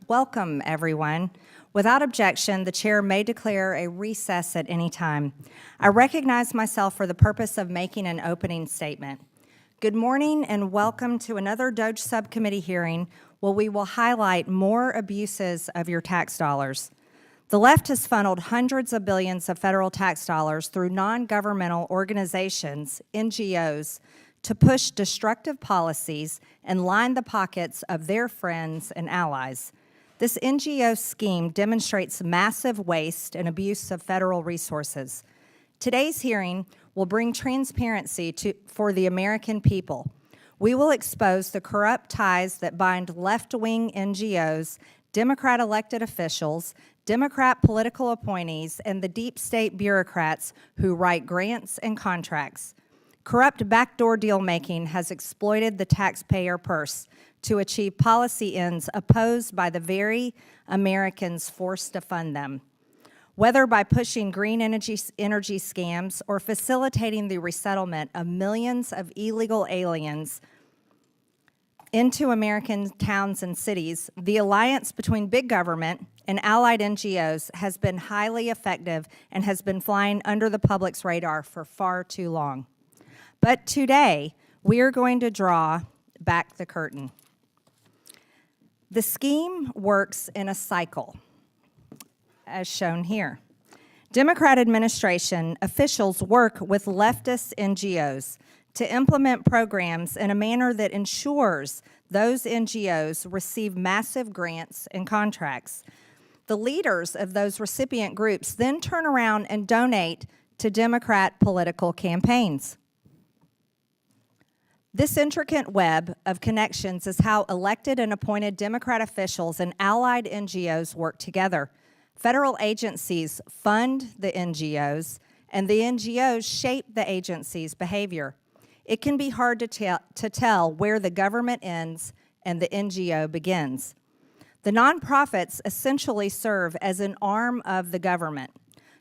Welcome, everyone. Without objection, the chair may declare a recess at any time. I recognize myself for the purpose of making an opening statement. Good morning and welcome to another DOGE subcommittee hearing where we will highlight more abuses of your tax dollars. The left has funneled hundreds of billions of federal tax dollars through non-governmental organizations, NGOs, to push destructive policies and line the pockets of their friends and allies. This NGO scheme demonstrates massive waste and abuse of federal resources. Today's hearing will bring transparency for the American people. We will expose the corrupt ties that bind left-wing NGOs, Democrat elected officials, Democrat political appointees, and the deep state bureaucrats who write grants and contracts. Corrupt backdoor deal-making has exploited the taxpayer purse to achieve policy ends opposed by the very Americans forced to fund them. Whether by pushing green energy scams or facilitating the resettlement of millions of illegal aliens into American towns and cities, the alliance between big government and allied NGOs has been highly effective and has been flying under the public's radar for far too long. But today, we are going to draw back the curtain. The scheme works in a cycle, as shown here. Democrat administration officials work with leftist NGOs to implement programs in a manner that ensures those NGOs receive massive grants and contracts. The leaders of those recipient groups then turn around and donate to Democrat political campaigns. This intricate web of connections is how elected and appointed Democrat officials and allied NGOs work together. Federal agencies fund the NGOs, and the NGOs shape the agency's behavior. It can be hard to tell where the government ends and the NGO begins. The nonprofits essentially serve as an arm of the government.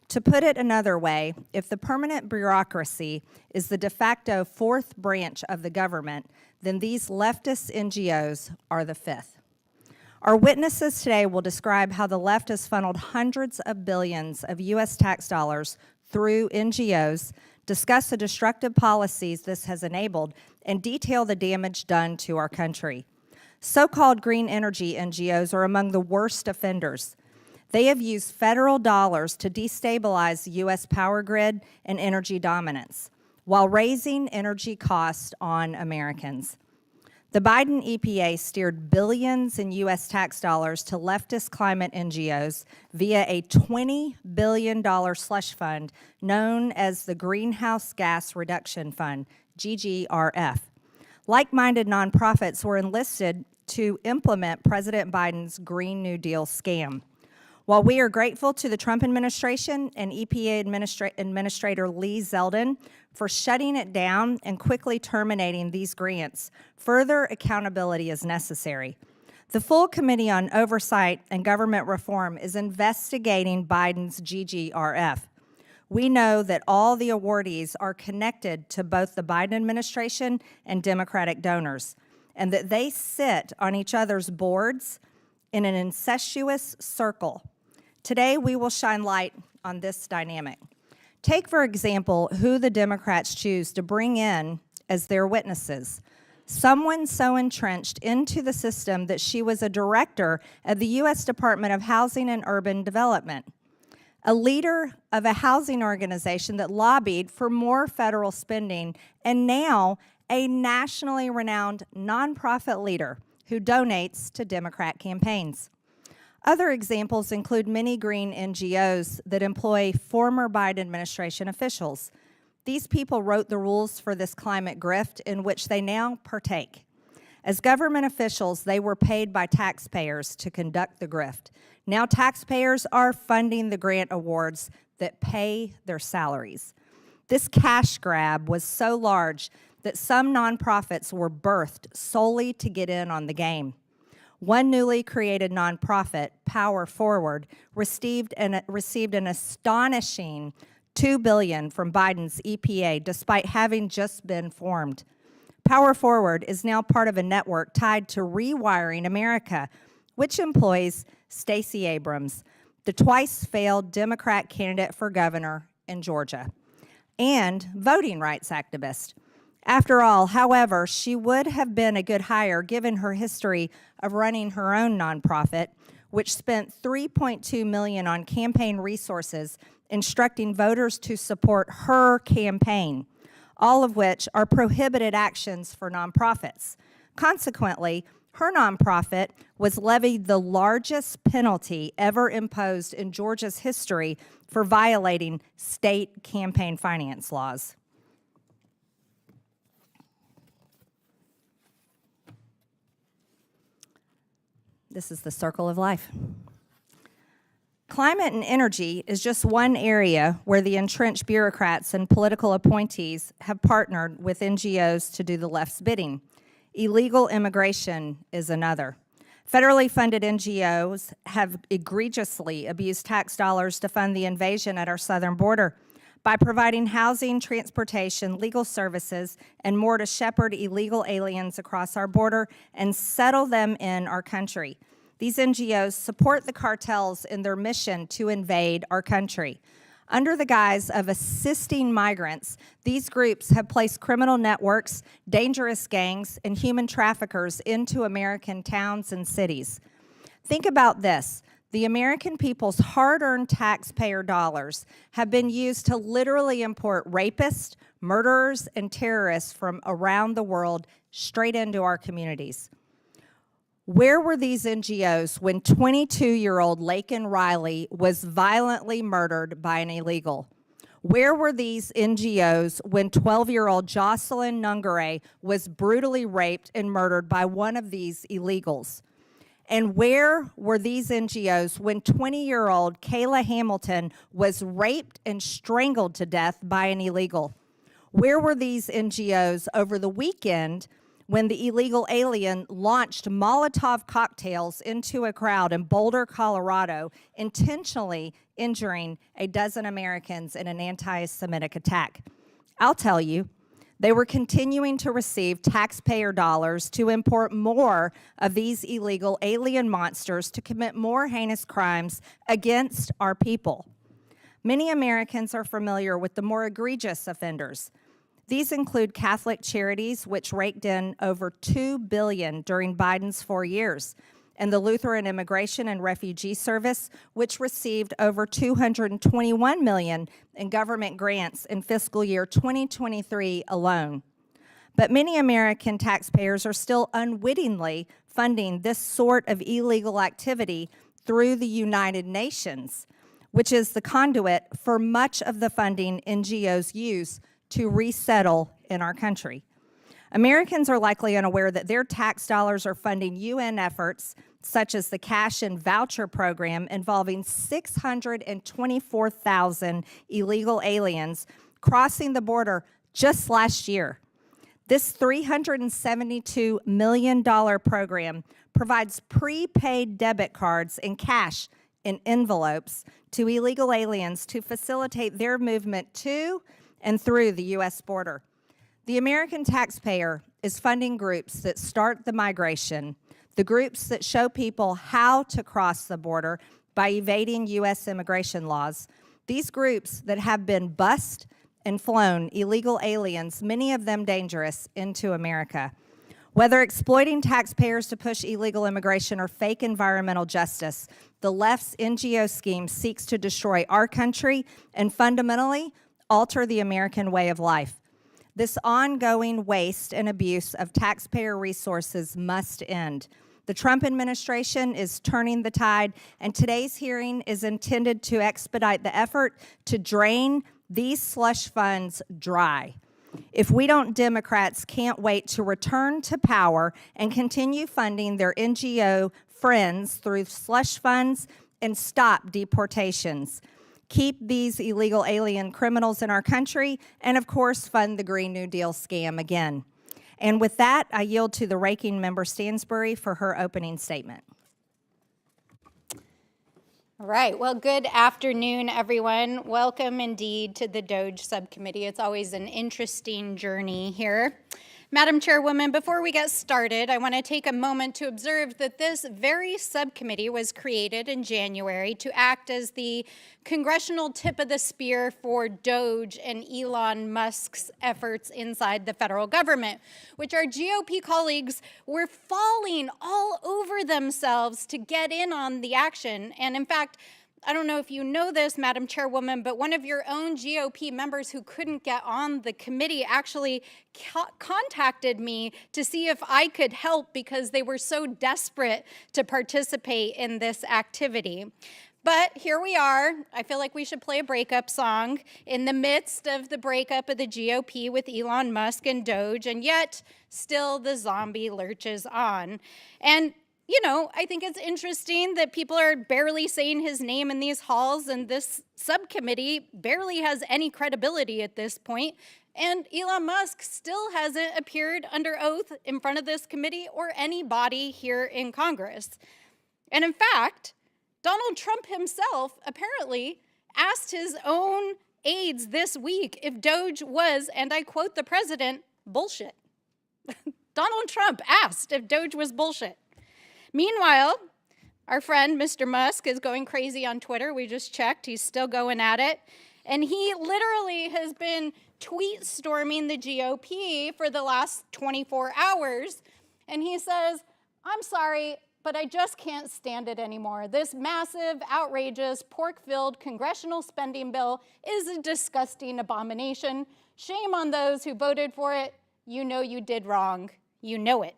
To put it another way, if the permanent bureaucracy is the de facto fourth branch of the government, then these leftist NGOs are the fifth. Our witnesses today will describe how the left has funneled hundreds of billions of U.S. tax dollars through NGOs, discuss the destructive policies this has enabled, and detail the damage done to our country. So-called green energy NGOs are among the worst offenders. They have used federal dollars to destabilize the U.S. power grid and energy dominance, while raising energy costs on Americans. The Biden EPA steered billions in U.S. tax dollars to leftist climate NGOs via a $20 billion slush fund known as the Greenhouse Gas Reduction Fund, GGRF. Like-minded nonprofits were enlisted to implement President Biden's Green New Deal scam. While we are grateful to the Trump administration and EPA Administrator Lee Zeldin for shutting it down and quickly terminating these grants, further accountability is necessary. The full Committee on Oversight and Government Reform is investigating Biden's GGRF. We know that all the awardees are connected to both the Biden administration and Democratic donors, and that they sit on each other's boards in an incestuous circle. Today, we will shine light on this dynamic. Take, for example, who the Democrats choose to bring in as their witnesses. Someone so entrenched into the system that she was a director of the U.S. Department of Housing and Urban Development, a leader of a housing organization that lobbied for more federal spending, and now a nationally renowned nonprofit leader who donates to Democrat campaigns. Other examples include many green NGOs that employ former Biden administration officials. These people wrote the rules for this climate grift in which they now partake. As government officials, they were paid by taxpayers to conduct the grift. Now taxpayers are funding the grant awards that pay their salaries. This cash grab was so large that some nonprofits were birthed solely to get in on the game. One newly created nonprofit, Power Forward, received an astonishing $2 billion from Biden's EPA despite having just been formed. Power Forward is now part of a network tied to Rewiring America, which employs Stacey Abrams, the twice-failed Democrat candidate for governor in Georgia, and voting rights activist. After all, however, she would have been a good hire given her history of running her own nonprofit, which spent $3.2 million on campaign resources instructing voters to support her campaign, all of which are prohibited actions for nonprofits. Consequently, her nonprofit was levied the largest penalty ever imposed in Georgia's history for violating state campaign finance laws. This is the circle of life. Climate and energy is just one area where the entrenched bureaucrats and political appointees have partnered with NGOs to do the left's bidding. Illegal immigration is another. Federally funded NGOs have egregiously abused tax dollars to fund the invasion at our southern border by providing housing, transportation, legal services, and more to shepherd illegal aliens across our border and settle them in our country. These NGOs support the cartels in their mission to invade our country. Under the guise of assisting migrants, these groups have placed criminal networks, dangerous gangs, and human traffickers into American towns and cities. Think about this. The American people's hard-earned taxpayer dollars have been used to literally import rapists, murderers, and terrorists from around the world straight into our communities. Where were these NGOs when 22-year-old Laken Riley was violently murdered by an illegal? Where were these NGOs when 12-year-old Jocelyn Nungare was brutally raped and murdered by one of these illegals? And where were these NGOs when 20-year-old Kayla Hamilton was raped and strangled to death by an illegal? Where were these NGOs over the weekend when the illegal alien launched Molotov cocktails into a crowd in Boulder, Colorado, intentionally injuring a dozen Americans in an anti-Semitic attack? I'll tell you. They were continuing to receive taxpayer dollars to import more of these illegal alien monsters to commit more heinous crimes against our people. Many Americans are familiar with the more egregious offenders. These include Catholic Charities, which raked in over $2 billion during Biden's 4 years, and the Lutheran Immigration and Refugee Service, which received over $221 million in government grants in fiscal year 2023 alone. But many American taxpayers are still unwittingly funding this sort of illegal activity through the United Nations, which is the conduit for much of the funding NGOs use to resettle in our country. Americans are likely unaware that their tax dollars are funding UN efforts such as the cash and voucher program involving 624,000 illegal aliens crossing the border just last year. This $372 million program provides prepaid debit cards and cash in envelopes to illegal aliens to facilitate their movement to and through the U.S. border. The American taxpayer is funding groups that start the migration, the groups that show people how to cross the border by evading U.S. immigration laws, these groups that have been bused and flown illegal aliens, many of them dangerous, into America. Whether exploiting taxpayers to push illegal immigration or fake environmental justice, the left's NGO scheme seeks to destroy our country and fundamentally alter the American way of life. This ongoing waste and abuse of taxpayer resources must end. The Trump administration is turning the tide, and today's hearing is intended to expedite the effort to drain these slush funds dry. If we don't, Democrats can't wait to return to power and continue funding their NGO friends through slush funds and stop deportations. Keep these illegal alien criminals in our country, and of course, fund the Green New Deal scam again. And with that, I yield to the ranking member Stansbury for her opening statement. All right, well, good afternoon, everyone. Welcome indeed to the DOGE subcommittee. It's always an interesting journey here. Madam Chairwoman, before we get started, I want to take a moment to observe that this very subcommittee was created in January to act as the congressional tip of the spear for DOGE and Elon Musk's efforts inside the federal government, which our GOP colleagues were falling all over themselves to get in on the action. And in fact, I don't know if you know this, Madam Chairwoman, but one of your own GOP members who couldn't get on the committee actually contacted me to see if I could help because they were so desperate to participate in this activity. But here we are. I feel like we should play a breakup song in the midst of the breakup of the GOP with Elon Musk and DOGE, and yet still the zombie lurches on. And you know, I think it's interesting that people are barely saying his name in these halls, and this subcommittee barely has any credibility at this point. And Elon Musk still hasn't appeared under oath in front of this committee or any body here in Congress. And in fact, Donald Trump himself apparently asked his own aides this week if DOGE was, and I quote the president, bullshit. Donald Trump asked if DOGE was bullshit. Meanwhile, our friend, Mr. Musk, is going crazy on Twitter. We just checked. He's still going at it. And he literally has been tweet storming the GOP for the last 24 hours. And he says, I'm sorry, but I just can't stand it anymore. This massive, outrageous, pork-filled congressional spending bill is a disgusting abomination. Shame on those who voted for it. You know you did wrong. You know it.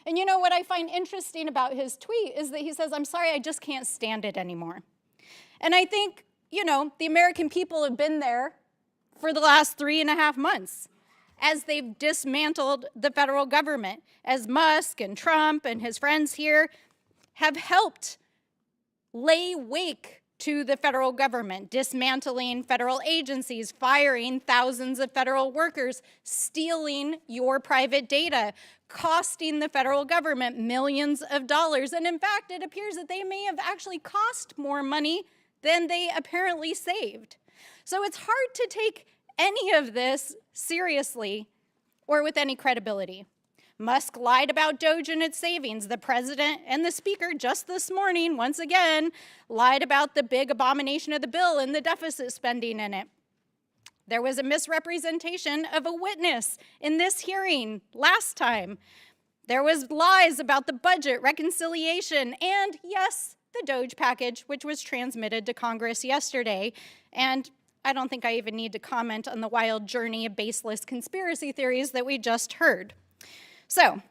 And you know what I find interesting about his tweet is that he says, I'm sorry, I just can't stand it anymore. And I think, you know, the American people have been there for the last 3.5 months as they've dismantled the federal government, as Musk and Trump and his friends here have helped lay wake to the federal government, dismantling federal agencies, firing thousands of federal workers, stealing your private data, costing the federal government millions of dollars. And in fact, it appears that they may have actually cost more money than they apparently saved. So it's hard to take any of this seriously or with any credibility. Musk lied about DOGE and its savings. The president and the speaker just this morning, once again, lied about the big abomination of the bill and the deficit spending in it. There was a misrepresentation of a witness in this hearing last time. There was lies about the budget, reconciliation, and yes, the DOGE package, which was transmitted to Congress yesterday. And I don't think I even need to comment on the wild journey of baseless conspiracy theories that we just heard. So,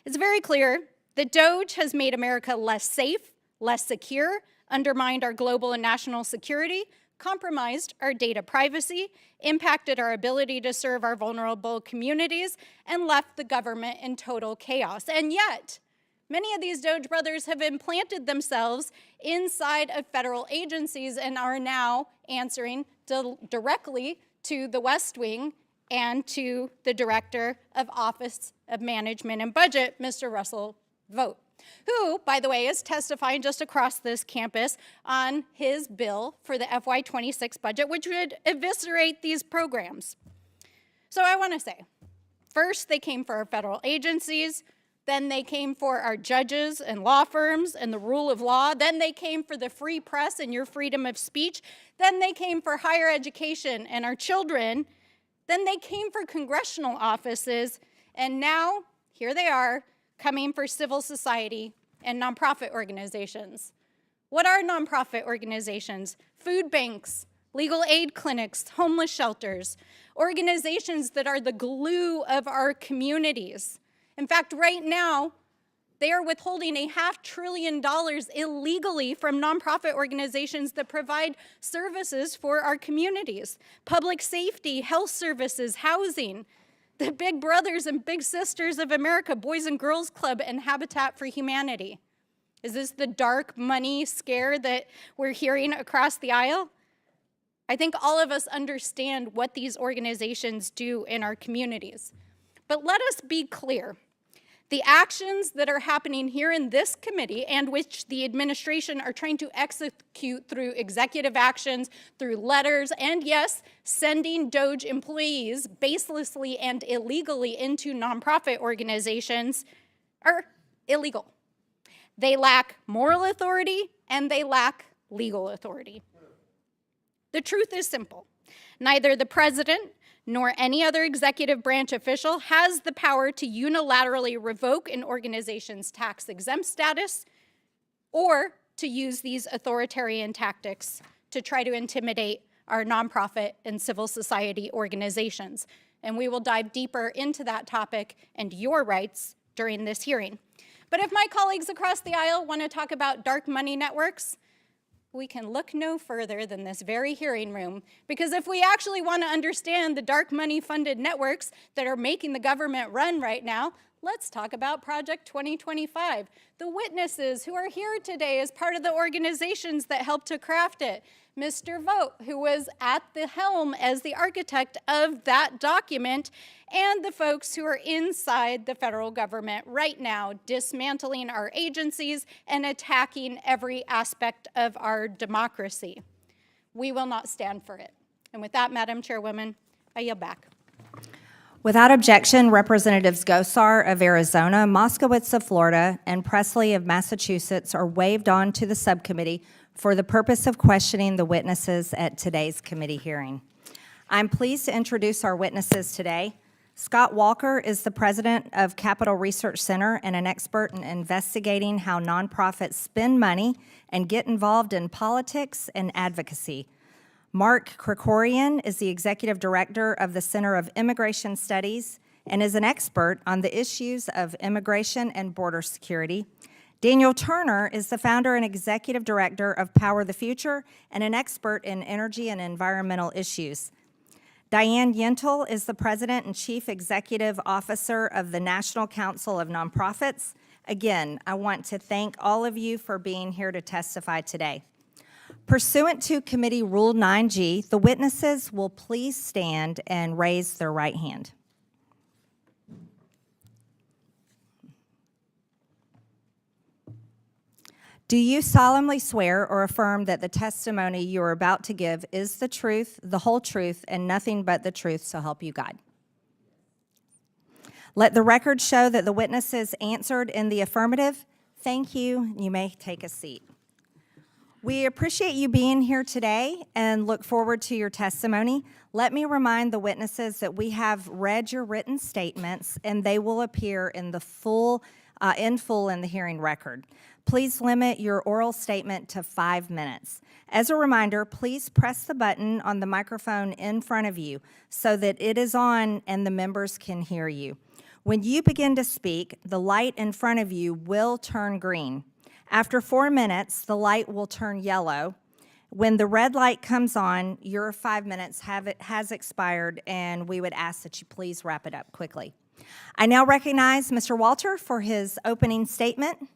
it's very clear that DOGE has made America less safe, less secure, undermined our global and national security, compromised our data privacy, impacted our ability to serve our vulnerable communities, and left the government in total chaos. And yet, many of these DOGE brothers have implanted themselves inside of federal agencies and are now answering directly to the West Wing and to the Director of Office of Management and Budget, Mr. Russell Vought, who, by the way, is testifying just across this campus on his bill for the FY26 budget, which would eviscerate these programs. So I want to say, first, they came for our federal agencies, then they came for our judges and law firms and the rule of law, then they came for the free press and your freedom of speech, then they came for higher education and our children, then they came for congressional offices, and now, here they are, coming for civil society and nonprofit organizations. What are nonprofit organizations? Food banks, legal aid clinics, homeless shelters, organizations that are the glue of our communities. In fact, right now, they are withholding $500 billion illegally from nonprofit organizations that provide services for our communities. Public safety, health services, housing, the big brothers and big sisters of America, Boys and Girls Club and Habitat for Humanity. Is this the dark money scare that we're hearing across the aisle? I think all of us understand what these organizations do in our communities. But let us be clear. The actions that are happening here in this committee and which the administration are trying to execute through executive actions, through letters, and yes, sending DOGE employees baselessly and illegally into nonprofit organizations are illegal. They lack moral authority and they lack legal authority. The truth is simple. Neither the president nor any other executive branch official has the power to unilaterally revoke an organization's tax-exempt status or to use these authoritarian tactics to try to intimidate our nonprofit and civil society organizations. And we will dive deeper into that topic and your rights during this hearing. But if my colleagues across the aisle want to talk about dark money networks, we can look no further than this very hearing room, because if we actually want to understand the dark money funded networks that are making the government run right now, let's talk about Project 2025. The witnesses who are here today as part of the organizations that helped to craft it. Mr. Vogt, who was at the helm as the architect of that document, and the folks who are inside the federal government right now, dismantling our agencies and attacking every aspect of our democracy. We will not stand for it. And with that, Madam Chairwoman, I yield back. Without objection, Representatives Gosar of Arizona, Moskowitz of Florida, and Presley of Massachusetts are waived on to the subcommittee for the purpose of questioning the witnesses at today's committee hearing. I'm pleased to introduce our witnesses today. Scott Walker is the president of Capital Research Center and an expert in investigating how nonprofits spend money and get involved in politics and advocacy. Mark Krikorian is the executive director of the Center of Immigration Studies and is an expert on the issues of immigration and border security. Daniel Turner is the founder and executive director of Power the Future and an expert in energy and environmental issues. Diane Yentl is the president and chief executive officer of the National Council of Nonprofits. Again, I want to thank all of you for being here to testify today. Pursuant to Committee Rule 9G, the witnesses will please stand and raise their right hand. Do you solemnly swear or affirm that the testimony you are about to give is the truth, the whole truth, and nothing but the truth, so help you God? Let the record show that the witnesses answered in the affirmative. Thank you. You may take a seat. We appreciate you being here today and look forward to your testimony. Let me remind the witnesses that we have read your written statements and they will appear in full in the hearing record. Please limit your oral statement to 5 minutes. As a reminder, please press the button on the microphone in front of you so that it is on and the members can hear you. When you begin to speak, the light in front of you will turn green. After 4 minutes, the light will turn yellow. When the red light comes on, your 5 minutes has expired, and we would ask that you please wrap it up quickly. I now recognize Mr. Walter for his opening statement.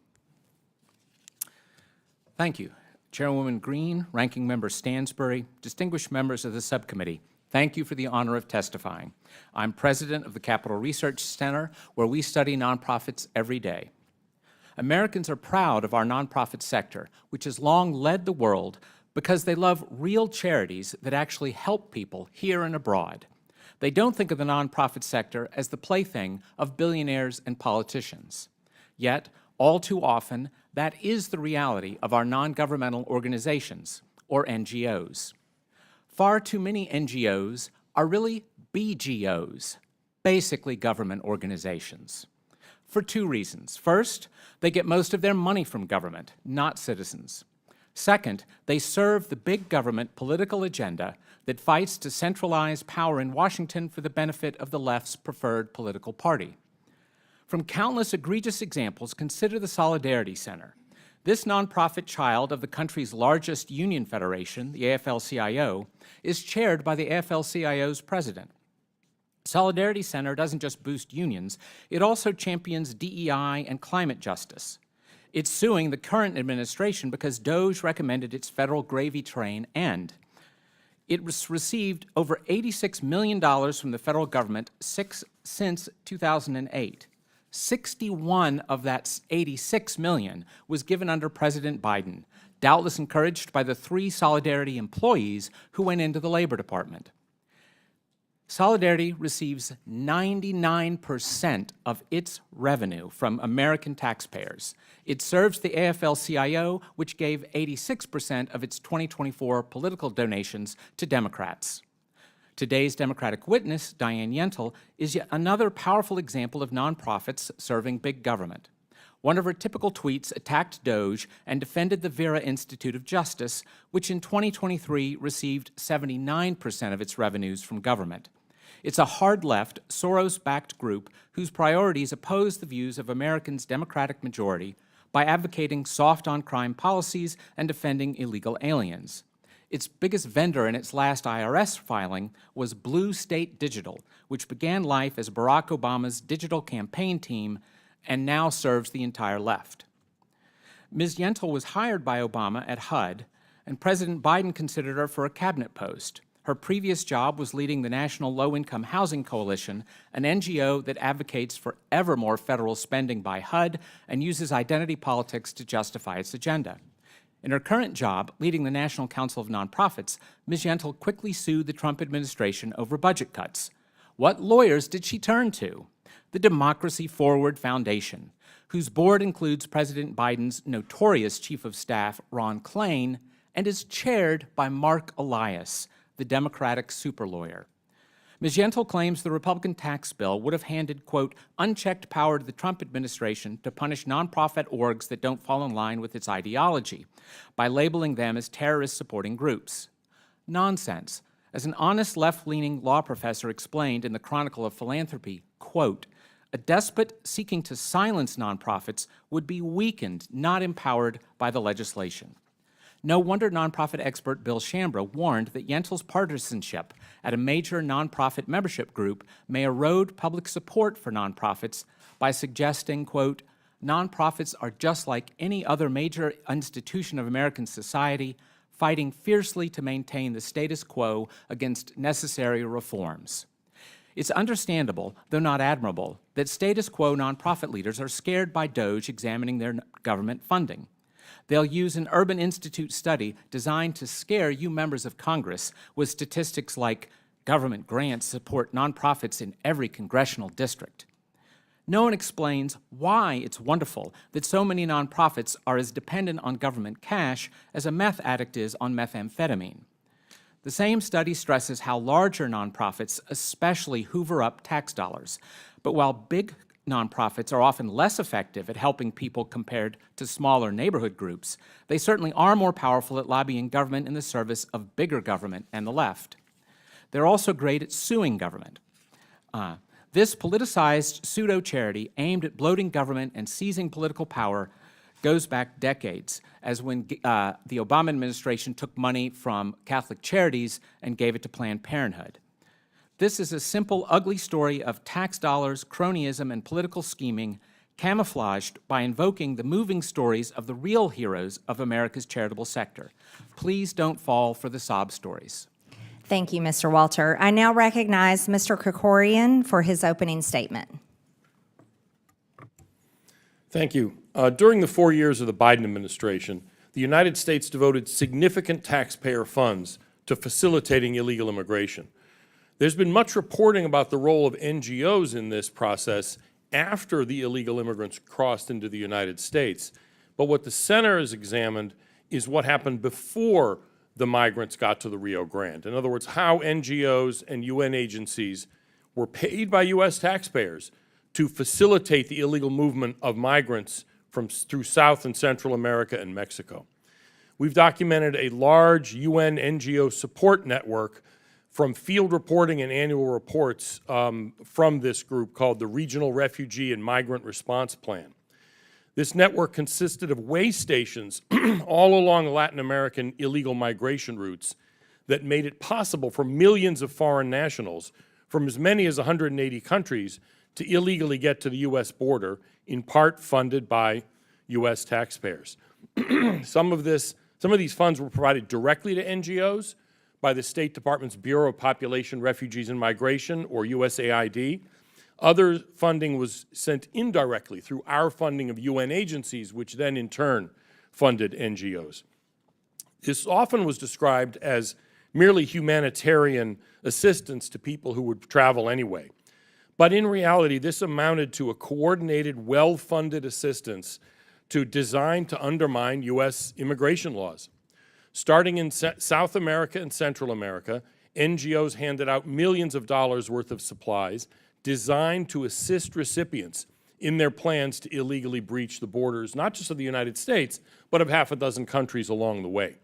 Thank you. Chairwoman Green, Ranking Member Stansbury, distinguished members of the subcommittee, thank you for the honor of testifying. I'm president of the Capital Research Center, where we study nonprofits every day. Americans are proud of our nonprofit sector, which has long led the world because they love real charities that actually help people here and abroad. They don't think of the nonprofit sector as the plaything of billionaires and politicians. Yet, all too often, that is the reality of our non-governmental organizations, or NGOs. Far too many NGOs are really BGOs, basically government organizations, for 2 reasons. First, they get most of their money from government, not citizens. Second, they serve the big government political agenda that fights to centralize power in Washington for the benefit of the left's preferred political party. From countless egregious examples, consider the Solidarity Center. This nonprofit child of the country's largest union federation, the AFL-CIO, is chaired by the AFL-CIO's president. Solidarity Center doesn't just boost unions, it also champions DEI and climate justice. It's suing the current administration because DOGE recommended its federal gravy train end. It received over $86 million from the federal government since 2008. 61 of that 86 million was given under President Biden, doubtless encouraged by the 3 Solidarity employees who went into the Labor Department. Solidarity receives 99% of its revenue from American taxpayers. It serves the AFL-CIO, which gave 86% of its 2024 political donations to Democrats. Today's Democratic witness, Diane Yentl, is yet another powerful example of nonprofits serving big government. One of her typical tweets attacked DOGE and defended the Vera Institute of Justice, which in 2023 received 79% of its revenues from government. It's a hard-left, Soros-backed group whose priorities oppose the views of Americans' Democratic majority by advocating soft-on-crime policies and defending illegal aliens. Its biggest vendor in its last IRS filing was Blue State Digital, which began life as Barack Obama's digital campaign team and now serves the entire left. Ms. Yentl was hired by Obama at HUD, and President Biden considered her for a cabinet post. Her previous job was leading the National Low-Income Housing Coalition, an NGO that advocates for ever more federal spending by HUD and uses identity politics to justify its agenda. In her current job, leading the National Council of Nonprofits, Ms. Yentl quickly sued the Trump administration over budget cuts. What lawyers did she turn to? The Democracy Forward Foundation, whose board includes President Biden's notorious chief of staff, Ron Klain, and is chaired by Mark Elias, the Democratic super lawyer. Ms. Yentl claims the Republican tax bill would have handed, quote, unchecked power to the Trump administration to punish nonprofit orgs that don't fall in line with its ideology by labeling them as terrorist-supporting groups. Nonsense. As an honest left-leaning law professor explained in the Chronicle of Philanthropy, quote, a despot seeking to silence nonprofits would be weakened, not empowered by the legislation. No wonder nonprofit expert Bill Shambra warned that Yentl's partisanship at a major nonprofit membership group may erode public support for nonprofits by suggesting, quote, nonprofits are just like any other major institution of American society, fighting fiercely to maintain the status quo against necessary reforms. It's understandable, though not admirable, that status quo nonprofit leaders are scared by DOGE examining their government funding. They'll use an Urban Institute study designed to scare you members of Congress with statistics like government grants support nonprofits in every congressional district. No one explains why it's wonderful that so many nonprofits are as dependent on government cash as a meth addict is on methamphetamine. The same study stresses how larger nonprofits especially hoover up tax dollars. But while big nonprofits are often less effective at helping people compared to smaller neighborhood groups, they certainly are more powerful at lobbying government in the service of bigger government and the left. They're also great at suing government. This politicized pseudo-charity aimed at bloating government and seizing political power goes back decades, as when the Obama administration took money from Catholic charities and gave it to Planned Parenthood. This is a simple, ugly story of tax dollars, cronyism, and political scheming camouflaged by invoking the moving stories of the real heroes of America's charitable sector. Please don't fall for the sob stories. Thank you, Mr. Walter. I now recognize Mr. Krikorian for his opening statement. Thank you. During the 4 years of the Biden administration, the United States devoted significant taxpayer funds to facilitating illegal immigration. There's been much reporting about the role of NGOs in this process after the illegal immigrants crossed into the United States. But what the center has examined is what happened before the migrants got to the Rio Grande. In other words, how NGOs and UN agencies were paid by U.S. taxpayers to facilitate the illegal movement of migrants through South and Central America and Mexico. We've documented a large UN NGO support network from field reporting and annual reports from this group called the Regional Refugee and Migrant Response Plan. This network consisted of way stations all along Latin American illegal migration routes that made it possible for millions of foreign nationals from as many as 180 countries to illegally get to the U.S. border, in part funded by U.S. taxpayers. Some of these funds were provided directly to NGOs by the State Department's Bureau of Population, Refugees, and Migration, or USAID. Other funding was sent indirectly through our funding of UN agencies, which then in turn funded NGOs. This often was described as merely humanitarian assistance to people who would travel anyway. But in reality, this amounted to a coordinated, well-funded assistance designed to undermine U.S. immigration laws. Starting in South America and Central America, NGOs handed out millions of dollars worth of supplies designed to assist recipients in their plans to illegally breach the borders, not just of the United States, but of half a dozen countries along the way.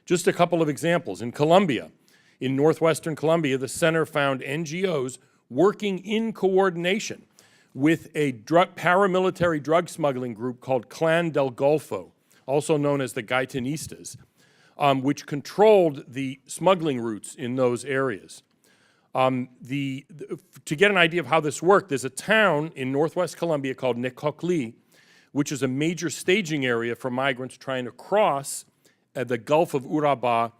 Just a couple of examples. In Colombia, in northwestern Colombia, the center found NGOs working in coordination with a paramilitary drug smuggling group called Clan del Golfo, also known as the Gaitanistas, which controlled the smuggling routes in those areas. To get an idea of how this worked, there's a town in northwest Colombia called Necoclí, which is a major staging area for migrants trying to cross the Gulf of Urabá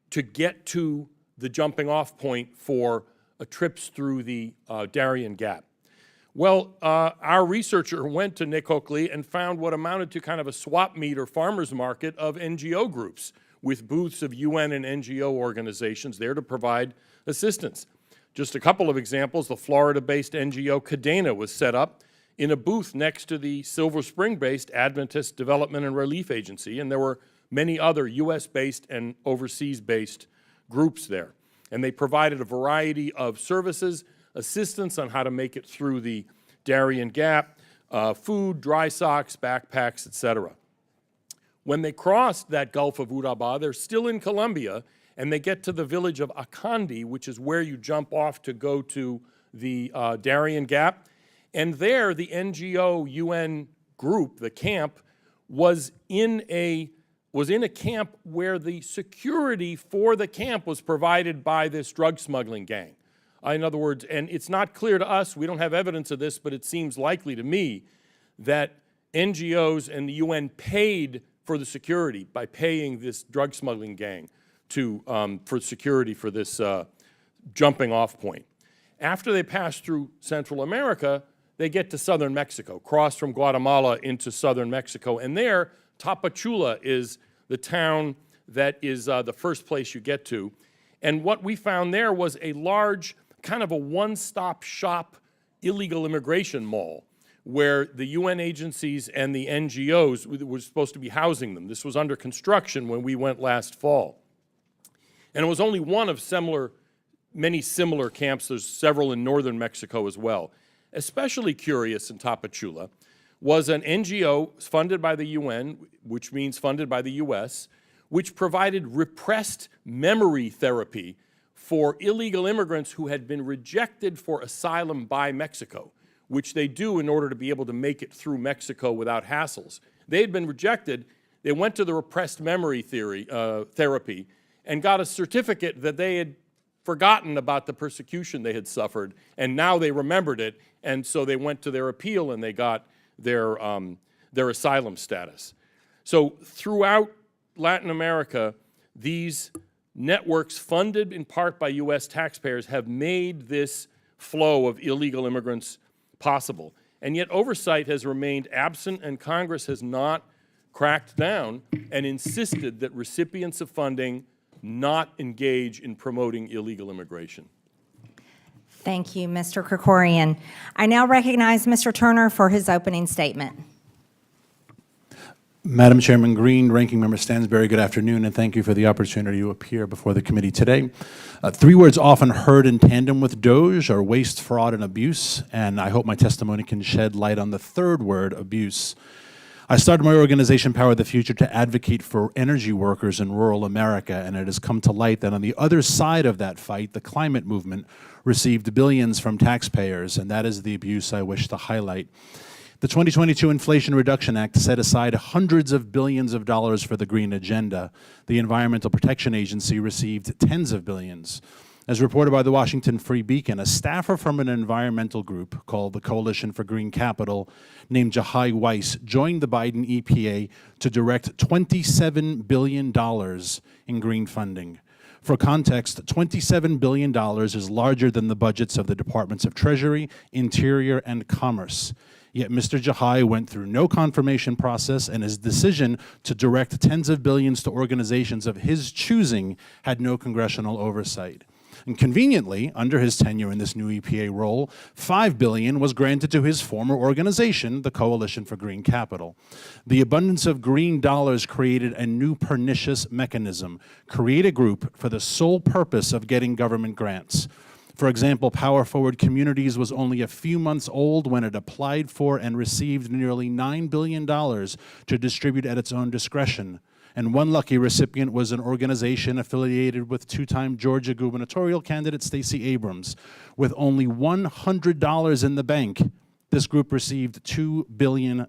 to get to the jumping off point for trips through the Darien Gap. Well, our researcher went to Necoclí and found what amounted to kind of a swap meet or farmer's market of NGO groups with booths of UN and NGO organizations there to provide assistance. Just a couple of examples, the Florida-based NGO Cadena was set up in a booth next to the Silver Spring-based Adventist Development and Relief Agency, and there were many other US-based and overseas-based groups there. And they provided a variety of services, assistance on how to make it through the Darien Gap, food, dry socks, backpacks, etc. When they crossed that Gulf of Urabá, they're still in Colombia, and they get to the village of Akandi, which is where you jump off to go to the Darien Gap. And there, the NGO UN group, the camp, was in a camp where the security for the camp was provided by this drug smuggling gang. In other words, and it's not clear to us, we don't have evidence of this, but it seems likely to me that NGOs and the UN paid for the security by paying this drug smuggling gang for security for this jumping off point. After they pass through Central America, they get to southern Mexico, cross from Guatemala into southern Mexico, and there, Tapachula is the town that is the first place you get to. And what we found there was a large, kind of a one-stop shop illegal immigration mall where the UN agencies and the NGOs were supposed to be housing them. This was under construction when we went last fall. And it was only one of many similar camps. There's several in northern Mexico as well. Especially curious in Tapachula was an NGO funded by the UN, which means funded by the US, which provided repressed memory therapy for illegal immigrants who had been rejected for asylum by Mexico, which they do in order to be able to make it through Mexico without hassles. They had been rejected. They went to the repressed memory therapy and got a certificate that they had forgotten about the persecution they had suffered, and now they remembered it, and so they went to their appeal and they got their asylum status. So throughout Latin America, these networks funded in part by US taxpayers have made this flow of illegal immigrants possible. And yet oversight has remained absent, and Congress has not cracked down and insisted that recipients of funding not engage in promoting illegal immigration. Thank you, Mr. Krikorian. I now recognize Mr. Turner for his opening statement. Madam Chairman Green, Ranking Member Stansberry, good afternoon, and thank you for the opportunity to appear before the committee today. Three words often heard in tandem with DOGE are waste, fraud, and abuse, and I hope my testimony can shed light on the third word, abuse. I started my organization, Power the Future, to advocate for energy workers in rural America, and it has come to light that on the other side of that fight, the climate movement received billions from taxpayers, and that is the abuse I wish to highlight. The 2022 Inflation Reduction Act set aside hundreds of billions of dollars for the green agenda. The Environmental Protection Agency received tens of billions. As reported by the Washington Free Beacon, a staffer from an environmental group called the Coalition for Green Capital named Jahai Weiss joined the Biden EPA to direct $27 billion in green funding. For context, $27 billion is larger than the budgets of the Departments of Treasury, Interior, and Commerce. Yet Mr. Jahai went through no confirmation process, and his decision to direct tens of billions to organizations of his choosing had no congressional oversight. And conveniently, under his tenure in this new EPA role, $5 billion was granted to his former organization, the Coalition for Green Capital. The abundance of green dollars created a new pernicious mechanism: create a group for the sole purpose of getting government grants. For example, Power Forward Communities was only a few months old when it applied for and received nearly $9 billion to distribute at its own discretion. And one lucky recipient was an organization affiliated with two-time Georgia gubernatorial candidate Stacey Abrams. With only $100 in the bank, this group received $2 billion.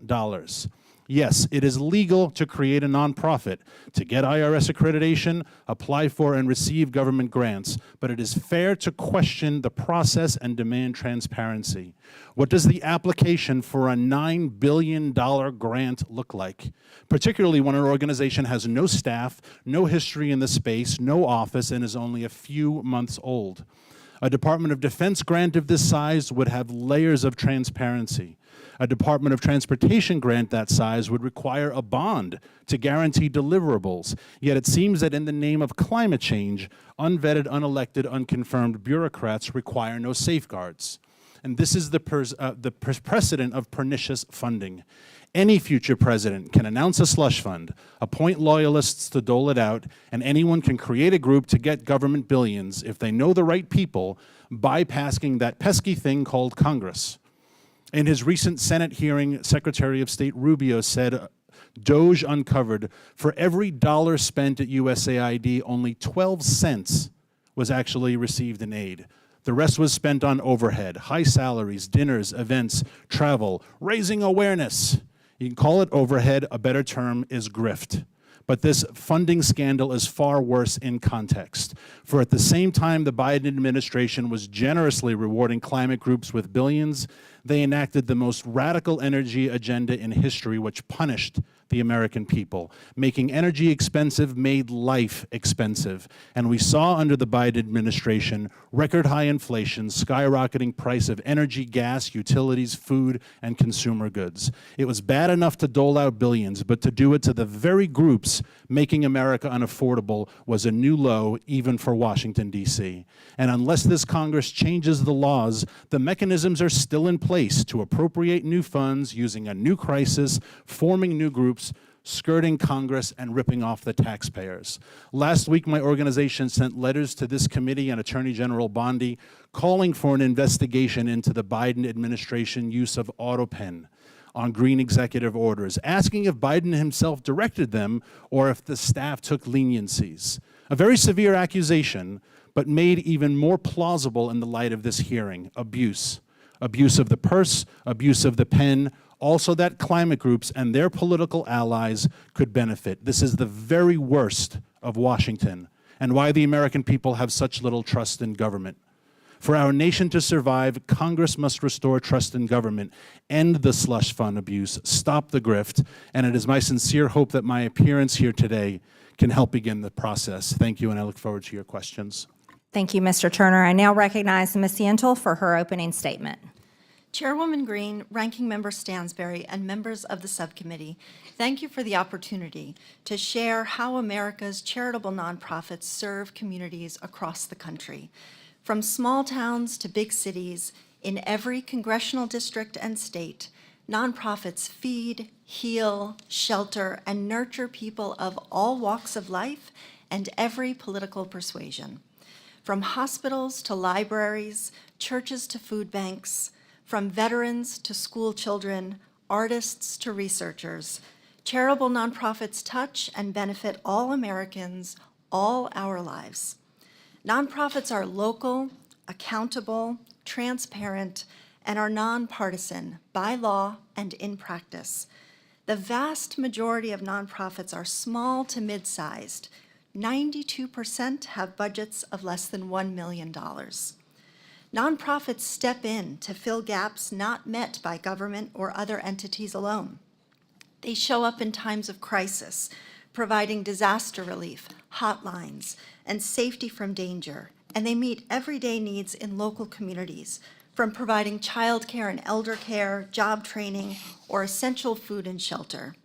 Yes, it is legal to create a nonprofit, to get IRS accreditation, apply for and receive government grants, but it is fair to question the process and demand transparency. What does the application for a $9 billion grant look like? Particularly when an organization has no staff, no history in the space, no office, and is only a few months old. A Department of Defense grant of this size would have layers of transparency. A Department of Transportation grant that size would require a bond to guarantee deliverables. Yet it seems that in the name of climate change, unvetted, unelected, unconfirmed bureaucrats require no safeguards. And this is the precedent of pernicious funding. Any future president can announce a slush fund, appoint loyalists to dole it out, and anyone can create a group to get government billions if they know the right people, bypassing that pesky thing called Congress. In his recent Senate hearing, Secretary of State Rubio said, DOGE uncovered, for every dollar spent at USAID, only 12 cents was actually received in aid. The rest was spent on overhead, high salaries, dinners, events, travel, raising awareness. You can call it overhead, a better term is grift. But this funding scandal is far worse in context. For at the same time the Biden administration was generously rewarding climate groups with billions, they enacted the most radical energy agenda in history, which punished the American people. Making energy expensive made life expensive. And we saw under the Biden administration record high inflation, skyrocketing price of energy, gas, utilities, food, and consumer goods. It was bad enough to dole out billions, but to do it to the very groups making America unaffordable was a new low, even for Washington, D.C. And unless this Congress changes the laws, the mechanisms are still in place to appropriate new funds using a new crisis, forming new groups, skirting Congress, and ripping off the taxpayers. Last week, my organization sent letters to this committee and Attorney General Bondi calling for an investigation into the Biden administration use of AutoPen on green executive orders, asking if Biden himself directed them or if the staff took leniencies. A very severe accusation, but made even more plausible in the light of this hearing: abuse. Abuse of the purse, abuse of the pen, also that climate groups and their political allies could benefit. This is the very worst of Washington, and why the American people have such little trust in government. For our nation to survive, Congress must restore trust in government, end the slush fund abuse, stop the grift, and it is my sincere hope that my appearance here today can help begin the process. Thank you, and I look forward to your questions. Thank you, Mr. Turner. I now recognize Ms. Yentl for her opening statement. Chairwoman Green, Ranking Member Stansberry, and members of the subcommittee, thank you for the opportunity to share how America's charitable nonprofits serve communities across the country. From small towns to big cities, in every congressional district and state, nonprofits feed, heal, shelter, and nurture people of all walks of life and every political persuasion. From hospitals to libraries, churches to food banks, from veterans to school children, artists to researchers, charitable nonprofits touch and benefit all Americans, all our lives. Nonprofits are local, accountable, transparent, and are nonpartisan by law and in practice. The vast majority of nonprofits are small to mid-sized. 92% have budgets of less than $1 million. Nonprofits step in to fill gaps not met by government or other entities alone. They show up in times of crisis, providing disaster relief, hotlines, and safety from danger, and they meet everyday needs in local communities, from providing childcare and elder care, job training, or essential food and shelter.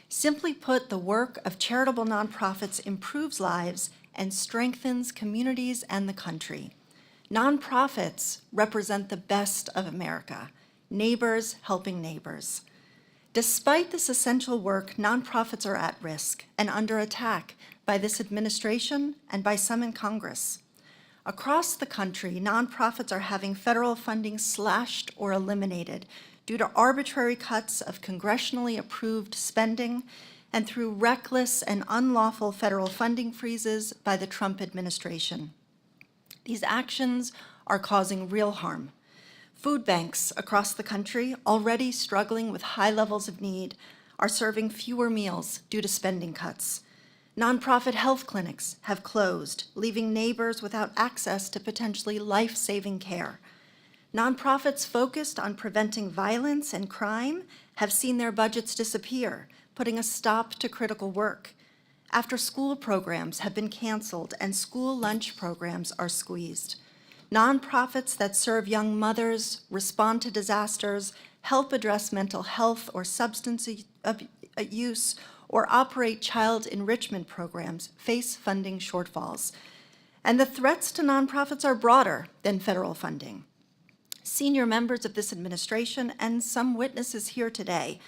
Simply put, the work of charitable nonprofits improves lives and strengthens communities and the country. Nonprofits represent the best of America, neighbors helping neighbors. Despite this essential work, nonprofits are at risk and under attack by this administration and by some in Congress. Across the country, nonprofits are having federal funding slashed or eliminated due to arbitrary cuts of congressionally approved spending and through reckless and unlawful federal funding freezes by the Trump administration. These actions are causing real harm. Food banks across the country, already struggling with high levels of need, are serving fewer meals due to spending cuts. Nonprofit health clinics have closed, leaving neighbors without access to potentially life-saving care. Nonprofits focused on preventing violence and crime have seen their budgets disappear, putting a stop to critical work. After-school programs have been canceled and school lunch programs are squeezed. Nonprofits that serve young mothers, respond to disasters, help address mental health or substance use, or operate child enrichment programs face funding shortfalls. And the threats to nonprofits are broader than federal funding. Senior members of this administration and some witnesses here today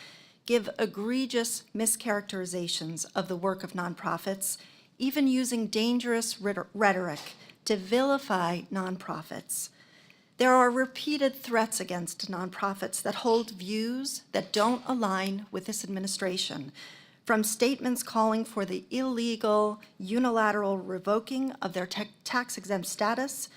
give egregious mischaracterizations of the work of nonprofits, even using dangerous rhetoric to vilify nonprofits. There are repeated threats against nonprofits that hold views that don't align with this administration, from statements calling for the illegal, unilateral revoking of their tax-exempt status,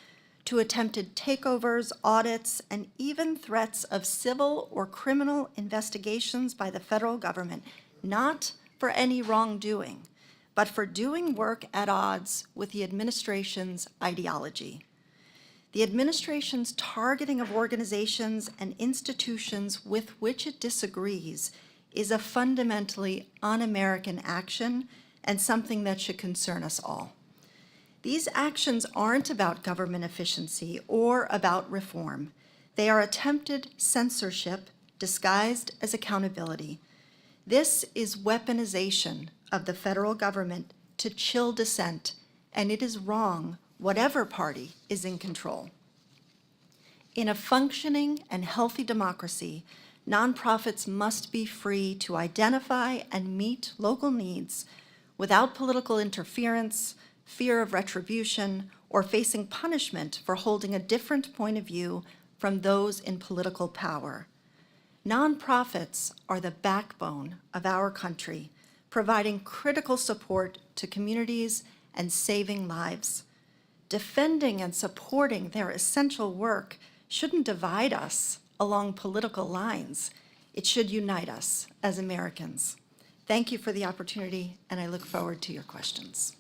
to attempted takeovers, audits, and even threats of civil or criminal investigations by the federal government, not for any wrongdoing, but for doing work at odds with the administration's ideology. The administration's targeting of organizations and institutions with which it disagrees is a fundamentally un-American action and something that should concern us all. These actions aren't about government efficiency or about reform. They are attempted censorship disguised as accountability. This is weaponization of the federal government to chill dissent, and it is wrong, whatever party is in control. In a functioning and healthy democracy, nonprofits must be free to identify and meet local needs without political interference, fear of retribution, or facing punishment for holding a different point of view from those in political power. Nonprofits are the backbone of our country, providing critical support to communities and saving lives. Defending and supporting their essential work shouldn't divide us along political lines. It should unite us as Americans. Thank you for the opportunity, and I look forward to your questions.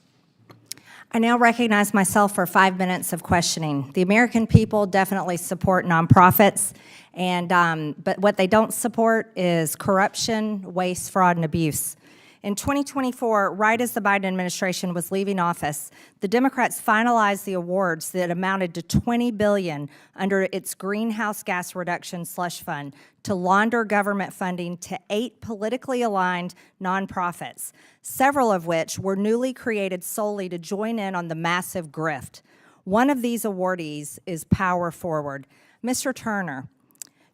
I now recognize myself for 5 minutes of questioning. The American people definitely support nonprofits, but what they don't support is corruption, waste, fraud, and abuse. In 2024, right as the Biden administration was leaving office, the Democrats finalized the awards that amounted to $20 billion under its greenhouse gas reduction slush fund to launder government funding to 8 politically aligned nonprofits, several of which were newly created solely to join in on the massive grift. One of these awardees is Power Forward. Mr. Turner,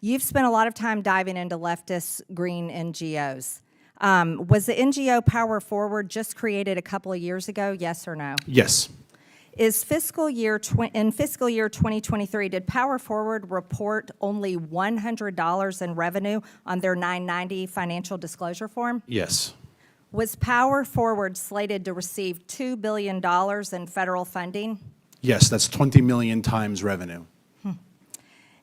you've spent a lot of time diving into leftist green NGOs. Was the NGO Power Forward just created a couple of years ago, yes or no? Yes. In fiscal year 2023, did Power Forward report only $100 in revenue on their 990 financial disclosure form? Yes. Was Power Forward slated to receive $2 billion in federal funding? Yes, that's 20 million times revenue.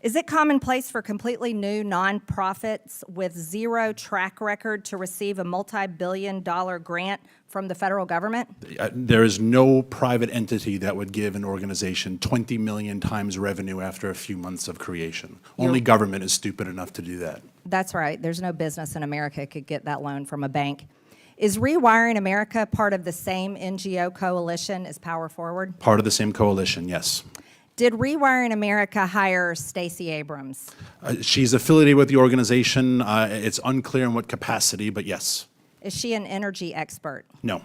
Is it commonplace for completely new nonprofits with zero track record to receive a multi-billion-dollar grant from the federal government? There is no private entity that would give an organization 20 million times revenue after a few months of creation. Only government is stupid enough to do that. That's right. There's no business in America could get that loan from a bank. Is Rewiring America part of the same NGO coalition as Power Forward? Part of the same coalition, yes. Did Rewiring America hire Stacey Abrams? She's affiliated with the organization. It's unclear in what capacity, but yes. Is she an energy expert? No.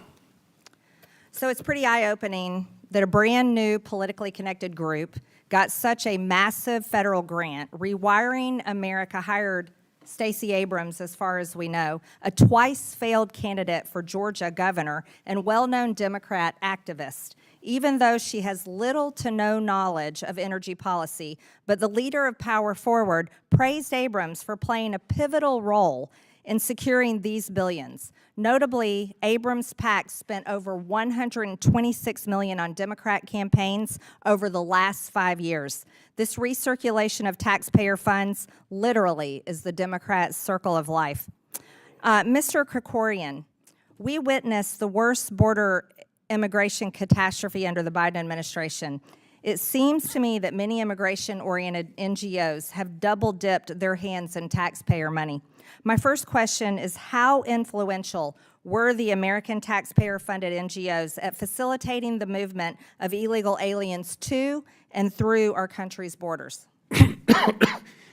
So it's pretty eye-opening that a brand new politically connected group got such a massive federal grant. Rewiring America hired Stacey Abrams, as far as we know, a twice-failed candidate for Georgia governor and well-known Democrat activist, even though she has little to no knowledge of energy policy. But the leader of Power Forward praised Abrams for playing a pivotal role in securing these billions. Notably, Abrams' PAC spent over $126 million on Democrat campaigns over the last 5 years. This recirculation of taxpayer funds literally is the Democrat circle of life. Mr. Krikorian, we witnessed the worst border immigration catastrophe under the Biden administration. It seems to me that many immigration-oriented NGOs have double-dipped their hands in taxpayer money. My first question is, how influential were the American taxpayer-funded NGOs at facilitating the movement of illegal aliens to and through our country's borders?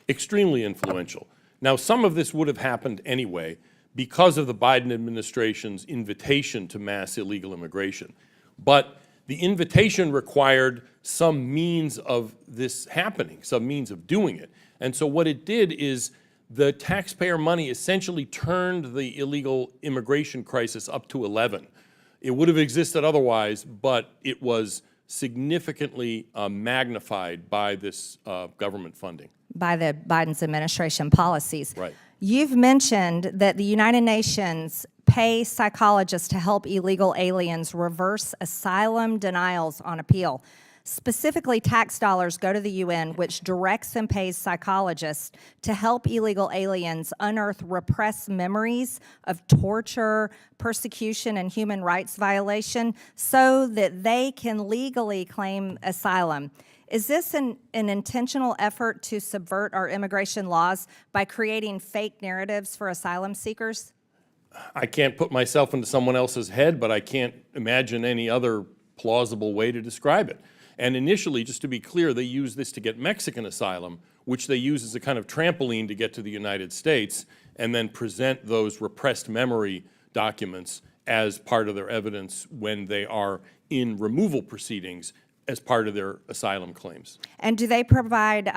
Extremely influential. Now, some of this would have happened anyway because of the Biden administration's invitation to mass illegal immigration. But the invitation required some means of this happening, some means of doing it. And so what it did is the taxpayer money essentially turned the illegal immigration crisis up to 11. It would have existed otherwise, but it was significantly magnified by this government funding. By the Biden's administration policies. Right. You've mentioned that the United Nations pay psychologists to help illegal aliens reverse asylum denials on appeal. Specifically, tax dollars go to the UN, which directs and pays psychologists to help illegal aliens unearth repressed memories of torture, persecution, and human rights violation so that they can legally claim asylum. Is this an intentional effort to subvert our immigration laws by creating fake narratives for asylum seekers? I can't put myself into someone else's head, but I can't imagine any other plausible way to describe it. And initially, just to be clear, they use this to get Mexican asylum, which they use as a kind of trampoline to get to the United States, and then present those repressed memory documents as part of their evidence when they are in removal proceedings as part of their asylum claims. And do they provide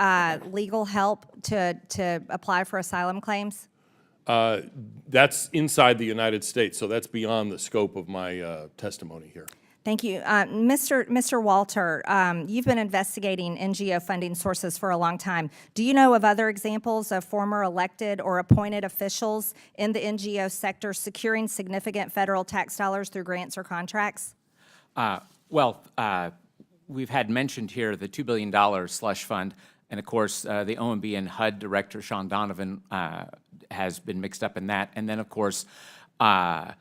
legal help to apply for asylum claims? That's inside the United States, so that's beyond the scope of my testimony here. Thank you. Mr. Walter, you've been investigating NGO funding sources for a long time. Do you know of other examples of former elected or appointed officials in the NGO sector securing significant federal tax dollars through grants or contracts? We've had mentioned here the $2 billion slush fund, and of course, the OMB and HUD director, Sean Donovan, has been mixed up in that. And then, of course, there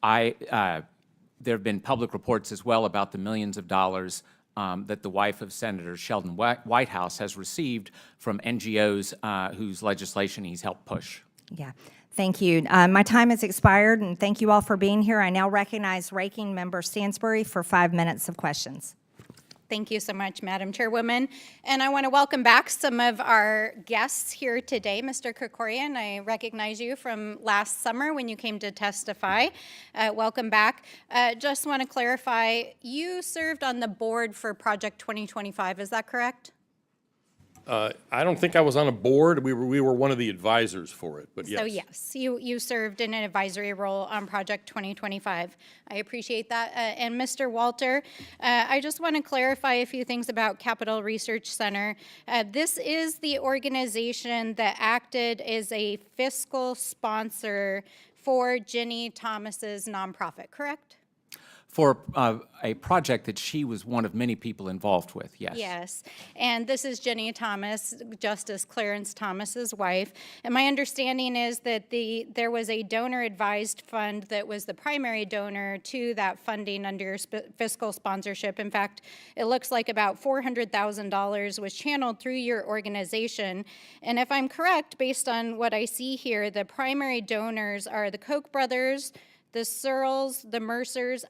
have been public reports as well about the millions of dollars that the wife of Senator Sheldon Whitehouse has received from NGOs whose legislation he's helped push. Yeah, thank you. My time has expired, and thank you all for being here. I now recognize Ranking Member Stansbury for 5 minutes of questions. Thank you so much, Madam Chairwoman. And I want to welcome back some of our guests here today. Mr. Krikorian, I recognize you from last summer when you came to testify. Welcome back. Just want to clarify, you served on the board for Project 2025, is that correct? I don't think I was on a board. We were one of the advisors for it, but yes. So yes, you served in an advisory role on Project 2025. I appreciate that. And Mr. Walter, I just want to clarify a few things about Capital Research Center. This is the organization that acted as a fiscal sponsor for Ginny Thomas's nonprofit, correct? For a project that she was one of many people involved with, yes. Yes, and this is Ginny Thomas, Justice Clarence Thomas's wife. And my understanding is that there was a donor-advised fund that was the primary donor to that funding under fiscal sponsorship. In fact, it looks like about $400,000 was channeled through your organization. And if I'm correct, based on what I see here, the primary donors are the Koch brothers, the Searles, the Mercers,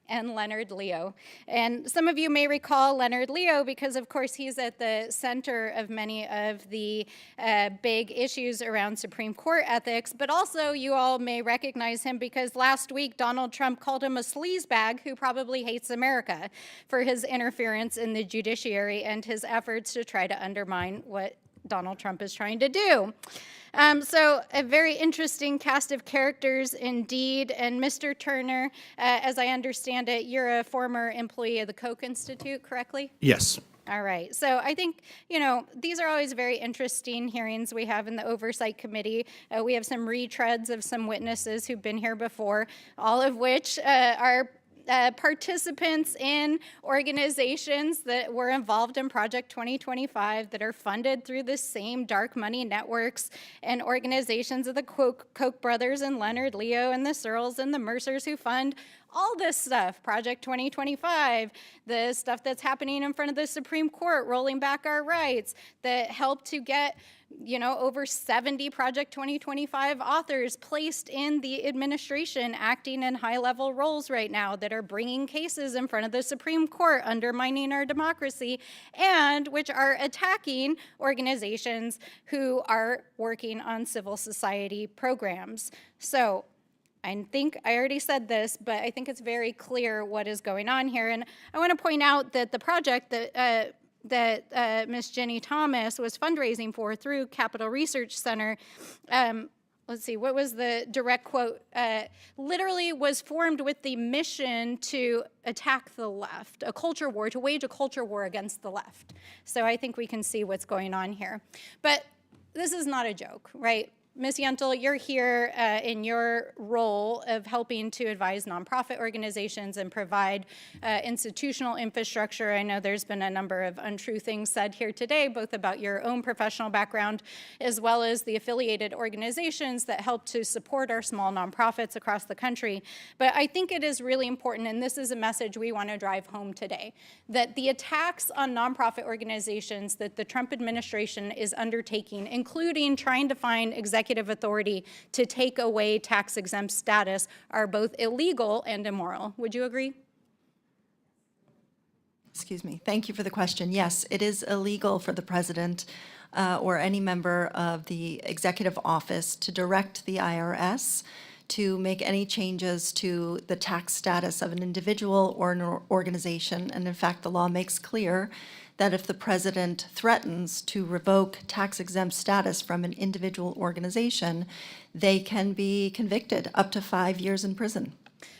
and Leonard Leo. And some of you may recall Leonard Leo because, of course, he's at the center of many of the big issues around Supreme Court ethics, but also you all may recognize him because last week Donald Trump called him a sleazebag who probably hates America for his interference in the judiciary and his efforts to try to undermine what Donald Trump is trying to do. So a very interesting cast of characters indeed. And Mr. Turner, as I understand it, you're a former employee of the Koch Institute, correctly? Yes. All right. So I think, these are always very interesting hearings we have in the Oversight Committee. We have some retreads of some witnesses who've been here before, all of which are participants in organizations that were involved in Project 2025 that are funded through the same dark money networks and organizations of the Koch brothers and Leonard Leo and the Searles and the Mercers who fund all this stuff, Project 2025, the stuff that's happening in front of the Supreme Court, rolling back our rights, that helped to get over 70 Project 2025 authors placed in the administration acting in high-level roles right now that are bringing cases in front of the Supreme Court, undermining our democracy, and which are attacking organizations who are working on civil society programs. So I think I already said this, but I think it's very clear what is going on here. And I want to point out that the project that Ms. Jenny Thomas was fundraising for through Capital Research Center, let's see, what was the direct quote? Literally was formed with the mission to attack the left, a culture war, to wage a culture war against the left. So I think we can see what's going on here. But this is not a joke, right? Ms. Yentl, you're here in your role of helping to advise nonprofit organizations and provide institutional infrastructure. I know there's been a number of untrue things said here today, both about your own professional background, as well as the affiliated organizations that help to support our small nonprofits across the country. But I think it is really important, and this is a message we want to drive home today, that the attacks on nonprofit organizations that the Trump administration is undertaking, including trying to find executive authority to take away tax-exempt status, are both illegal and immoral. Would you agree? Excuse me. Thank you for the question. Yes, it is illegal for the president or any member of the executive office to direct the IRS to make any changes to the tax status of an individual or an organization. And in fact, the law makes clear that if the president threatens to revoke tax-exempt status from an individual organization, they can be convicted up to 5 years in prison.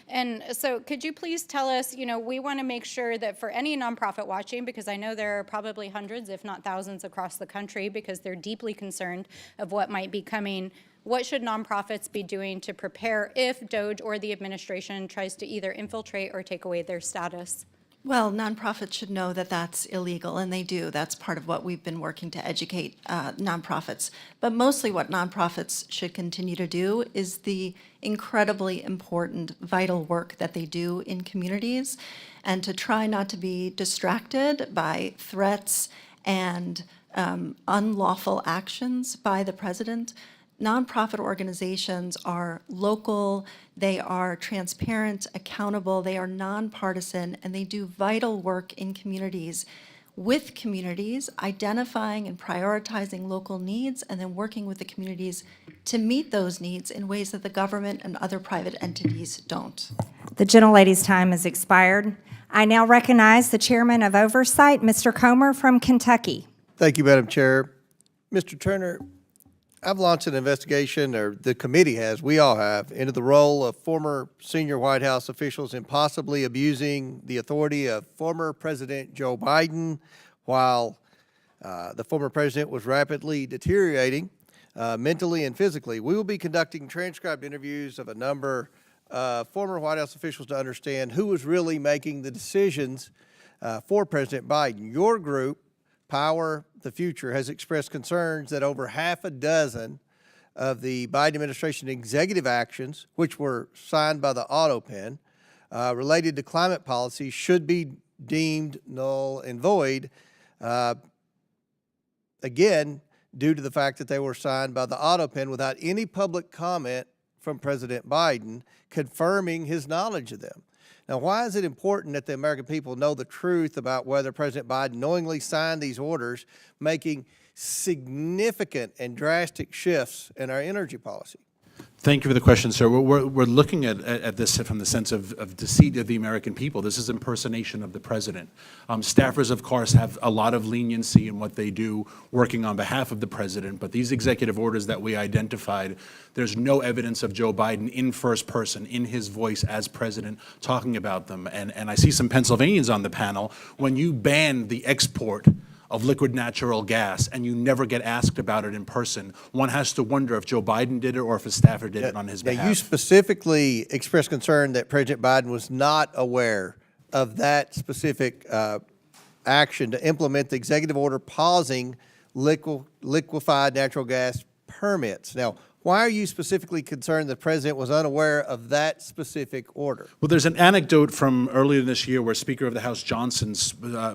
And so could you please tell us, we want to make sure that for any nonprofit watching, because I know there are probably hundreds, if not thousands across the country, because they're deeply concerned of what might be coming, what should nonprofits be doing to prepare if DOGE or the administration tries to either infiltrate or take away their status? Well, nonprofits should know that that's illegal, and they do. That's part of what we've been working to educate nonprofits. But mostly what nonprofits should continue to do is the incredibly important, vital work that they do in communities, and to try not to be distracted by threats and unlawful actions by the president. Nonprofit organizations are local, they are transparent, accountable, they are nonpartisan, and they do vital work in communities with communities, identifying and prioritizing local needs, and then working with the communities to meet those needs in ways that the government and other private entities don't. The gentlelady's time has expired. I now recognize the Chairman of Oversight, Mr. Comer from Kentucky. Thank you, Madam Chair. Mr. Turner, I've launched an investigation, or the committee has, we all have, into the role of former senior White House officials in possibly abusing the authority of former President Joe Biden while the former president was rapidly deteriorating mentally and physically. We will be conducting transcribed interviews of a number of former White House officials to understand who was really making the decisions for President Biden. Your group, Power the Future, has expressed concerns that over half a dozen of the Biden administration executive actions, which were signed by the auto pen, related to climate policy should be deemed null and void, again, due to the fact that they were signed by the auto pen without any public comment from President Biden confirming his knowledge of them. Now, why is it important that the American people know the truth about whether President Biden knowingly signed these orders, making significant and drastic shifts in our energy policy? Thank you for the question, sir. We're looking at this from the sense of deceit of the American people. This is impersonation of the president. Staffers, of course, have a lot of leniency in what they do working on behalf of the president, but these executive orders that we identified, there's no evidence of Joe Biden in first person, in his voice as president, talking about them. And I see some Pennsylvanians on the panel. When you ban the export of liquid natural gas and you never get asked about it in person, one has to wonder if Joe Biden did it or if a staffer did it on his behalf. Now, you specifically expressed concern that President Biden was not aware of that specific action to implement the executive order pausing liquefied natural gas permits. Now, why are you specifically concerned the president was unaware of that specific order? Well, there's an anecdote from earlier this year where Speaker of the House Johnson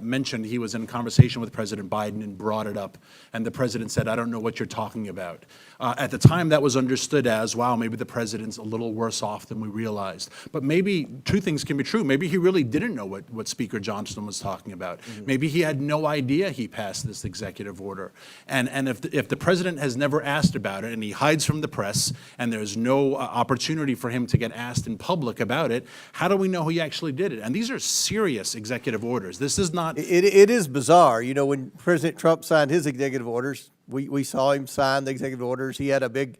mentioned he was in conversation with President Biden and brought it up. And the president said, I don't know what you're talking about. At the time, that was understood as, wow, maybe the president's a little worse off than we realized. But maybe two things can be true. Maybe he really didn't know what Speaker Johnson was talking about. Maybe he had no idea he passed this executive order. And if the president has never asked about it and he hides from the press and there's no opportunity for him to get asked in public about it, how do we know he actually did it? And these are serious executive orders. This is not... It is bizarre. You know, when President Trump signed his executive orders, we saw him sign the executive orders. He had a big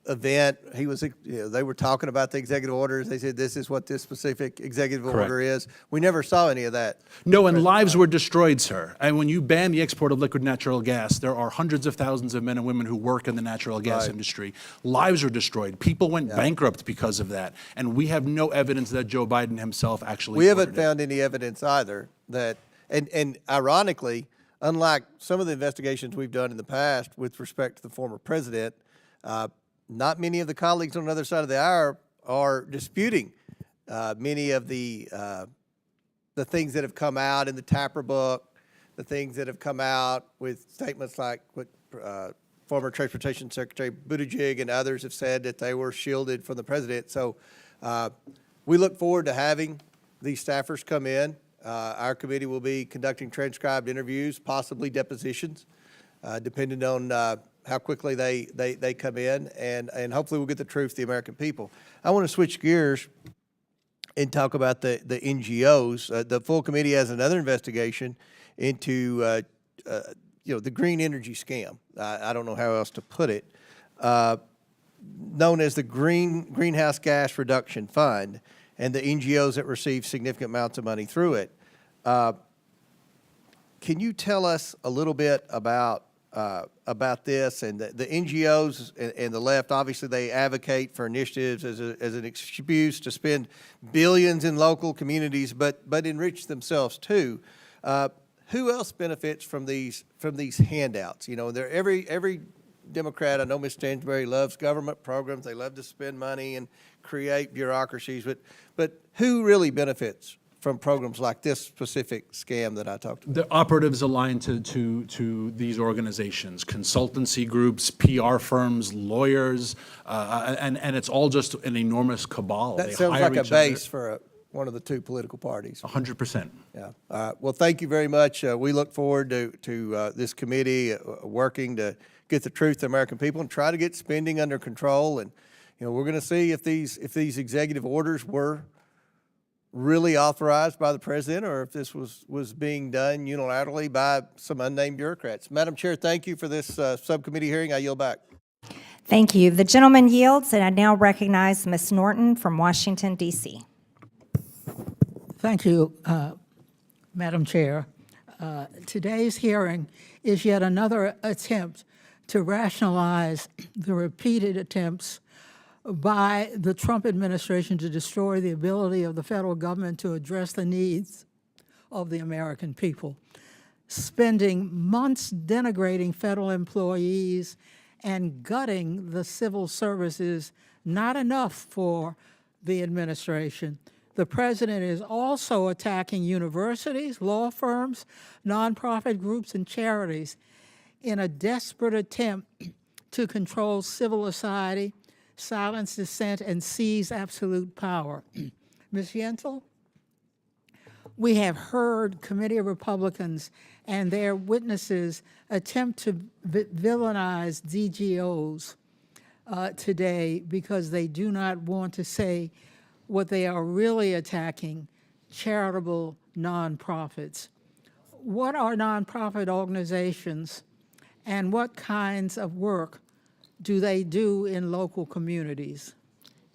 event. He was, they were talking about the executive orders. They said, this is what this specific executive order is. We never saw any of that. No, and lives were destroyed, sir. And when you ban the export of liquid natural gas, there are hundreds of thousands of men and women who work in the natural gas industry. Lives were destroyed. People went bankrupt because of that. And we have no evidence that Joe Biden himself actually We haven't found any evidence either that, and ironically, unlike some of the investigations we've done in the past with respect to the former president, not many of the colleagues on the other side of the aisle are disputing many of the things that have come out in the Tapper book, the things that have come out with statements like what former Transportation Secretary Buttigieg and others have said that they were shielded from the president. So we look forward to having these staffers come in. Our committee will be conducting transcribed interviews, possibly depositions, depending on how quickly they come in, and hopefully we'll get the truth to the American people. I want to switch gears and talk about the NGOs. The full committee has another investigation into the green energy scam. I don't know how else to put it, known as the Greenhouse Gas Reduction Fund, and the NGOs that receive significant amounts of money through it. Can you tell us a little bit about this and the NGOs and the left? Obviously, they advocate for initiatives as an excuse to spend billions in local communities, but enrich themselves too. Who else benefits from these handouts? You know, every Democrat, I know Ms. Stansbury loves government programs. They love to spend money and create bureaucracies, but who really benefits from programs like this specific scam that I talked about? The operatives aligned to these organizations, consultancy groups, PR firms, lawyers, and it's all just an enormous cabal. That They sounds hire like a each base other. for one of the two political parties. 100%. Yeah. Well, thank you very much. We look forward to this committee working to get the truth to the American people and try to get spending under control. And we're going to see if these executive orders were really authorized by the president or if this was being done unilaterally by some unnamed bureaucrats. Madam Chair, thank you for this subcommittee hearing. I yield back. Thank you. The gentleman yields, and I now recognize Ms. Norton from Washington, D.C. Thank you, Madam Chair. Today's hearing is yet another attempt to rationalize the repeated attempts by the Trump administration to destroy the ability of the federal government to address the needs of the American people, spending months denigrating federal employees and gutting the civil services, not enough for the administration. The president is also attacking universities, law firms, nonprofit groups, and charities in a desperate attempt to control civil society, silence dissent, and seize absolute power. Ms. Yentl, we have heard committee Republicans and their witnesses attempt to villainize DGOs today because they do not want to say what they are really attacking, charitable nonprofits. What are nonprofit organizations and what kinds of work do they do in local communities?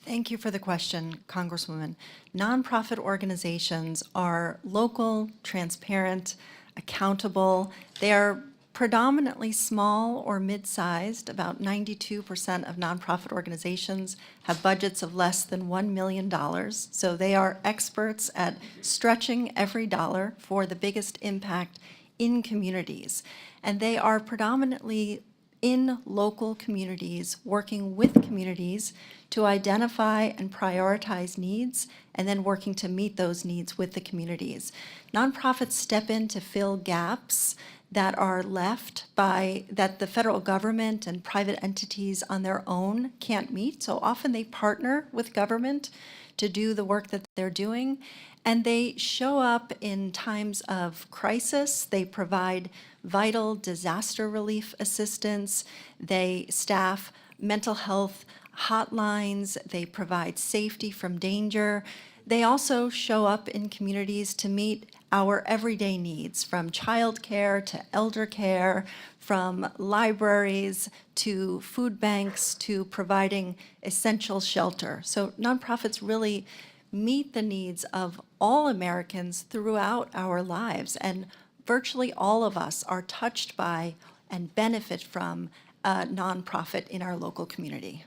Thank you for the question, Congresswoman. Nonprofit organizations are local, transparent, accountable. They are predominantly small or mid-sized. About 92% of nonprofit organizations have budgets of less than $1 million. So they are experts at stretching every dollar for the biggest impact in communities. And they are predominantly in local communities, working with communities to identify and prioritize needs, and then working to meet those needs with the communities. Nonprofits step in to fill gaps that are left by, that the federal government and private entities on their own can't meet. So often they partner with government to do the work that they're doing, and they show up in times of crisis. They provide vital disaster relief assistance. They staff mental health hotlines. They provide safety from danger. They also show up in communities to meet our everyday needs, from childcare to elder care, from libraries to food banks to providing essential shelter. So nonprofits really meet the needs of all Americans throughout our lives, and virtually all of us are touched by and benefit from a nonprofit in our local community.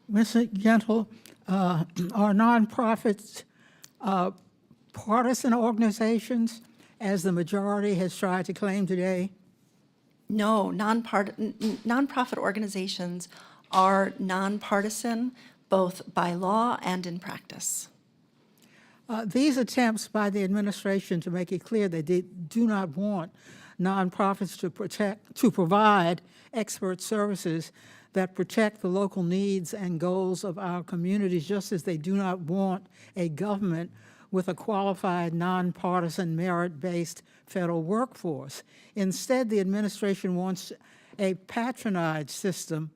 Ms. Yentl, are nonprofits partisan organizations, as the majority has tried to claim today? No, nonprofit organizations are nonpartisan, both by law and in practice. These attempts by the administration to make it clear that they do not want nonprofits to provide expert services that protect the local needs and goals of our communities, just as they do not want a government with a qualified, nonpartisan, merit-based federal workforce. Instead, the administration wants a patronage system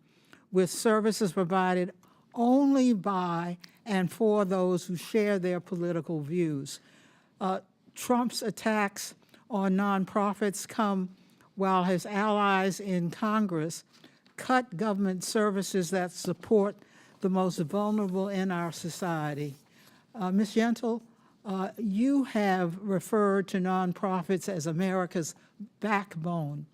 with services provided only by and for those who share their political views. Trump's attacks on nonprofits come while his allies in Congress cut government services that support the most vulnerable in our society. Ms. Yentl, you have referred to nonprofits as America's backbone.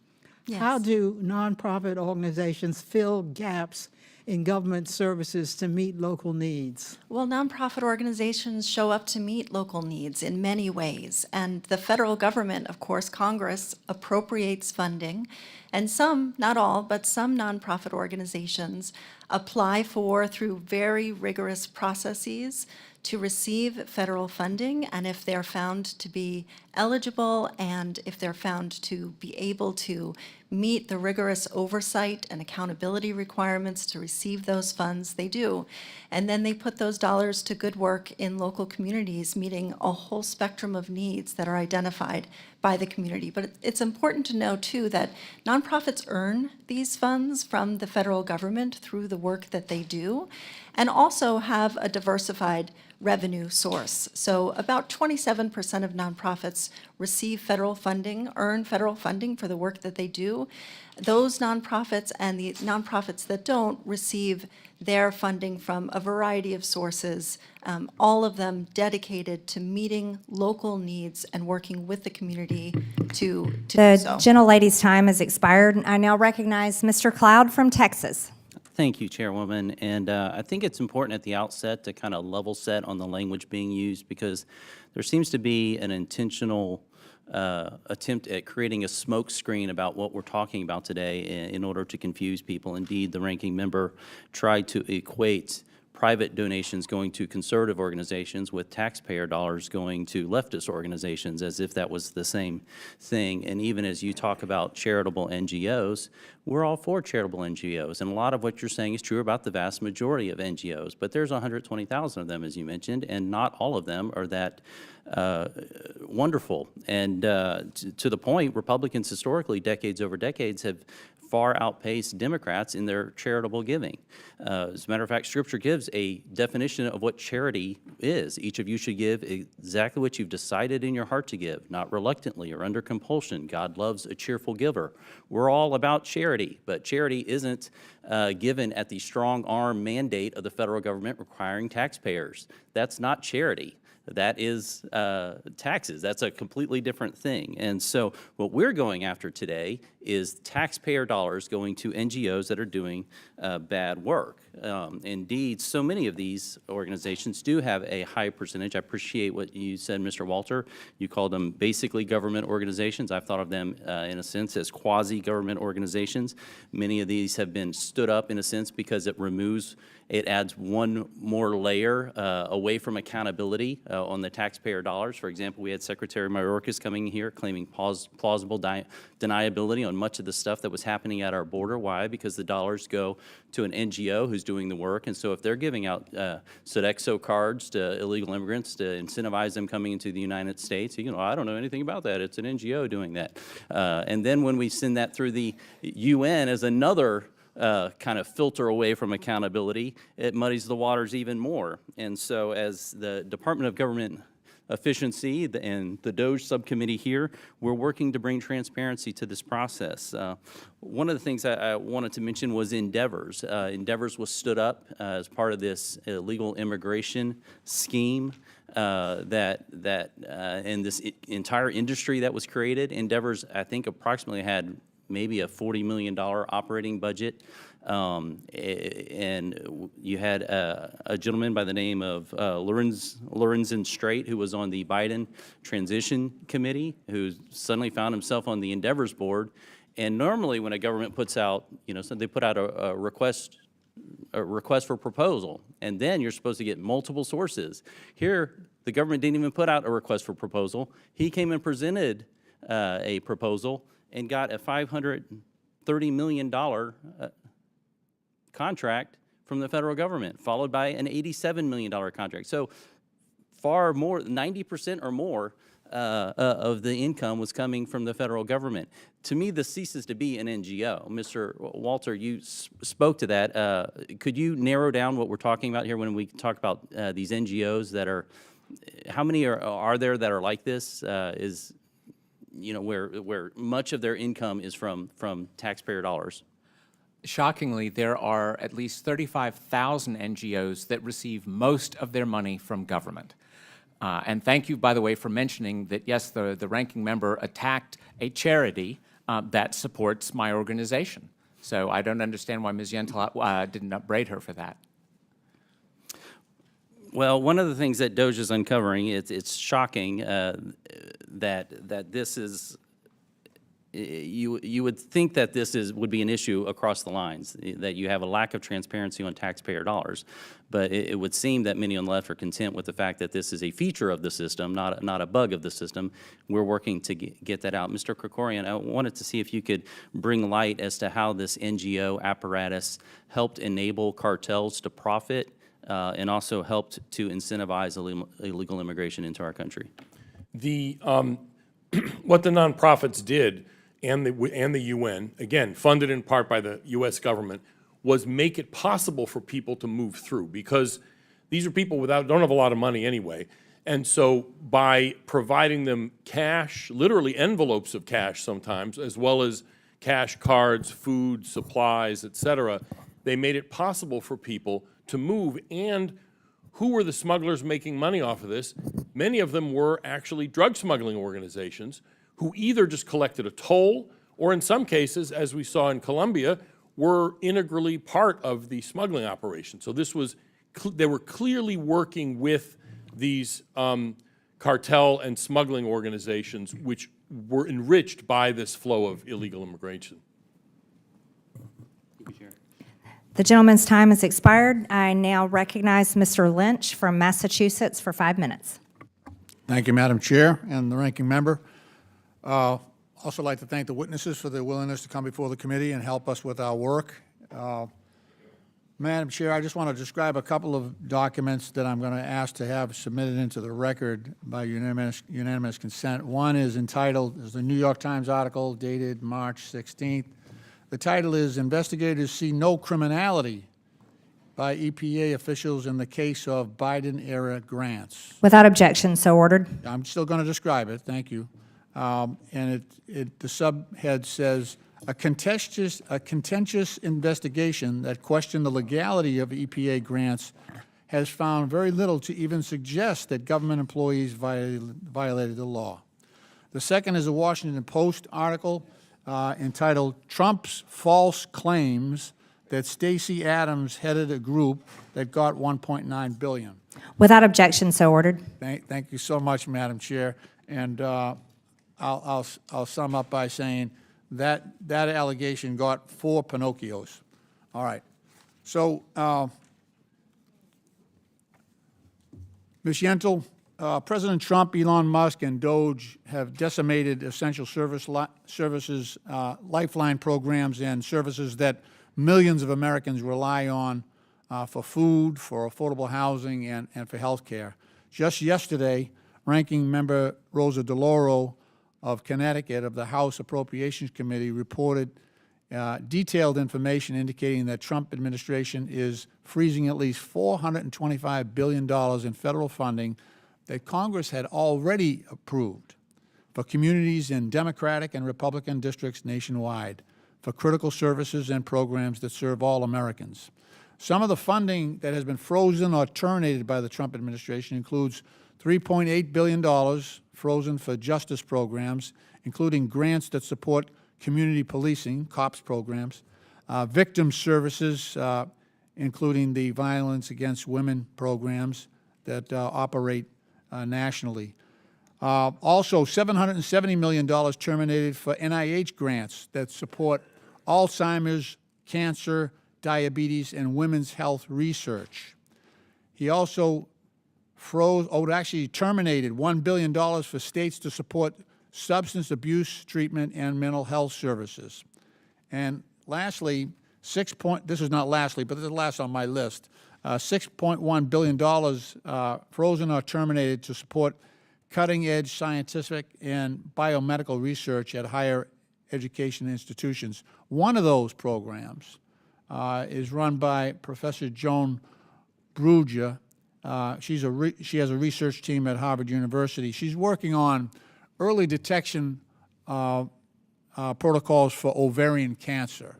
Yes. How do nonprofit organizations fill gaps in government services to meet local needs? Well, nonprofit organizations show up to meet local needs in many ways. And the federal government, of course, Congress, appropriates funding. And some, not all, but some nonprofit organizations apply for, through very rigorous processes, to receive federal funding. And if they're found to be eligible, and if they're found to be able to meet the rigorous oversight and accountability requirements to receive those funds, they do. And then they put those dollars to good work in local communities, meeting a whole spectrum of needs that are identified by the community. But it's important to know, too, that nonprofits earn these funds from the federal government through the work that they do, and also have a diversified revenue source. So about 27% of nonprofits receive federal funding, earn federal funding for the work that they do. Those nonprofits and the nonprofits that don't receive their funding from a variety of sources, all of them dedicated to meeting local needs and working with the community to do The so. gentlelady's time has expired. I now recognize Mr. Cloud from Texas. Thank you, Chairwoman. And I think it's important at the outset to kind of level set on the language being used, because there seems to be an intentional attempt at creating a smokescreen about what we're talking about today in order to confuse people. Indeed, the ranking member tried to equate private donations going to conservative organizations with taxpayer dollars going to leftist organizations, as if that was the same thing. And even as you talk about charitable NGOs, we're all for charitable NGOs. And a lot of what you're saying is true about the vast majority of NGOs. But there's 120,000 of them, as you mentioned, and not all of them are that wonderful. And to the point, Republicans historically, decades over decades, have far outpaced Democrats in their charitable giving. As a matter of fact, Scripture gives a definition of what charity is. Each of you should give exactly what you've decided in your heart to give, not reluctantly or under compulsion. God loves a cheerful giver. We're all about charity, but charity isn't given at the strong arm mandate of the federal government requiring taxpayers. That's not charity. That is taxes. That's a completely different thing. And so what we're going after today is taxpayer dollars going to NGOs that are doing bad work. Indeed, so many of these organizations do have a high percentage. I appreciate what you said, Mr. Walter. You called them basically government organizations. I've thought of them in a sense as quasi-government organizations. Many of these have been stood up in a sense because it adds one more layer away from accountability on the taxpayer dollars. For example, we had Secretary Mayorkas coming here claiming plausible deniability on much of the stuff that was happening at our border. Why? Because the dollars go to an NGO who's doing the work. And so if they're giving out Sodexo cards to illegal immigrants to incentivize them coming into the United States, I don't know anything about that. It's an NGO doing that. And then when we send that through the UN as another kind of filter away from accountability, it muddies the waters even more. And so as the Department of Government Efficiency and the DOGE subcommittee here, we're working to bring transparency to this process. One of the things I wanted to mention was Endeavors. Endeavors was stood up as part of this illegal immigration scheme and this entire industry that was created. Endeavors, I think, approximately had maybe a $40 million operating budget. And you had a gentleman by the name of Lorenzen Strait, who was on the Biden Transition Committee, who suddenly found himself on the Endeavors board. And normally when a government puts out, so they put out a request for proposal, and then you're supposed to get multiple sources. Here, the government didn't even put out a request for proposal. He came and presented a proposal and got a $530 million contract from the federal government, followed by an $87 million contract. So far more, 90% or more of the income was coming from the federal government. To me, this ceases to be an NGO. Mr. Walter, you spoke to that. Could you narrow down what we're talking about here when we talk about these NGOs that are, how many are there that are like this? Where much of their income is from taxpayer dollars? Shockingly, there are at least 35,000 NGOs that receive most of their money from government. And thank you, by the way, for mentioning that, yes, the ranking member attacked a charity that supports my organization. So I don't understand why Ms. Yentl didn't upbraid her for that. Well, one of the things that DOGE is uncovering, it's shocking that this is, you would think that this would be an issue across the lines, that you have a lack of transparency on taxpayer dollars. But it would seem that many on the left are content with the fact that this is a feature of the system, not a bug of the system. We're working to get that out. Mr. Krikorian, I wanted to see if you could bring light as to how this NGO apparatus helped enable cartels to profit and also helped to incentivize illegal immigration into our country. What the nonprofits did, and the UN, again, funded in part by the U.S. government, was make it possible for people to move through, because these are people don't have a lot of money anyway. And so by providing them cash, literally envelopes of cash sometimes, as well as cash cards, food, supplies, et cetera, they made it possible for people to move. And who were the smugglers making money off of this? Many of them were actually drug smuggling organizations who either just collected a toll or in some cases, as we saw in Colombia, were integrally part of the smuggling operation. So this was, they were clearly working with these cartel and smuggling organizations which were enriched by this flow of illegal immigration. The gentleman's time has expired. I now recognize Mr. Lynch from Massachusetts for 5 minutes. Thank you, Madam Chair and the ranking member. Also like to thank the witnesses for their willingness to come before the committee and help us with our work. Madam Chair, I just want to describe a couple of documents that I'm going to ask to have submitted into the record by unanimous consent. One is entitled, is the New York Times article dated March 16th. The title is, "Investigators See No Criminality by EPA Officials in the Case of Biden-Era Grants." Without objection, so ordered. I'm still going to describe it, thank you. And the subhead says, a contentious investigation that questioned the legality of EPA grants has found very little to even suggest that government employees violated the law. The second is a Washington Post article entitled, "Trump's False Claims that Stacey Abrams headed a group that got $1.9 billion." Without objection, so ordered. Thank you so much, Madam Chair. And I'll sum up by saying that allegation got 4 Pinocchios. All right. So, Ms. Yentl, President Trump, Elon Musk, and DOGE have decimated essential services, lifeline programs, and services that millions of Americans rely on for food, for affordable housing, and for health care. Just yesterday, Ranking Member Rosa DeLauro of Connecticut of the House Appropriations Committee reported detailed information indicating that Trump administration is freezing at least $425 billion in federal funding that Congress had already approved for communities in Democratic and Republican districts nationwide, for critical services and programs that serve all Americans. Some of the funding that has been frozen or terminated by the Trump administration includes $3.8 billion frozen for justice programs, including grants that support community policing, COPS programs, victim services, including the Violence Against Women programs that operate nationally. Also, $770 million terminated for NIH grants that support Alzheimer's, cancer, diabetes, and women's health research. He also terminated $1 billion for states to support substance abuse treatment and mental health services. And lastly, this is not lastly, but this is last on my list, $6.1 billion frozen or terminated to support cutting-edge scientific and biomedical research at higher education institutions. One of those programs is run by Professor Joan Bruger. She has a research team at Harvard University. She's working on early detection protocols for ovarian cancer.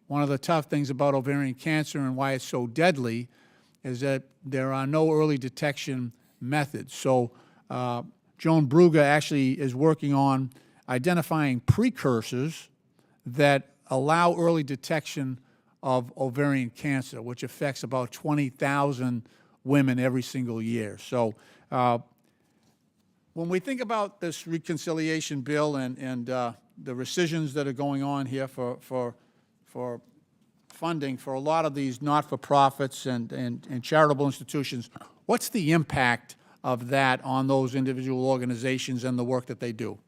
One of the tough things about ovarian cancer and why it's so deadly is that there are no early detection methods. So Joan Bruger actually is working on identifying precursors that allow early detection of ovarian cancer, which affects about 20,000 women every single year. So when we think about this reconciliation bill and the rescissions that are going on here for funding for a lot of these not-for-profits and charitable institutions, what's the impact of that on those individual organizations and the work that they do?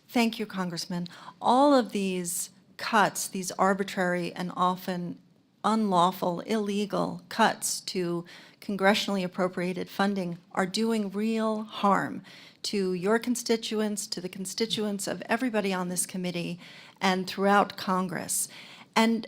Thank you, Congressman. All of these cuts, these arbitrary and often unlawful, illegal cuts to congressionally appropriated funding are doing real harm to your constituents, to the constituents of everybody on this committee, and throughout Congress. And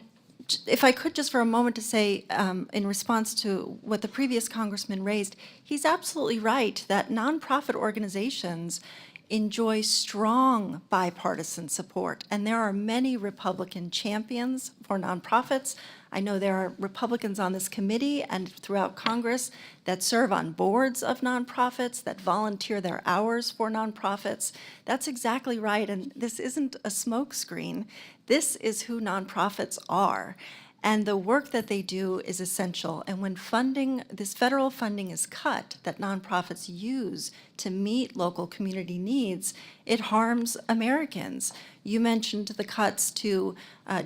if I could just for a moment to say, in response to what the previous congressman raised, he's absolutely right that nonprofit organizations enjoy strong bipartisan support, and there are many Republican champions for nonprofits. I know there are Republicans on this committee and throughout Congress that serve on boards of nonprofits, that volunteer their hours for nonprofits. That's exactly right, and this isn't a smokescreen. This is who nonprofits are. And the work that they do is essential. And when funding, this federal funding is cut that nonprofits use to meet local community needs, it harms Americans. You mentioned the cuts to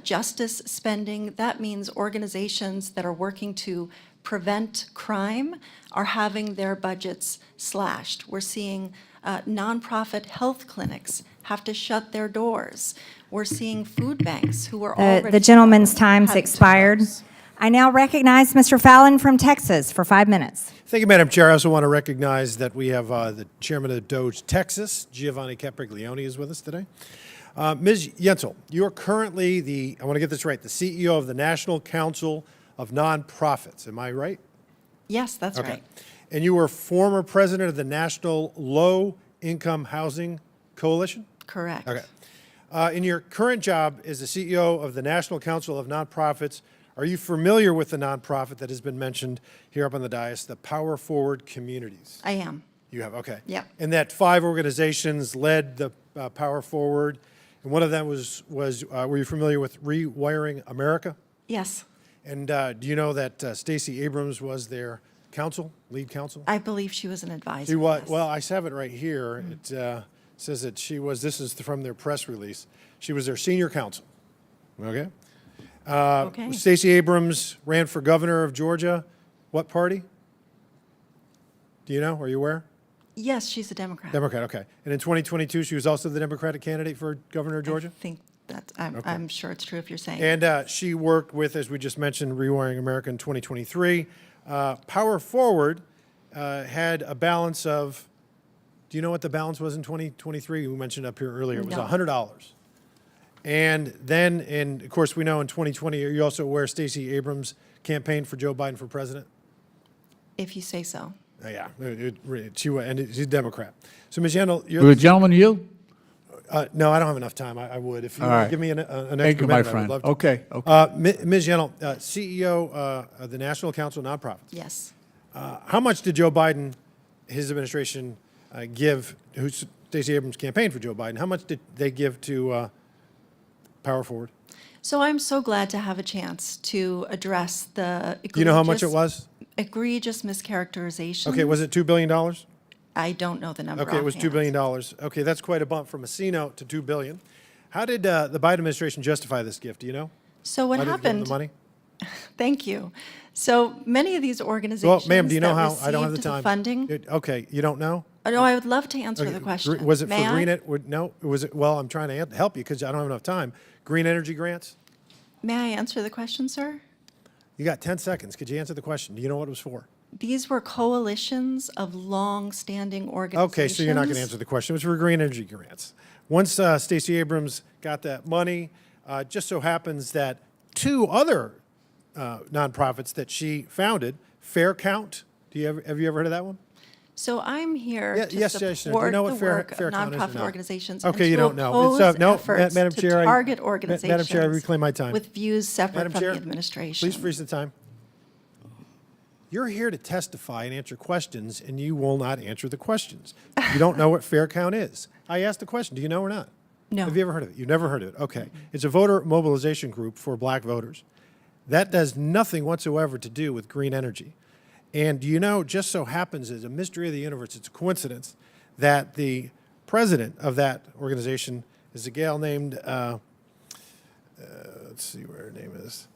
justice spending. That means organizations that are working to prevent crime are having their budgets slashed. We're seeing nonprofit health clinics have to shut their doors. We're seeing food banks who are already... The gentleman's time's having to expired. close. I now recognize Mr. Fallon from Texas for 5 minutes. Thank you, Madam Chair. I also want to recognize that we have the chairman of DOGE Texas, Giovanni Capriglione, is with us today. Ms. Yentl, you are currently I want to get this right, the CEO of the National Council of Nonprofits. Am I right? Yes, that's right. And you were former president of the National Low Income Housing Coalition? Correct. Okay. In your current job as the CEO of the National Council of Nonprofits, are you familiar with the nonprofit that has been mentioned here up on the dais, the Power Forward Communities? I am. You have, okay. Yeah. And that 5 organizations led the Power Forward, and one of them was were you familiar with Rewiring America? Yes, And do you know that Stacey Abrams was their lead counsel? I believe she was an advisor. She was, yes. well, I have it right here. It says that she was, this is from their press release, she was their senior counsel, okay? Okay. Stacey Abrams ran for governor of Georgia. What party? Do you know? Are you aware? Yes, she's a Democrat. Democrat, okay. And in 2022, she was also the Democratic candidate for governor of Georgia? I think that's, I'm sure it's true if you're saying. And she worked with, as we just mentioned, Rewiring America in 2023. Power Forward had a balance of, do you know what the balance was in 2023? We mentioned up here earlier. It was No. $100. And then, and of course, we know in 2020, are you also aware Stacey Abrams campaigned for Joe Biden for president? If you say so. Yeah, she was, and she's a Democrat. So, Ms. Yentl, Will the gentleman yield? no, I don't have enough time. I would. If you All want right. to give me an Thank extra you, my minute, I would friend. love to. Okay, okay. Ms. Yentl, CEO of the National Council of Nonprofits. Yes. How much did Joe Biden, his administration, give, Stacey Abrams campaigned for Joe Biden, how much did they give to Power Forward? So I'm so glad to have a chance to address the Do you know how much it was? egregious mischaracterization. Okay, was it $2 billion? I don't know the number. Okay, it was $2 offhand. billion. Okay, that's quite a bump from a C note to $2 billion. How did the Biden administration justify this gift? Do you know? So what Why did they give them happened? the money? Thank you. So many of these Well, organizations ma'am, do you know that how? I don't have the received time. funding. Okay, you don't know? Oh, no, I would love to answer Okay, the question. Was it May for I? no, was it, well, I'm trying to help you because I don't have enough time. Green energy grants? May I answer the question, sir? You got 10 seconds. Could you answer the question? Do you know what it was for? These were coalitions of long-standing organizations. Okay, so you're not going to answer the question. It was for green energy grants. Once Stacey Abrams got that money, just so happens that 2 other nonprofits that she founded, Fair Count, have you ever heard of that one? So I'm here Yeah, to yes, yes, yes. Do you support know the what Fair work of Count is or nonprofit not? organizations. Okay, and you to don't know. oppose No, efforts Madam to Chair, target Madam organizations. Chair, I reclaim my time. With views separate Madam from Chair, the administration. Please freeze the time. You're here to testify and answer questions, and you will not answer the questions. You don't know what Fair Count is. I asked the question. Do you know or not? No. Have you ever heard of it? You've never heard of it? Okay. It's a voter mobilization group for black voters. That does nothing whatsoever to do with green energy. And do you know, just so happens, as a mystery of the universe, it's a coincidence that the president of that organization is a gal named, let's see where her name is.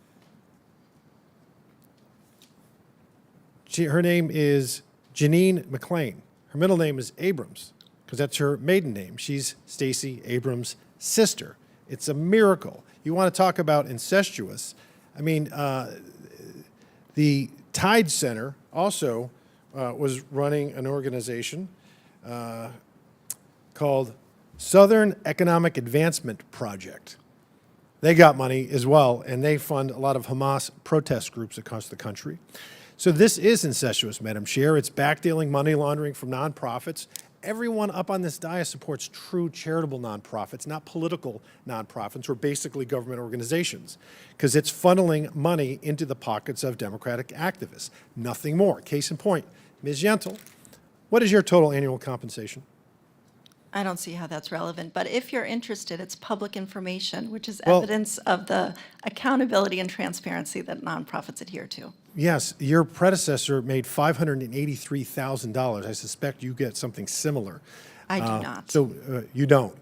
Her name is Janine McClain. Her middle name is Abrams, because that's her maiden name. She's Stacey Abrams' sister. It's a miracle. You want to talk about incestuous. I mean, the Tide Center also was running an organization called Southern Economic Advancement Project. They got money as well, and they fund a lot of Hamas protest groups across the country. So this is incestuous, Madam Chair. It's backdealing, money laundering from nonprofits. Everyone up on this dais supports true charitable nonprofits, not political nonprofits or basically government organizations, because it's funneling money into the pockets of Democratic activists. Nothing more. Case in point, Ms. Yentl, what is your total annual compensation? I don't see how that's relevant, but if you're interested, it's public information, which is Well- evidence of the accountability and transparency that nonprofits adhere to. Yes, your predecessor made $583,000. I suspect you get something similar. I do not. So you don't?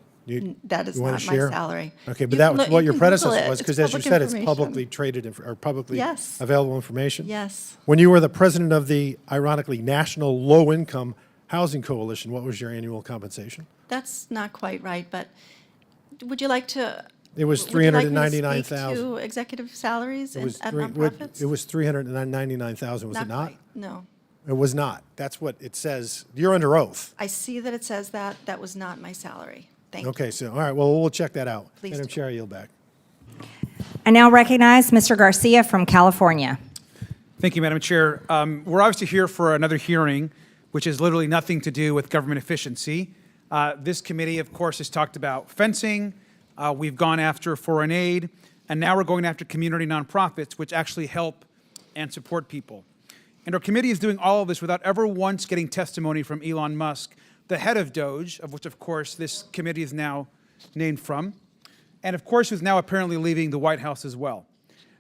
That is You wanna not my share? salary. Okay, but You that can was look- what you your can Google predecessor it. was, It's because as you public said, it's information. publicly traded or publicly Yes. available information. Yes. When you were the president of the, ironically, National Low Income Housing Coalition, what was your annual compensation? That's not quite right, but would you like to? It was would you like me to speak $399,000. to executive salaries It was at three- nonprofits? It was $399,000, was it not? quite, no. It was not. That's what it says. You're under oath. I see that it says that. That was not my salary. Thank you. Okay, so, all right, well, we'll check that out. Please Madam do. Chair, I yield back. I now recognize Mr. Garcia from California. Thank you, Madam Chair. We're obviously here for another hearing, which has literally nothing to do with government efficiency. This committee, of course, has talked about fencing. We've gone after foreign aid, and now we're going after community nonprofits, which actually help and support people. And our committee is doing all of this without ever once getting testimony from Elon Musk, the head of DOGE, of which, of course, this committee is now named from, and of course, who's now apparently leaving the White House as well.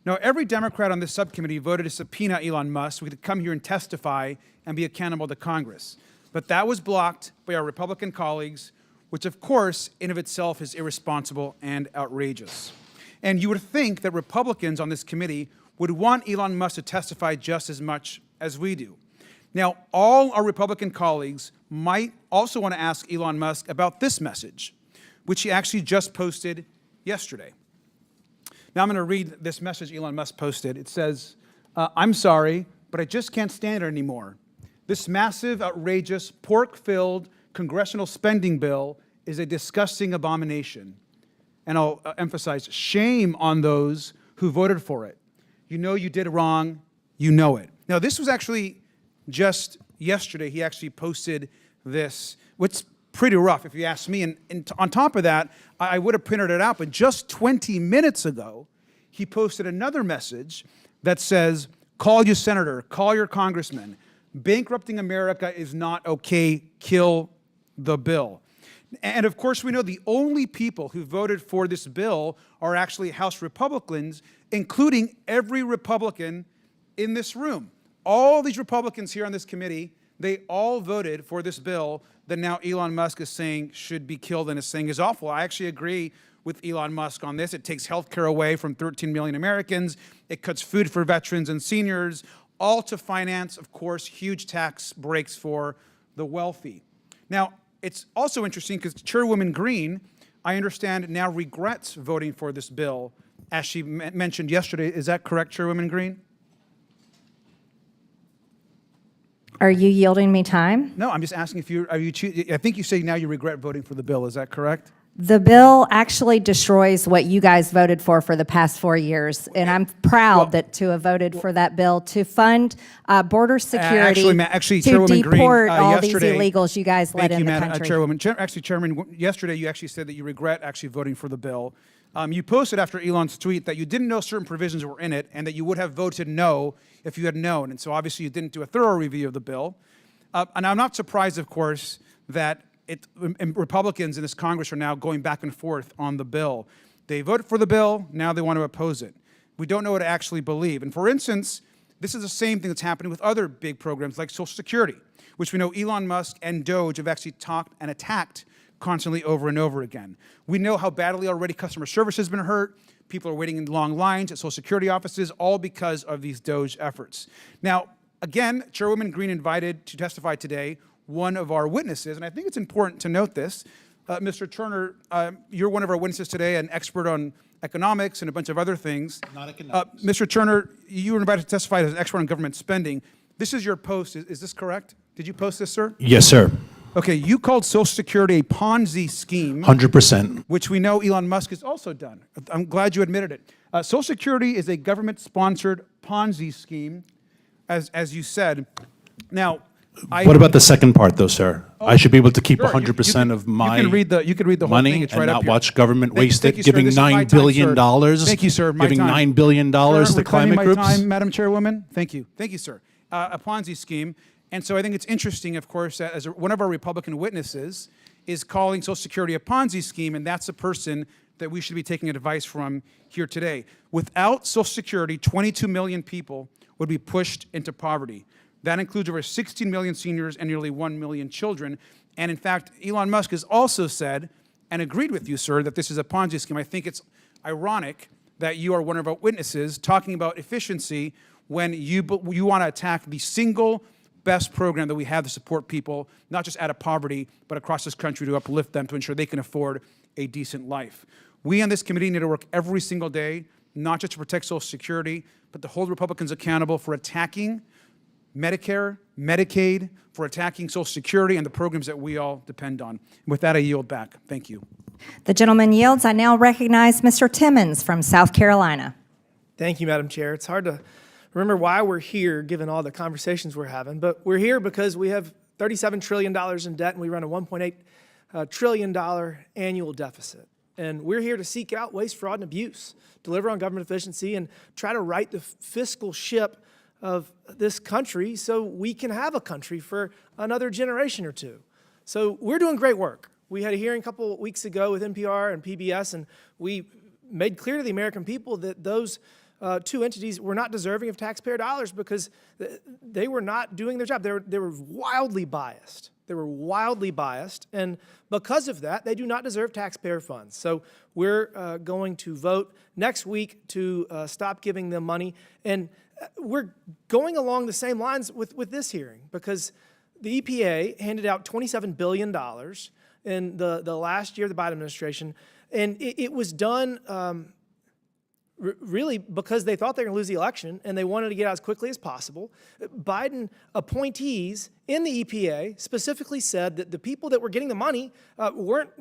Now, every Democrat on this subcommittee voted to subpoena Elon Musk so we could come here and testify and be accountable to Congress. But that was blocked by our Republican colleagues, which, of course, in of itself is irresponsible and outrageous. And you would think that Republicans on this committee would want Elon Musk to testify just as much as we do. Now, all our Republican colleagues might also want to ask Elon Musk about this message, which he actually just posted yesterday. Now I'm going to read this message Elon Musk posted. It says, I'm sorry, but I just can't stand it anymore. This massive, outrageous, pork-filled congressional spending bill is a disgusting abomination. And I'll emphasize, shame on those who voted for it. You know you did wrong, you know it. Now this was actually just yesterday. He actually posted this, which pretty rough if you ask me. And on top of that, I would have printed it out, but just 20 minutes ago, he posted another message that says, call your senator, call your congressman. Bankrupting America is not okay, kill the bill. And of course, we know the only people who voted for this bill are actually House Republicans, including every Republican in this room. All these Republicans here on this committee, they all voted for this bill that now Elon Musk is saying should be killed and is saying is awful. I actually agree with Elon Musk on this. It takes health care away from 13 million Americans. It cuts food for veterans and seniors, all to finance, of course, huge tax breaks for the wealthy. Now, it's also interesting because Chairwoman Green, I understand, now regrets voting for this bill, as she mentioned yesterday. Is that correct, Chairwoman Green? Are you yielding me time? No, I'm just asking if you, I think you say now you regret voting for the bill. Is that correct? The bill actually destroys what you guys voted for the past 4 years, and I'm proud to have voted for that bill to fund border security, actually, to Chairwoman Green, deport all these yesterday- illegals you guys let in the country. Chairwoman. Chairman, yesterday you actually said that you regret actually voting for the bill. You posted after Elon's tweet that you didn't know certain provisions were in it and that you would have voted no if you had known. And so obviously you didn't do a thorough review of the bill. And I'm not surprised, of course, that Republicans in this Congress are now going back and forth on the bill. They voted for the bill, now they want to oppose it. We don't know what to actually believe. And for instance, this is the same thing that's happening with other big programs like Social Security, which we know Elon Musk and DOGE have actually talked and attacked constantly over and over again. We know how badly already customer service has been hurt. People are waiting in long lines at Social Security offices, all because of these DOGE efforts. Now, again, Chairwoman Green invited to testify today one of our witnesses, and I think it's important to note this. Mr. Turner, you're one of our witnesses today, an expert on economics and a bunch of other things. Not economics. Mr. Turner, you were invited to testify as an expert on government spending. This is your post. Is this correct? Did you post this, sir? Yes, sir. Okay, you called Social Security a Ponzi scheme. 100%. Which we know Elon Musk has also done. I'm glad you admitted it. Social Security is a government-sponsored Ponzi scheme, as you said. Now, What about the second part, though, sir? I should be able to keep Sure, 100% of my you can read the whole money thing. It's and right up not here. watch government waste Thank it, you, sir. giving This is my $9 time, billion sir. dollars. Thank you, sir. My Giving time. $9 billion Sir, to climate my groups. time, Madam Chairwoman. Thank you. Thank you, sir. A Ponzi scheme. And so I think it's interesting, of course, as one of our Republican witnesses, is calling Social Security a Ponzi scheme, and that's the person that we should be taking advice from here today. Without Social Security, 22 million people would be pushed into poverty. That includes over 16 million seniors and nearly 1 million children. And in fact, Elon Musk has also said, and agreed with you, sir, that this is a Ponzi scheme. I think it's ironic that you are one of our witnesses talking about efficiency when you want to attack the single best program that we have to support people, not just out of poverty, but across this country to uplift them to ensure they can afford a decent life. We on this committee need to work every single day, not just to protect Social Security, but to hold Republicans accountable for attacking Medicare, Medicaid, for attacking Social Security and the programs that we all depend on. With that, I yield back. Thank you. The gentleman yields. I now recognize Mr. Timmons from South Carolina. Thank you, Madam Chair. It's hard to remember why we're here, given all the conversations we're having, but we're here because we have $37 trillion in debt and we run a $1.8 trillion annual deficit. And we're here to seek out waste, fraud, and abuse, deliver on government efficiency, and try to right the fiscal ship of this country so we can have a country for another generation or two. So we're doing great work. We had a hearing a couple weeks ago with NPR and PBS, and we made clear to the American people that those two entities were not deserving of taxpayer dollars because they were not doing their job. They were wildly biased. They were wildly biased, and because of that, they do not deserve taxpayer funds. So we're going to vote next week to stop giving them money, and we're going along the same lines with this hearing because the EPA handed out $27 billion in the last year of the Biden administration, and it was done really because they thought they were going to lose the election and they wanted to get out as quickly as possible. Biden appointees in the EPA specifically said that the people that were getting the money weren't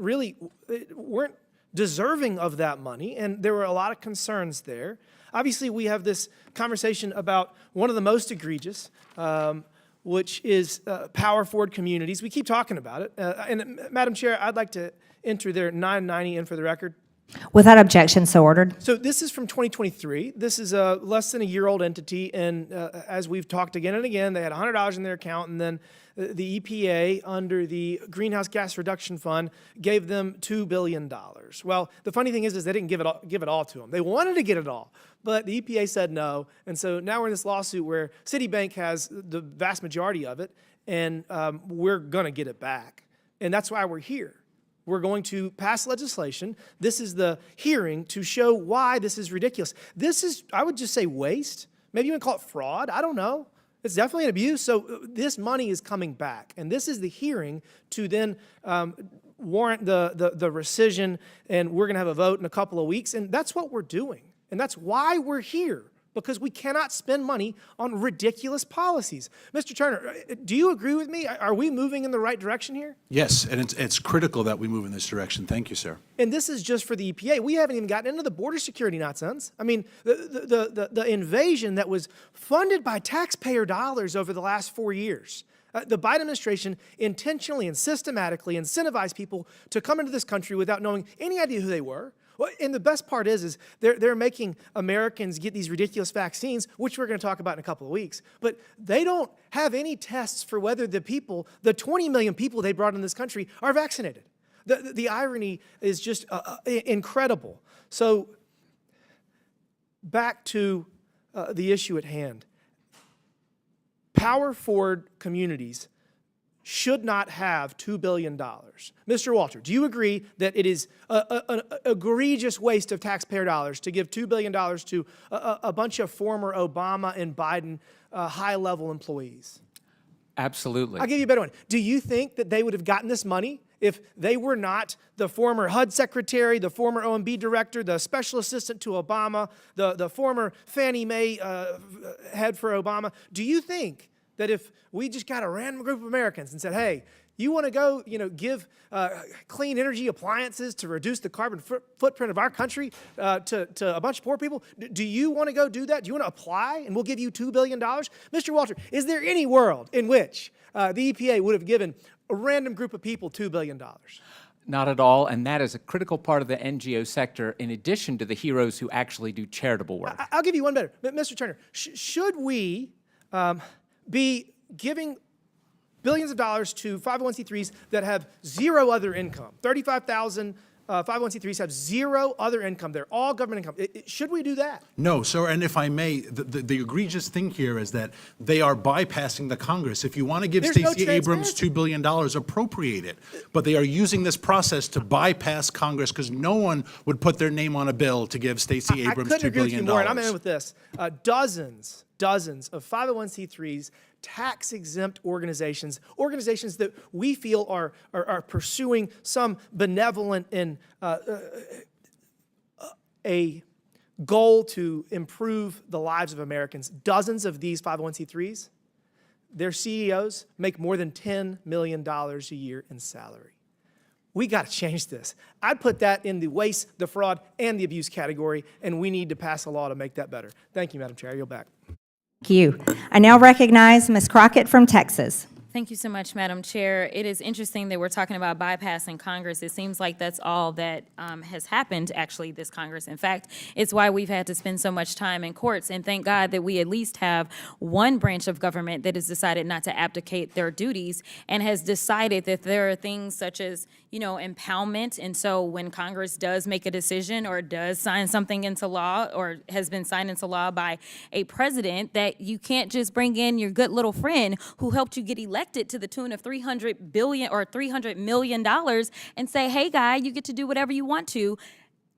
deserving of that money, and there were a lot of concerns there. Obviously, we have this conversation about one of the most egregious, which is power forward communities. We keep talking about it. And Madam Chair, I'd like to enter their 990 in for the record. Without objection, so ordered. So this is from 2023. This is a less than a year-old entity, and as we've talked again and again, they had $100 in their account, and then the EPA, under the Greenhouse Gas Reduction Fund, gave them $2 billion. Well, the funny thing is they didn't give it all to them. They wanted to get it all, but the EPA said no, and so now we're in this lawsuit where Citibank has the vast majority of it, and we're going to get it back, and that's why we're here. We're going to pass legislation. This is the hearing to show why this is ridiculous. This is, I would just say, waste. Maybe you would call it fraud. I don't know. It's definitely an abuse. So this money is coming back. And this is the hearing to then warrant the rescission. And we're going to have a vote in a couple of weeks. And that's what we're doing. And that's why we're here, because we cannot spend money on ridiculous policies. Mr. Turner, do you agree with me? Are we moving in the right direction here? Yes, and it's critical that we move in this direction. Thank you, sir. And this is just for the EPA. We haven't even gotten into the border security nonsense. I mean, the invasion that was funded by taxpayer dollars over the last 4 years. The Biden administration intentionally and systematically incentivized people to come into this country without knowing any idea who they were. Well, and the best part is they're making Americans get these ridiculous vaccines, which we're going to talk about in a couple of weeks. But they don't have any tests for whether the 20 million people they brought in this country are vaccinated. The irony is just incredible. So back to the issue at hand. Power forward communities should not have $2 billion. Mr. Walter, do you agree that it is an egregious waste of taxpayer dollars to give $2 billion to a bunch of former Obama and Biden high-level employees? Absolutely. I'll give you a better one. Do you think that they would have gotten this money if they were not the former HUD secretary, the former OMB director, the special assistant to Obama, the former Fannie Mae head for Obama? Do you think that if we just got a random group of Americans and said, hey, you want to go, give clean energy appliances to reduce the carbon footprint of our country to a bunch of poor people? Do you want to go do that? Do you want to apply and we'll give you $2 billion? Mr. Walter, is there any world in which the EPA would have given a random group of people $2 billion? Not at all, and that is a critical part of the NGO sector in addition to the heroes who actually do charitable work. I'll give you one better. Mr. Turner, should we be giving billions of dollars to 501c3s that have zero other income. 35,000 501c3s have zero other income. They're all government income. Should we do that? No, sir, and if I may, the egregious thing here is that they are bypassing the Congress. If you want to give There's no Stacey Abrams transparency. $2 billion, appropriate it. But they are using this process to bypass Congress because no one would put their name on a bill to give Stacey I Abrams couldn't $2 agree with billion. you more, and I'm in with this. Dozens of 501c3s, tax-exempt organizations that we feel are pursuing some benevolent and a goal to improve the lives of Americans. Dozens of these 501c3s, their CEOs make more than $10 million a year in salary. We got to change this. I'd put that in the waste, the fraud, and the abuse category, and we need to pass a law to make that better. Thank you, Madam Chair. I yield back. Thank you. I now recognize Ms. Crockett from Texas. Thank you so much, Madam Chair. It is interesting that we're talking about bypassing Congress. It seems like that's all that has happened, actually, this Congress. In fact, it's why we've had to spend so much time in courts, and thank God that we at least have one branch of government that has decided not to abdicate their duties and has decided that there are things such as, impoundment. And so when Congress does make a decision or does sign something into law or has been signed into law by a president, that you can't just bring in your good little friend who helped you get elected to the tune of $300 billion or $300 million and say, hey, guy, you get to do whatever you want to,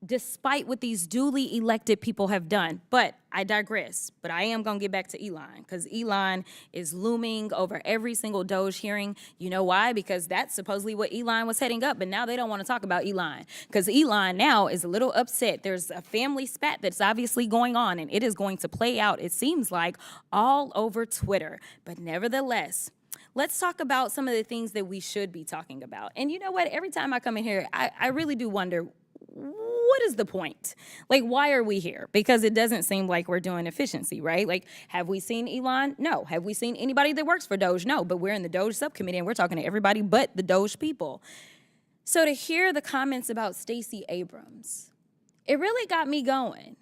despite what these duly elected people have done. But I digress. But I am going to get back to Elon, because Elon is looming over every single DOGE hearing. You know why? Because that's supposedly what Elon was heading up, but now they don't want to talk about Elon, because Elon now is a little upset. There's a family spat that's obviously going on, and it is going to play out, it seems like, all over Twitter. But nevertheless, let's talk about some of the things that we should be talking about. And you know what? Every time I come in here, I really do wonder, what is the point? Like, why are we here? Because it doesn't seem like we're doing efficiency, right? Like, have we seen Elon? No. Have we seen anybody that works for DOGE? No. But we're in the DOGE subcommittee and we're talking to everybody but the DOGE people. So to hear the comments about Stacey Abrams, it really got me going.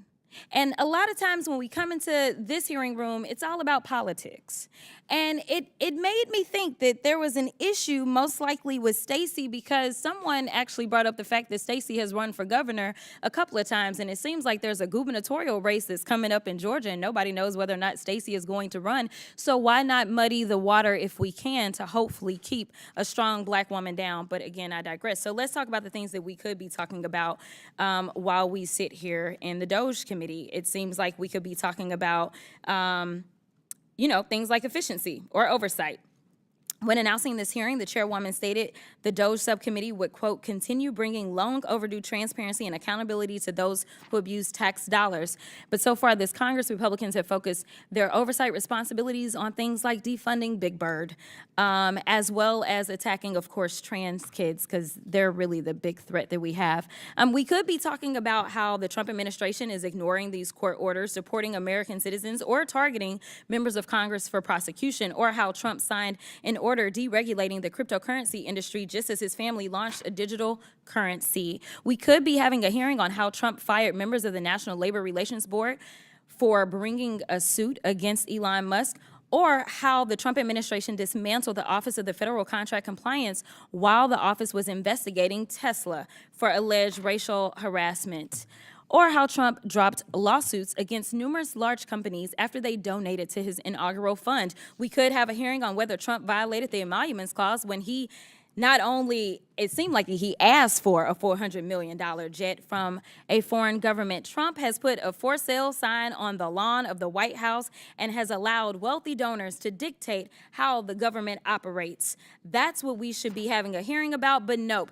And a lot of times when we come into this hearing room, it's all about politics. And it made me think that there was an issue most likely with Stacey, because someone actually brought up the fact that Stacey has run for governor a couple of times, and it seems like there's a gubernatorial race that's coming up in Georgia, and nobody knows whether or not Stacey is going to run. So why not muddy the water if we can to hopefully keep a strong black woman down? But again, I digress. So let's talk about the things that we could be talking about while we sit here in the DOGE committee. It seems like we could be talking about things like efficiency or oversight. When announcing this hearing, the chairwoman stated the DOGE subcommittee would, quote, continue bringing long overdue transparency and accountability to those who abuse tax dollars. But so far this Congress, Republicans have focused their oversight responsibilities on things like defunding Big Bird, as well as attacking, of course, trans kids, because they're really the big threat that we have. We could be talking about how the Trump administration is ignoring these court orders, supporting American citizens, or targeting members of Congress for prosecution, or how Trump signed an order deregulating the cryptocurrency industry just as his family launched a digital currency. We could be having a hearing on how Trump fired members of the National Labor Relations Board for bringing a suit against Elon Musk, or how the Trump administration dismantled the Office of the Federal Contract Compliance while the office was investigating Tesla for alleged racial harassment, or how Trump dropped lawsuits against numerous large companies after they donated to his inaugural fund. We could have a hearing on whether Trump violated the emoluments clause when he not only, it seemed like he asked for a $400 million jet from a foreign government. Trump has put a for sale sign on the lawn of the White House and has allowed wealthy donors to dictate how the government operates. That's what we should be having a hearing about, but nope.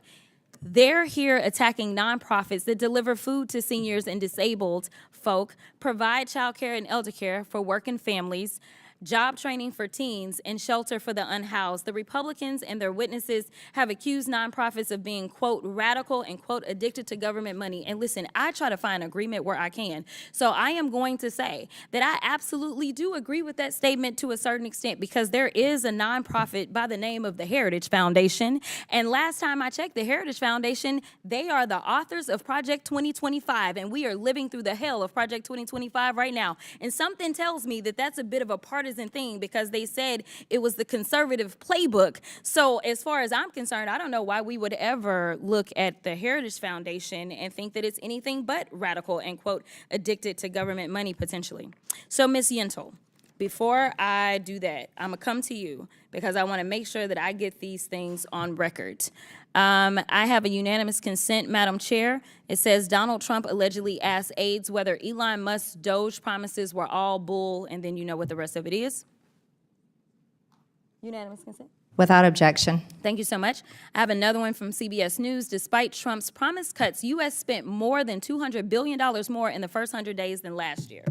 They're here attacking nonprofits that deliver food to seniors and disabled folk, provide child care and elder care for working families, job training for teens, and shelter for the unhoused. The Republicans and their witnesses have accused nonprofits of being, quote, radical and, quote, addicted to government money. And listen, I try to find agreement where I can. So I am going to say that I absolutely do agree with that statement to a certain extent, because there is a nonprofit by the name of the Heritage Foundation. And last time I checked, the Heritage Foundation, they are the authors of Project 2025. And we are living through the hell of Project 2025 right now. And something tells me that that's a bit of a partisan partisan thing because they said it was the conservative playbook. So as far as I'm concerned, I don't know why we would ever look at the Heritage Foundation and think that it's anything but radical and, quote, addicted to government money potentially. So, Ms. Yentl, before I do that, I'm going to come to you because I want to make sure that I get these things on record. I have a unanimous consent, Madam Chair. It says Donald Trump allegedly asked aides whether Elon Musk's DOGE promises were all bull, and then you know what the rest of it is. Unanimous consent? Without objection. Thank you so much. I have another one from CBS News. Despite Trump's promised cuts, U.S. spent more than $200 billion more in the first 100 days than last year.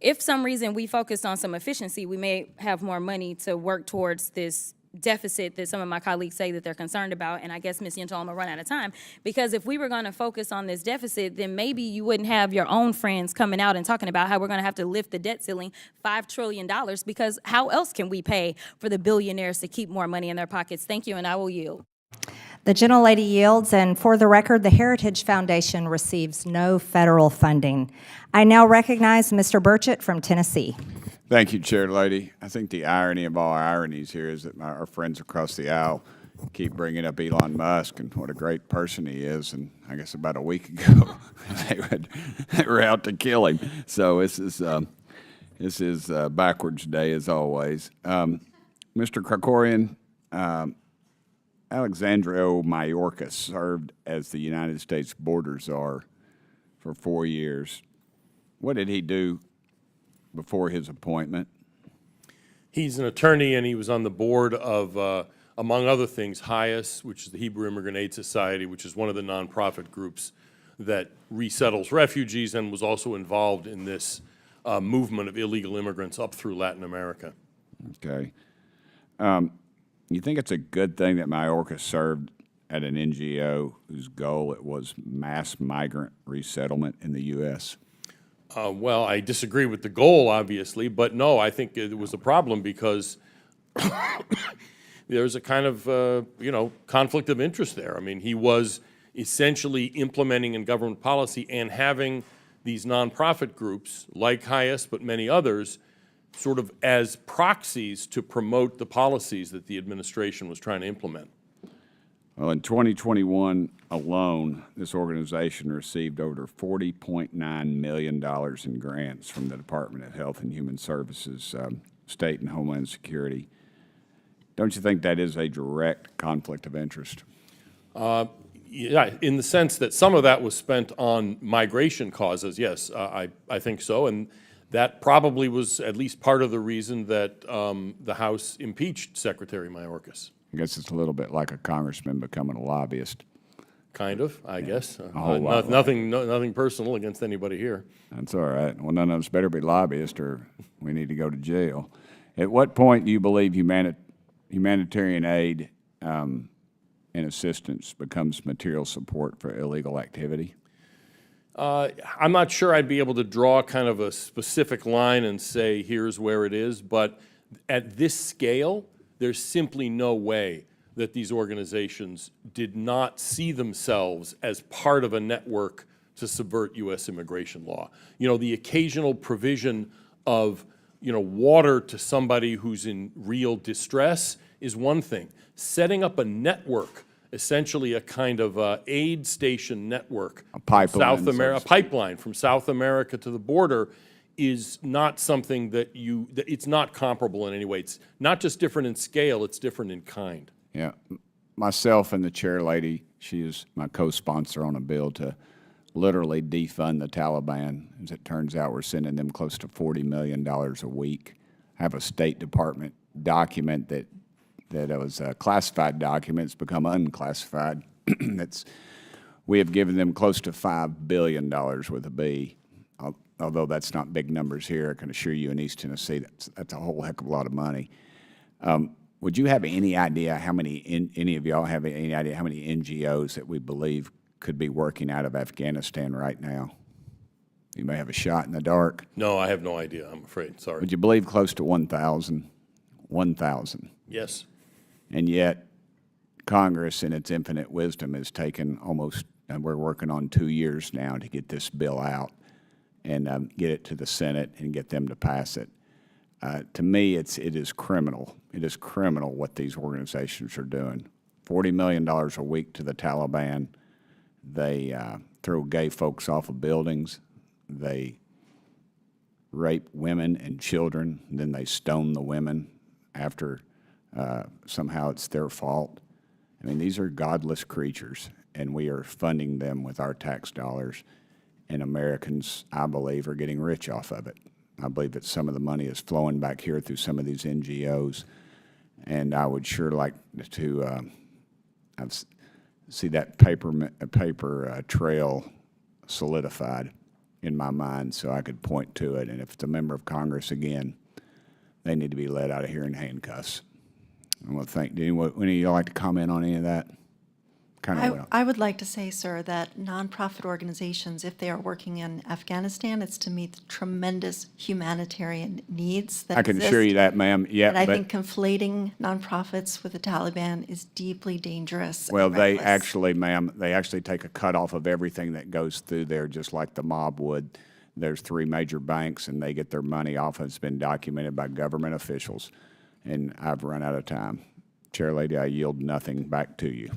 If some reason we focused on some efficiency, we may have more money to work towards this deficit that some of my colleagues say that they're concerned about. And I guess, Ms. Yentl, I'm gonna run out of time, because if we were gonna focus on this deficit, then maybe you wouldn't have your own friends coming out and talking about how we're gonna have to lift the debt ceiling $5 trillion, because how else can we pay for the billionaires to keep more money in their pockets? Thank you, and I will yield. The gentlelady yields, and for the record, the Heritage Foundation receives no federal funding. I now recognize Mr. Burchett from Tennessee. Thank you, Chair Lady. I think the irony of all ironies here is that our friends across the aisle keep bringing up Elon Musk and what a great person he is. And I guess about a week ago, they were out to kill him. So this is backwards day as always. Mr. Krikorian, Alexandro Mayorkas served as the United States border czar for 4 years. What did he do before his appointment? He's an attorney, and he was on the board of, among other things, HIAS, which is the Hebrew Immigrant Aid Society, which is one of the nonprofit groups that resettles refugees, and was also involved in this movement of illegal immigrants up through Latin America. Okay. You think it's a good thing that Mayorkas served at an NGO whose goal it was mass migrant resettlement in the U.S.? Well, I disagree with the goal, obviously, but no, I think it was a problem because there's a kind of, conflict of interest there. I mean, he was essentially implementing in government policy and having these nonprofit groups, like HIAS, but many others, sort of as proxies to promote the policies that the administration was trying to implement. Well, in 2021 alone, this organization received over $40.9 million in grants from the Department of Health and Human Services, State and Homeland Security. Don't you think that is a direct conflict of interest? Yeah, in the sense that some of that was spent on migration causes, yes, I think so. And that probably was at least part of the reason that the House impeached Secretary Mayorkas. I guess it's a little bit like a congressman becoming a lobbyist. Kind of, I guess. Nothing personal against anybody here. That's all right. Well, none of us better be lobbyists or we need to go to jail. At what point do you believe humanitarian aid and assistance becomes material support for illegal activity? I'm not sure I'd be able to draw kind of a specific line and say here's where it is, but at this scale, there's simply no way that these organizations did not see themselves as part of a network to subvert U.S. immigration law. You know, the occasional provision of, water to somebody who's in real distress is one thing. Setting up a network, essentially a kind of aid station network, a pipeline from South America to the border, is not something that it's not comparable in any way. It's not just different in scale, it's different in kind. Yeah. Myself and the chair lady, she is my co-sponsor on a bill to literally defund the Taliban. As it turns out, we're sending them close to $40 million a week. I have a State Department document that was classified documents become unclassified. We have given them close to $5 billion with a B. Although that's not big numbers here, I can assure you in East Tennessee that's a whole heck of a lot of money. Would you have any idea how many, any of y'all have any idea how many NGOs that we believe could be working out of Afghanistan right now? You may have a shot in the dark. No, I have no idea, I'm afraid, sorry. Would you believe close to 1,000? 1,000. Yes. And yet, Congress, in its infinite wisdom, has taken almost, and we're working on 2 years now to get this bill out and get it to the Senate and get them to pass it. To me, it is criminal. It is criminal what these organizations are doing. $40 million a week to the Taliban. They throw gay folks off of buildings. They rape women and children. Then they stone the women after somehow it's their fault. I mean, these are godless creatures, and we are funding them with our tax dollars. And Americans, I believe, are getting rich off of it. I believe that some of the money is flowing back here through some of these NGOs, and I would sure like to see that paper trail solidified in my mind so I could point to it. And if it's a member of Congress, again, they need to be let out of here in handcuffs. I want to thank, do any of you like to comment on any of that? I would like to say, sir, that nonprofit organizations, if they are working in Afghanistan, it's to meet the tremendous humanitarian needs that I can exist. assure you that, ma'am. Yeah, And I but think conflating nonprofits with the Taliban is deeply dangerous. and well, they reckless. actually, ma'am, they actually take a cut off of everything that goes through there, just like the mob would. There's 3 major banks, and they get their money off. It's been documented by government officials. And I've run out of time. Chair Lady, I yield nothing back to you.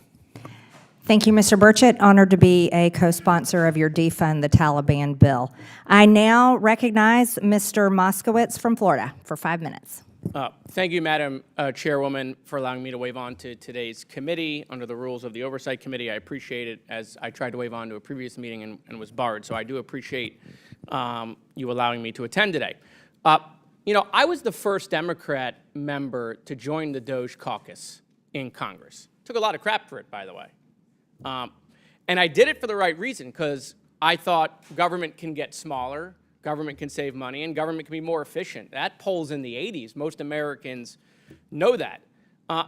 Thank you, Mr. Burchett. Honored to be a co-sponsor of your Defund the Taliban bill. I now recognize Mr. Moskowitz from Florida for 5 minutes. Thank you, Madam Chairwoman, for allowing me to wave on to today's committee under the rules of the Oversight Committee. I appreciate it, as I tried to wave on to a previous meeting and was barred. So I do appreciate you allowing me to attend today. You know, I was the first Democrat member to join the DOGE caucus in Congress. Took a lot of crap for it, by the way. And I did it for the right reason, because I thought government can get smaller, government can save money, and government can be more efficient. That poll's in the 80s. Most Americans know that. And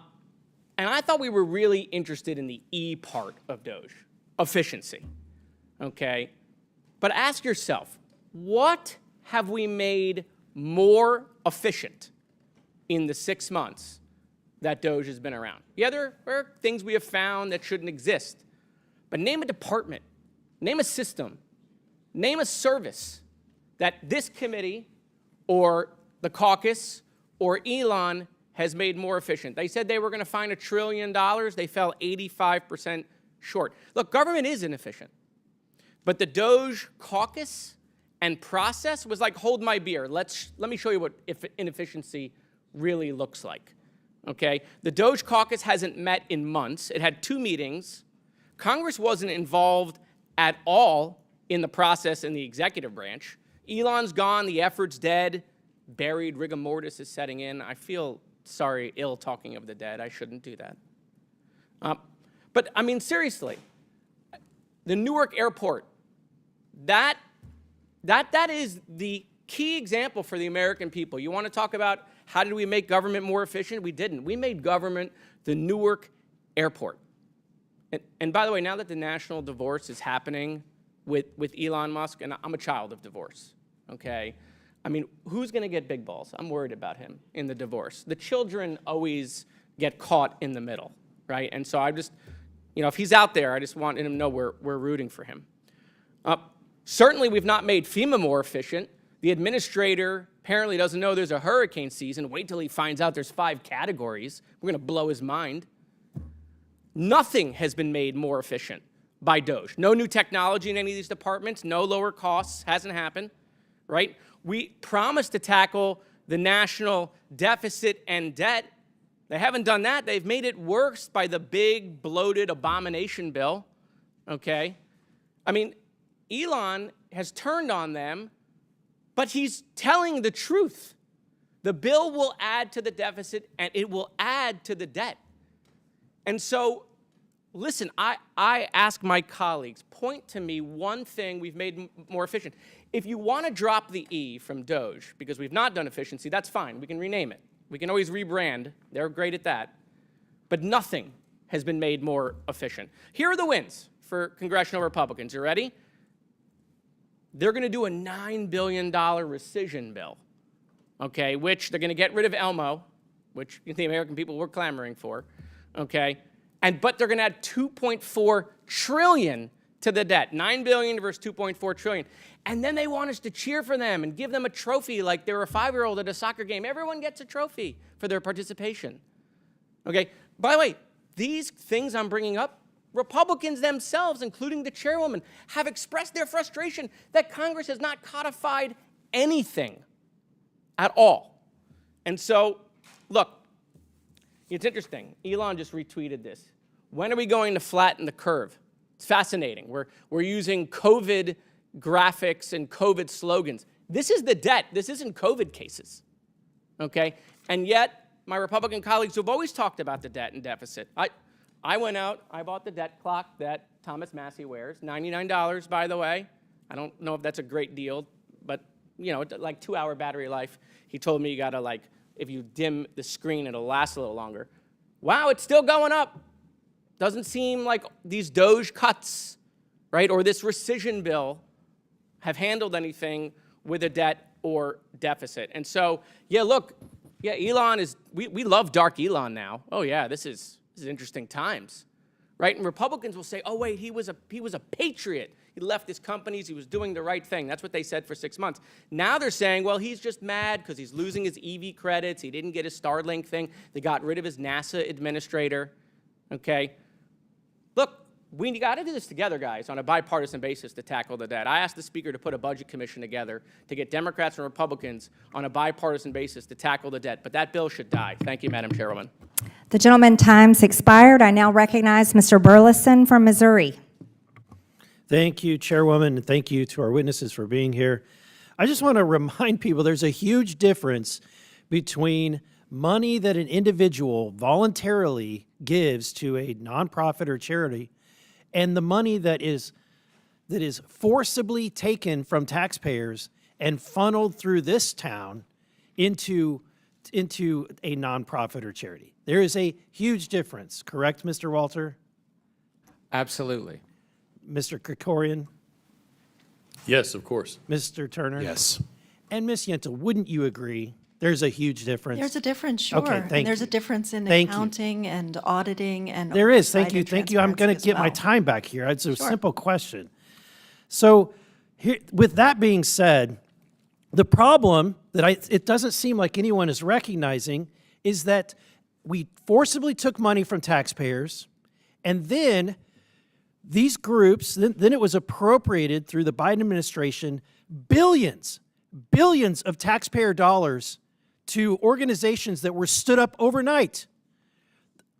I thought we were really interested in the E part of DOGE, efficiency, okay? But ask yourself, what have we made more efficient in the 6 months that DOGE has been around? Yeah, there are things we have found that shouldn't exist. But name a department, name a system, name a service that this committee or the caucus or Elon has made more efficient. They said they were going to find $1 trillion. They fell 85% short. Look, government is inefficient. But the DOGE caucus and process was like, hold my beer. Let me show you what inefficiency really looks like. Okay? The DOGE caucus hasn't met in months. It had 2 meetings. Congress wasn't involved at all in the process in the executive branch. Elon's gone, the effort's dead, buried, rigor mortis is setting in. I feel sorry, ill talking of the dead. I shouldn't do that. But I mean, seriously, the Newark airport, that is the key example for the American people. You want to talk about how did we make government more efficient? We didn't. We made government the Newark airport. And by the way, now that the national divorce is happening with Elon Musk, and I'm a child of divorce, okay? I mean, who's going to get big balls? I'm worried about him in the divorce. The children always get caught in the middle, right? And so I just, you know, if he's out there, I just want him to know we're rooting for him. Certainly, we've not made FEMA more efficient. The administrator apparently doesn't know there's a hurricane season. Wait till he finds out there's 5 categories. We're going to blow his mind. Nothing has been made more efficient by DOGE. No new technology in any of these departments, no lower costs, hasn't happened, right? We promised to tackle the national deficit and debt. They haven't done that. They've made it worse by the big, bloated abomination bill, okay? I mean, Elon has turned on them, but he's telling the truth. The bill will add to the deficit, and it will add to the debt. And so, listen, I ask my colleagues, point to me one thing we've made more efficient. If you want to drop the E from DOGE, because we've not done efficiency, that's fine. We can rename it. We can always rebrand. They're great at that. But nothing has been made more efficient. Here are the wins for congressional Republicans. You ready? They're going to do a $9 billion rescission bill, okay, which they're going to get rid of Elmo, which the American people were clamoring for. Okay, but they're going to add $2.4 trillion to the debt. $9 billion versus $2.4 trillion. And then they want us to cheer for them and give them a trophy like they were a 5-year-old at a soccer game. Everyone gets a trophy for their participation. Okay? By the way, these things I'm bringing up, Republicans themselves, including the chairwoman, have expressed their frustration that Congress has not codified anything at all. And so, look, it's interesting. Elon just retweeted this. When are we going to flatten the curve? It's fascinating. We're using COVID graphics and COVID slogans. This is the debt. This isn't COVID cases, okay? And yet, my Republican colleagues who have always talked about the debt and deficit, I went out, I bought the debt clock that Thomas Massey wears, $99, by the way. I don't know if that's a great deal, but, you know, like 2-hour battery life. He told me you gotta, like, if you dim the screen, it'll last a little longer. Wow, it's still going up. Doesn't seem like these DOGE cuts, right, or this rescission bill have handled anything with a debt or deficit. And so, yeah, look, yeah, Elon is, we love dark Elon now. Oh yeah, this is interesting times, right? And Republicans will say, oh wait, he was a patriot. He left his companies, he was doing the right thing. That's what they said for 6 months. Now they're saying, well, he's just mad because he's losing his EV credits. He didn't get his Starlink thing. They got rid of his NASA administrator, okay? Look, we got to do this together, guys, on a bipartisan basis to tackle the debt. I asked the Speaker to put a budget commission together to get Democrats and Republicans on a bipartisan basis to tackle the debt, but that bill should die. Thank you, Madam Chairwoman. The gentleman's time's expired. I now recognize Mr. Burleson from Missouri. Thank you, Chairwoman, and thank you to our witnesses for being here. I just want to remind people there's a huge difference between money that an individual voluntarily gives to a nonprofit or charity and the money that is forcibly taken from taxpayers and funneled through this town into a nonprofit or charity. There is a huge difference, correct, Mr. Walter? Absolutely. Mr. Krikorian? Yes, of course. Mr. Turner? Yes. And Ms. Yentl, wouldn't you agree there's a huge difference? There's a difference, sure. Okay, thank And there's you. a difference in Thank you. accounting and auditing and There is, thank oversight you, and thank you. I'm going to transparency get my as well. time back here. It's a Sure. simple question. So here, with that being said, the problem that it doesn't seem like anyone is recognizing is that we forcibly took money from taxpayers, and then these groups, then it was appropriated through the Biden administration, billions of taxpayer dollars to organizations that were stood up overnight.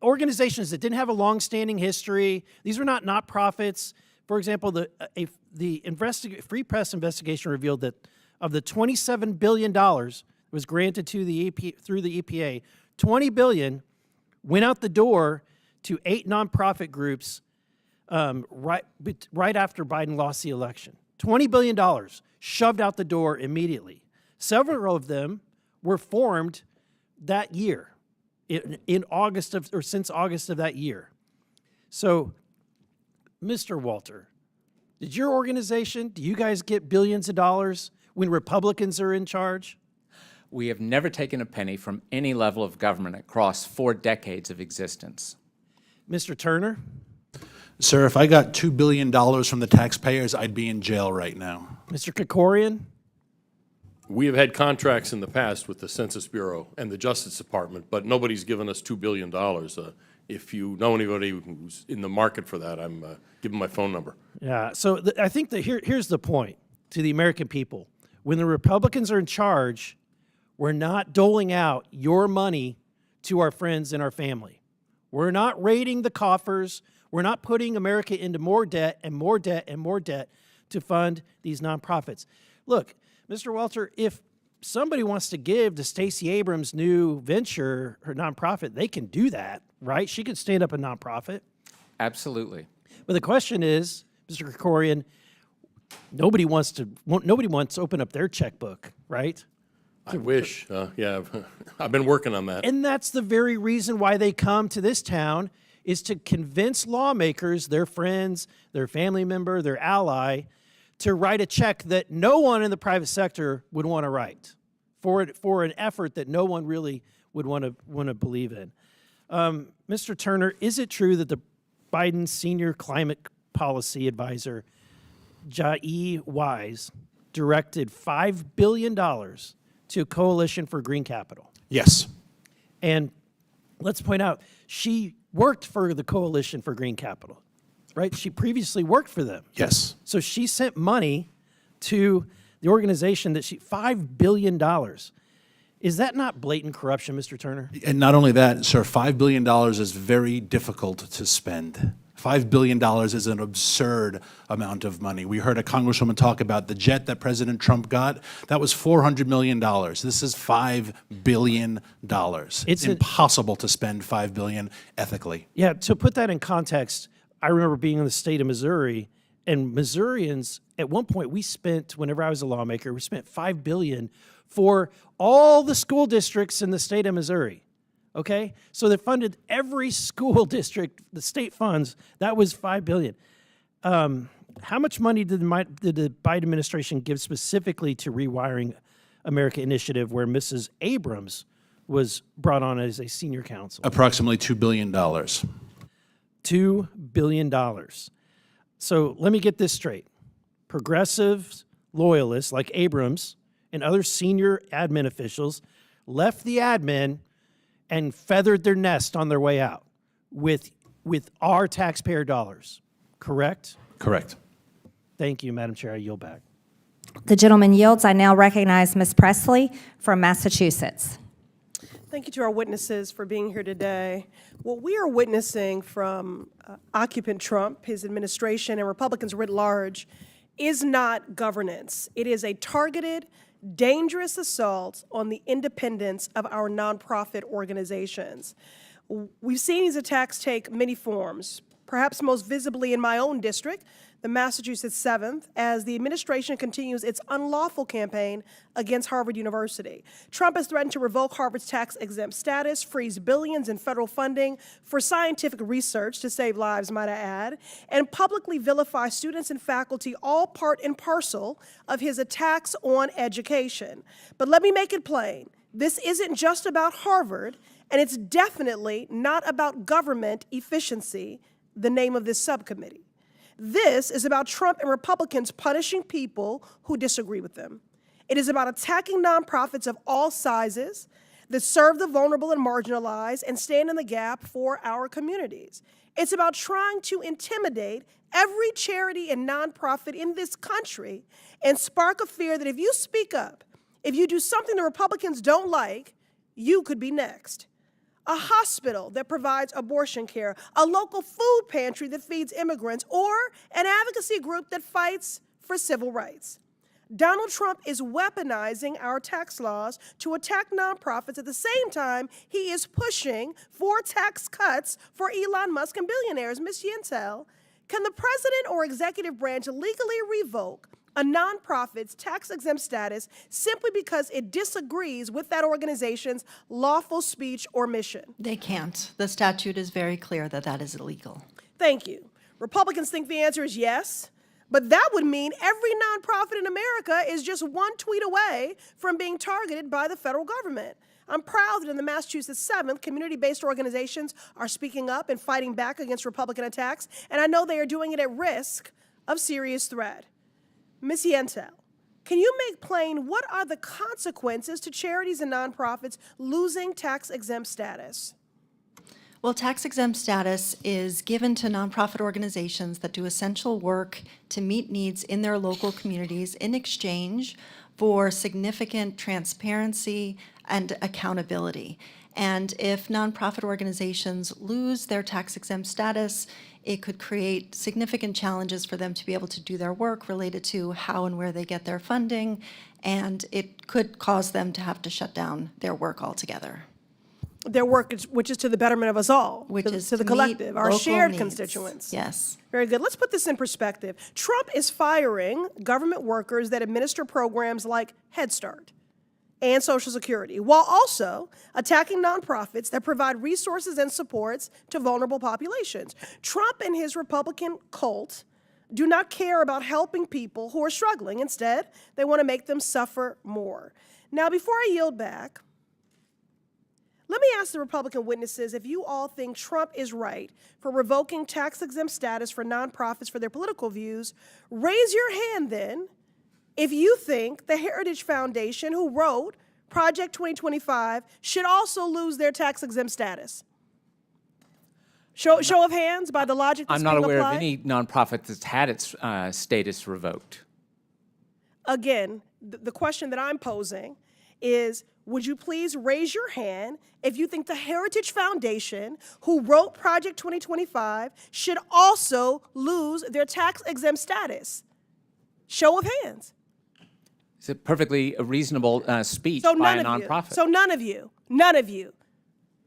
Organizations that didn't have a long-standing history. These were not nonprofits. For example, the Free Press investigation revealed that of the $27 billion that was granted to the through the EPA, $20 billion went out the door to 8 nonprofit groups right after Biden lost the election. $20 billion shoved out the door immediately. Several of them were formed that year, in August or since August of that year. So, Mr. Walter, do you guys get billions of dollars when Republicans are in charge? We have never taken a penny from any level of government across 4 decades of existence. Mr. Turner? Sir, if I got $2 billion from the taxpayers, I'd be in jail right now. Mr. Krikorian? We have had contracts in the past with the Census Bureau and the Justice Department, but nobody's given us $2 billion. If you know anybody who's in the market for that, I'm giving my phone number. Yeah, so I think that here's the point to the American people. When the Republicans are in charge, we're not doling out your money to our friends and our family. We're not raiding the coffers. We're not putting America into more debt and more debt and more debt to fund these nonprofits. Look, Mr. Walter, if somebody wants to give to Stacey Abrams' new venture, her nonprofit, they can do that, right? She could stand up a nonprofit. Absolutely. But the question is, Mr. Krikorian, nobody wants to open up their checkbook, right? I wish. Yeah, I've been working on that. And that's the very reason why they come to this town, is to convince lawmakers, their friends, their family member, their ally, to write a check that no one in the private sector would want to write for an effort that no one really would want to believe in. Mr. Turner, is it true that the Biden senior climate policy advisor, Jai Wise, directed $5 billion to Coalition for Green Capital. Yes. And let's point out, she worked for the Coalition for Green Capital, right? She previously worked for them. Yes. So she sent money to the organization that $5 billion. Is that not blatant corruption, Mr. Turner? And not only that, sir, $5 billion is very difficult to spend. $5 billion is an absurd amount of money. We heard a congresswoman talk about the jet that President Trump got. That was $400 million. This is $5 billion. It's impossible to spend $5 billion ethically. Yeah, to put that in context, I remember being in the state of Missouri, and Missourians, at one point, whenever I was a lawmaker, we spent $5 billion for all the school districts in the state of Missouri. Okay, so they funded every school district, the state funds. That was $5 billion. How much money did the Biden administration give specifically to Rewiring America initiative, where Mrs. Abrams was brought on as a senior counsel? Approximately $2 billion. $2 billion. So let me get this straight. Progressive loyalists like Abrams and other senior admin officials left the admin and feathered their nest on their way out with our taxpayer dollars, correct? Correct. Thank you, Madam Chair. I yield back. The gentleman yields. I now recognize Ms. Presley from Massachusetts. Thank you to our witnesses for being here today. What we are witnessing from occupant Trump, his administration, and Republicans writ large is not governance. It is a targeted, dangerous assault on the independence of our nonprofit organizations. We've seen these attacks take many forms, perhaps most visibly in my own district, the Massachusetts 7th, as the administration continues its unlawful campaign against Harvard University. Trump has threatened to revoke Harvard's tax-exempt status, freeze billions in federal funding for scientific research to save lives, might I add, and publicly vilify students and faculty, all part and parcel of his attacks on education. But let me make it plain. This isn't just about Harvard, and it's definitely not about government efficiency, the name of this subcommittee. This is about Trump and Republicans punishing people who disagree with them. It is about attacking nonprofits of all sizes that serve the vulnerable and marginalized and stand in the gap for our communities. It's about trying to intimidate every charity and nonprofit in this country and spark a fear that if you speak up, if you do something the Republicans don't like, you could be next. A hospital that provides abortion care, a local food pantry that feeds immigrants, or an advocacy group that fights for civil rights. Donald Trump is weaponizing our tax laws to attack nonprofits at the same time he is pushing for tax cuts for Elon Musk and billionaires. Ms. Yentel, can the president or executive branch legally revoke a nonprofit's tax-exempt status simply because it disagrees with that organization's lawful speech or mission? They can't. The statute is very clear that that is illegal. Thank you. Republicans think the answer is yes, but that would mean every nonprofit in America is just one tweet away from being targeted by the federal government. I'm proud that in the Massachusetts 7th, community-based organizations are speaking up and fighting back against Republican attacks, and I know they are doing it at risk of serious threat. Ms. Yentel, can you make plain what are the consequences to charities and nonprofits losing tax-exempt status? Well, tax-exempt status is given to nonprofit organizations that do essential work to meet needs in their local communities in exchange for significant transparency and accountability. And if nonprofit organizations lose their tax-exempt status, it could create significant challenges for them to be able to do their work related to how and where they get their funding, and it could cause them to have to shut down their work altogether. Their work, which is to the betterment of us all, Which is to the to collective, meet our local shared needs. constituents. Yes. Very good. Let's put this in perspective. Trump is firing government workers that administer programs like Head Start and Social Security, while also attacking nonprofits that provide resources and supports to vulnerable populations. Trump and his Republican cult do not care about helping people who are struggling. Instead, they want to make them suffer more. Now, before I yield back, Let me ask the Republican witnesses if you all think Trump is right for revoking tax-exempt status for nonprofits for their political views. Raise your hand then if you think the Heritage Foundation, who wrote Project 2025, should also lose their tax-exempt status. Show of hands by the logic that's I'm not being aware applied. of any nonprofit that's had its status revoked. Again, the question that I'm posing is, would you please raise your hand if you think the Heritage Foundation, who wrote Project 2025, should also lose their tax-exempt status? Show of hands. It's a perfectly reasonable speech So by none a of you. nonprofit. So none of you.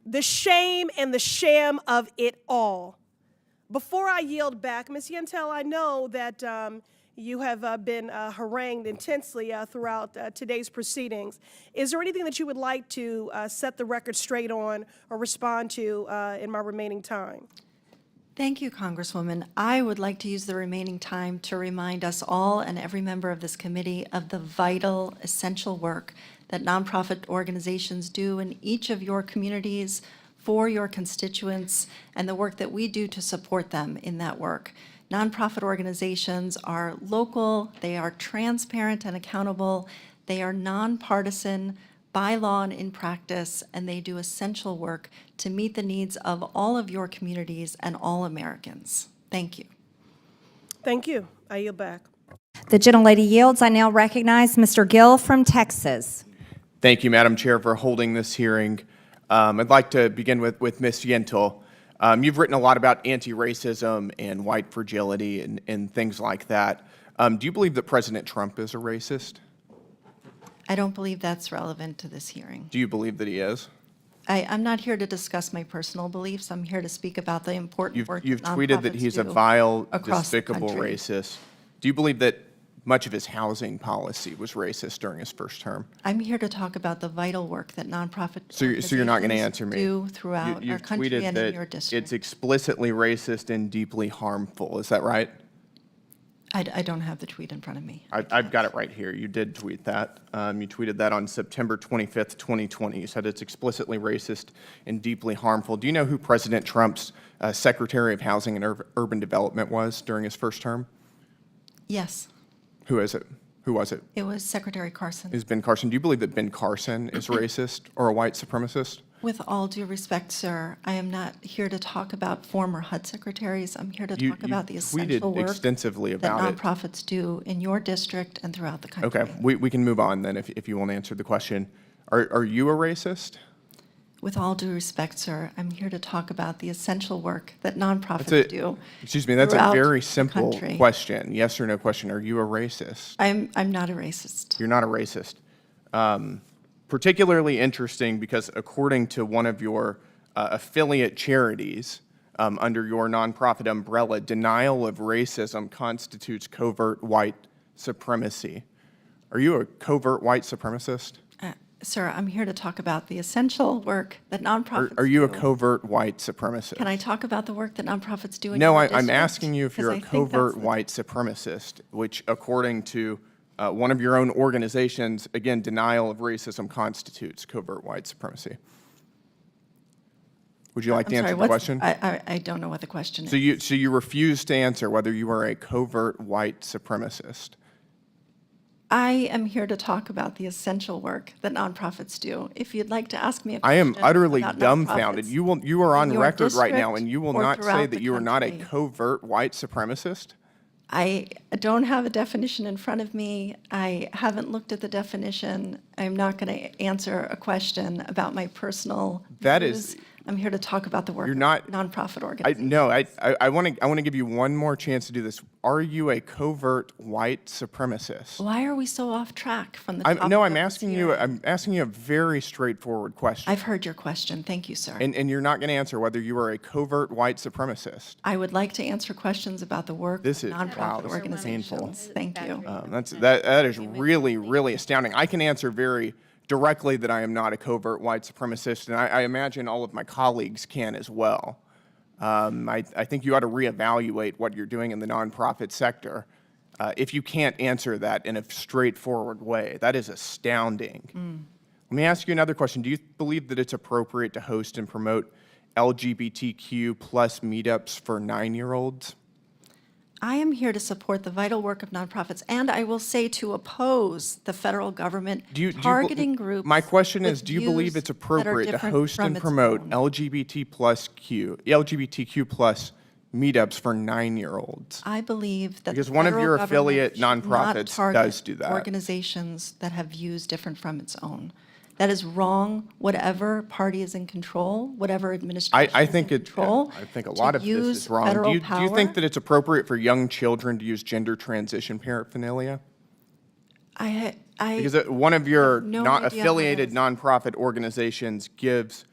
The shame and the sham of it all. Before I yield back, Ms. Yentel, I know that you have been harangued intensely throughout today's proceedings. Is there anything that you would like to set the record straight on or respond to in my remaining time? Thank you, Congresswoman. I would like to use the remaining time to remind us all and every member of this committee of the vital, essential work that nonprofit organizations do in each of your communities for your constituents, and the work that we do to support them in that work. Nonprofit organizations are local, they are transparent and accountable, they are nonpartisan by law and in practice, and they do essential work to meet the needs of all of your communities and all Americans. Thank you. Thank you. I yield back. The gentlelady yields. I now recognize Mr. Gill from Texas. Thank you, Madam Chair, for holding this hearing. I'd like to begin with Ms. Yentel. You've written a lot about anti-racism and white fragility and things like that. Do you believe that President Trump is a racist? I don't believe that's relevant to this hearing. Do you believe that he is? I'm not here to discuss my personal beliefs. I'm here to speak about the important work You've that tweeted that nonprofits he's a do vile, across the despicable country. racist. Do you believe that much of his housing policy was racist during his first term? I'm here to talk about the vital work that nonprofit So you're not going to organizations answer me? do throughout You've our country tweeted and that in your district. it's explicitly racist and deeply harmful. Is that right? I don't have the tweet in front of me. I've got it right here. You did tweet that. You tweeted that on September 25th, 2020. You said it's explicitly racist and deeply harmful. Do you know who President Trump's Secretary of Housing and Urban Development was during his first term? Yes, Who is it? Who was it? it was Secretary Carson. Is Ben Carson. Do you believe that Ben Carson is racist or a white supremacist? With all due respect, sir, I am not here to talk about former HUD secretaries. I'm here to talk about the essential tweeted work extensively that about it. nonprofits do in your district and throughout the country. Okay, we can move on then if you won't answer the question. Are you a racist? With all due respect, sir, I'm here to talk about the essential work that nonprofits do. Excuse me, that's a throughout very the simple country. question. Yes or no question. Are you a racist? I'm not a racist. You're not a racist. Particularly interesting because according to one of your affiliate charities under your nonprofit umbrella, denial of racism constitutes covert white supremacy. Are you a covert white supremacist? Sir, I'm here to talk about the essential work that nonprofits Are you a do. covert white supremacist? Can I talk about the work that nonprofits do in No, your I'm district? asking you if you're a 'Cause I think that's covert the- white supremacist, which according to one of your own organizations, again, denial of racism constitutes covert white supremacy. Would you like I'm to answer sorry, the what's- question? I don't know what the question is. So you refuse to answer whether you are a covert white supremacist. I am here to talk about the essential work that nonprofits do. If you'd like to ask me a I am question utterly about dumbfounded. nonprofits You are on in your record right now, district and you will or not say throughout that the you are not a country. covert white supremacist? I don't have a definition in front of me. I haven't looked at the definition. I'm not going to answer a question about my personal That views. is- I'm here to talk about the work You're of not- nonprofit I organizations. want to give you one more chance to do this. Are you a covert white supremacist? Why are we so off track from the topic No, of I'm this asking you. hearing? I'm asking you a very straightforward question, I've heard your question. Thank you, sir. and you're not going to answer whether you are a covert white supremacist. I would like to answer questions about the work This of is nonprofit this is painful. organizations. Thank you. That is really astounding. I can answer very directly that I am not a covert white supremacist, and I imagine all of my colleagues can as well. I think you ought to reevaluate what you're doing in the nonprofit sector if you can't answer that in a straightforward way. That is astounding. Let me ask you another question. Do you believe that it's appropriate to host and promote LGBTQ plus meetups for 9-year-olds? I am here to support the vital work of nonprofits, and I will say to oppose the federal government targeting groups. My question with is, do you believe it's views that are appropriate to different host from and its promote own? LGBTQ plus meetups for 9-year-olds? I believe that Because the one of federal your government affiliate should not nonprofits target does do that. organizations that have views different from its own. That is wrong, whatever party is in control, whatever administration I is in think control. I think a to lot of this use is wrong. federal Do you think power. that it's appropriate for young children to use gender transition paraphernalia? Because one of your no not idea how affiliated nonprofit organizations gives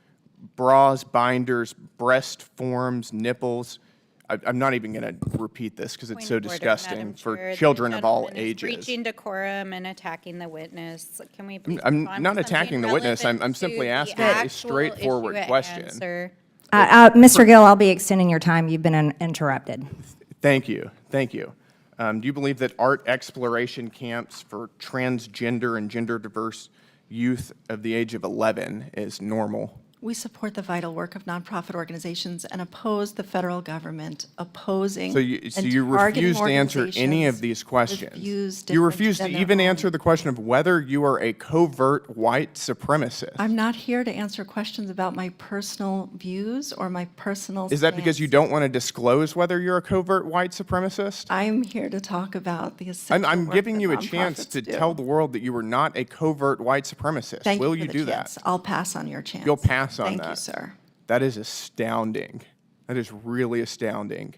bras, binders, breast forms, nipples. I'm not even going to repeat this because it's so Point of order, disgusting Madam for Chair. The children of all gentleman is ages. breaching decorum and attacking the witness. Can we please I'm move on not to attacking something the witness. relevant I'm to simply the asking a actual straightforward issue at question. hand, sir? Mr. Gill, I'll be extending your time. You've been interrupted. Thank you. Thank you. Do you believe that art exploration camps for transgender and gender diverse youth of the age of 11 is normal? We support the vital work of nonprofit organizations and oppose the federal government opposing So you and refuse targeting to answer any of organizations these with questions. views You different refuse to than their even own. answer the question of whether you are a covert white supremacist. I'm not here to answer questions about my personal views or my personal Is that because you don't want to disclose whether you're a covert white supremacist? I'm here to talk about the essential I'm work giving that you a chance nonprofits to do. tell the world that you are not a covert white supremacist. Thank Will you you for the do chance. that? I'll pass on your chance. You'll pass on Thank that. you, sir. That is astounding. That is really astounding.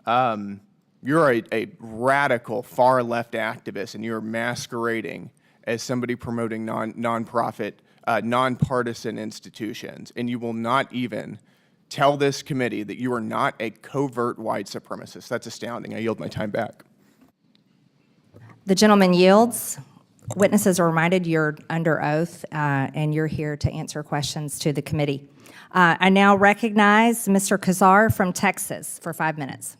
You're a radical far left activist, and you're masquerading as somebody promoting nonprofit, nonpartisan institutions, and you will not even tell this committee that you are not a covert white supremacist. That's astounding. I yield my time back. The gentleman yields. Witnesses are reminded you're under oath and you're here to answer questions to the committee. I now recognize Mr. Kazar from Texas for 5 minutes.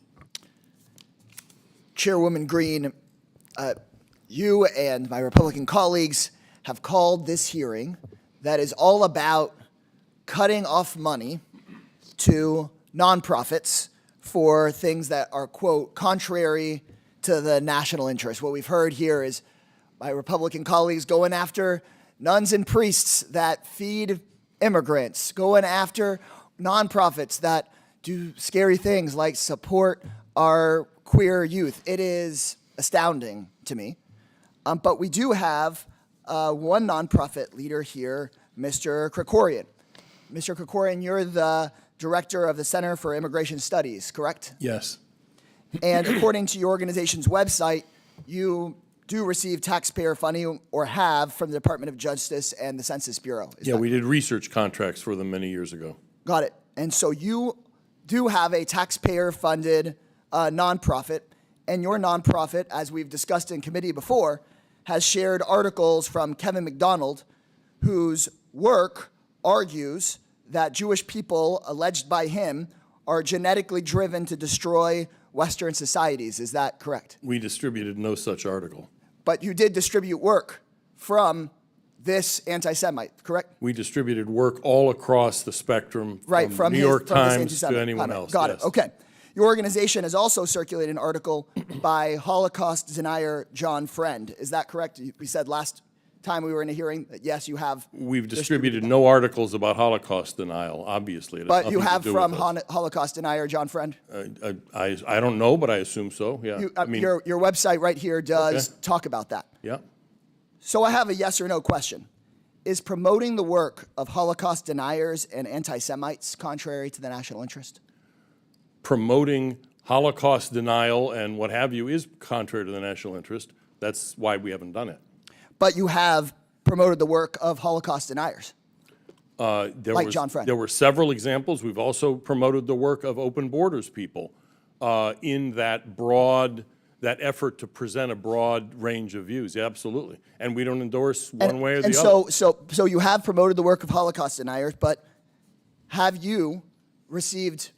Chairwoman Green, you and my Republican colleagues have called this hearing that is all about cutting off money to nonprofits for things that are, quote, contrary to the national interest. What we've heard here is my Republican colleagues going after nuns and priests that feed immigrants, going after nonprofits that do scary things like support our queer youth. It is astounding to me. But we do have one nonprofit leader here, Mr. Krikorian. Mr. Krikorian, you're the director of the Center for Immigration Studies, correct? Yes. And according to your organization's website, you do receive taxpayer funding or have from the Department of Justice and the Census Bureau. Yeah, we did research contracts for them many years ago. Got it. And so you do have a taxpayer-funded nonprofit, and your nonprofit, as we've discussed in committee before, has shared articles from Kevin McDonald, whose work argues that Jewish people, alleged by him, are genetically driven to destroy Western societies. Is that correct? We distributed no such article. But you did distribute work from this anti-Semite, correct? We distributed work all across the spectrum, Right, from New York from this Times anti-Semite to anyone comment. else. Got yes. it, okay. Your organization has also circulated an article by Holocaust denier John Friend. Is that correct? We said last time we were in a hearing that yes, you have. We've distributed no articles about Holocaust denial, obviously. It has But you nothing to have do from with us. Holocaust denier John Friend? I don't know, but I assume so, yeah. Your website right here does talk about that. Yeah. So I have a yes or no question. Is promoting the work of Holocaust deniers and anti-Semites contrary to the national interest? Promoting Holocaust denial and what have you is contrary to the national interest. That's why we haven't done it. But you have promoted the work of Holocaust deniers. John Friend. There were several examples. We've also promoted the work of Open Borders people in that effort to present a broad range of views. Yeah, absolutely. And we don't endorse one way or the other. So you have promoted the work of Holocaust deniers, but have you received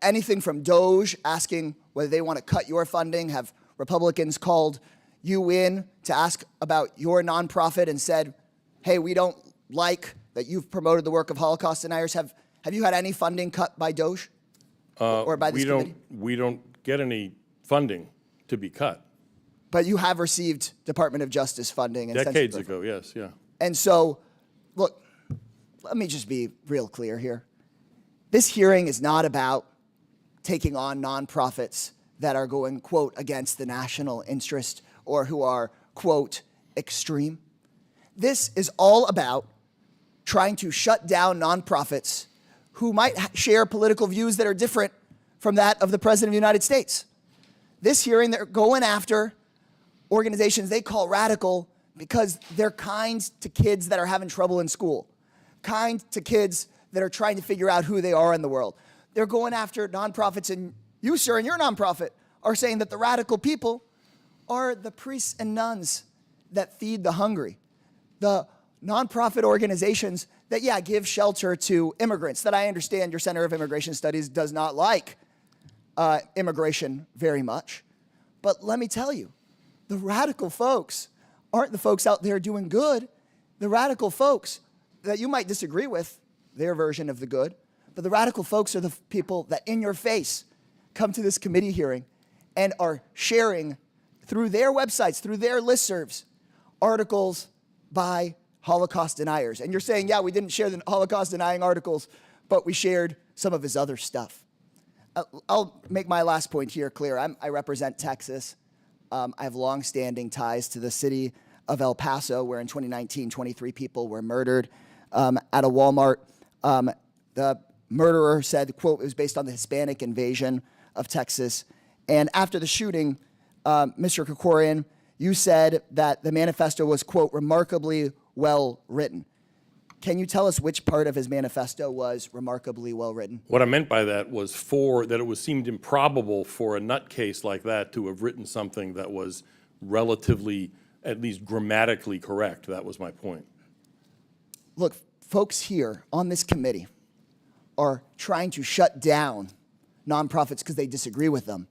anything from DOGE asking whether they want to cut your funding? Have Republicans called you in to ask about your nonprofit and said, hey, we don't like that you've promoted the work of Holocaust deniers. Have you had any funding cut by DOGE or by this committee? We don't get any funding to be cut. But you have received Department of Justice funding. And Decades ago, yes, yeah. And so, look, let me just be real clear here. This hearing is not about taking on nonprofits that are going, quote, against the national interest or who are, quote, extreme. This is all about trying to shut down nonprofits who might share political views that are different from that of the President of the United States. This hearing, they're going after organizations they call radical because they're kind to kids that are having trouble in school, kind to kids that are trying to figure out who they are in the world. They're going after nonprofits, and you, sir, and your nonprofit are saying that the radical people are the priests and nuns that feed the hungry, the nonprofit organizations that, yeah, give shelter to immigrants, that I understand your Center of Immigration Studies does not like immigration very much. But let me tell you, the radical folks aren't the folks out there doing good. The radical folks that you might disagree with, their version of the good, but the radical folks are the people that in your face come to this committee hearing and are sharing through their websites, through their listservs, articles by Holocaust deniers. And you're saying, yeah, we didn't share the Holocaust denying articles, but we shared some of his other stuff. I'll make my last point here clear. I represent Texas. I have long-standing ties to the city of El Paso, where in 2019, 23 people were murdered at a Walmart. The murderer said, quote, it was based on the Hispanic invasion of Texas. And after the shooting, Mr. Krikorian, you said that the manifesto was, quote, remarkably well written. Can you tell us which part of his manifesto was remarkably well written? What I meant by that was that it seemed improbable for a nutcase like that to have written something that was relatively, at least grammatically correct. That was my point. Look, folks here on this committee are trying to shut down nonprofits because they disagree with them.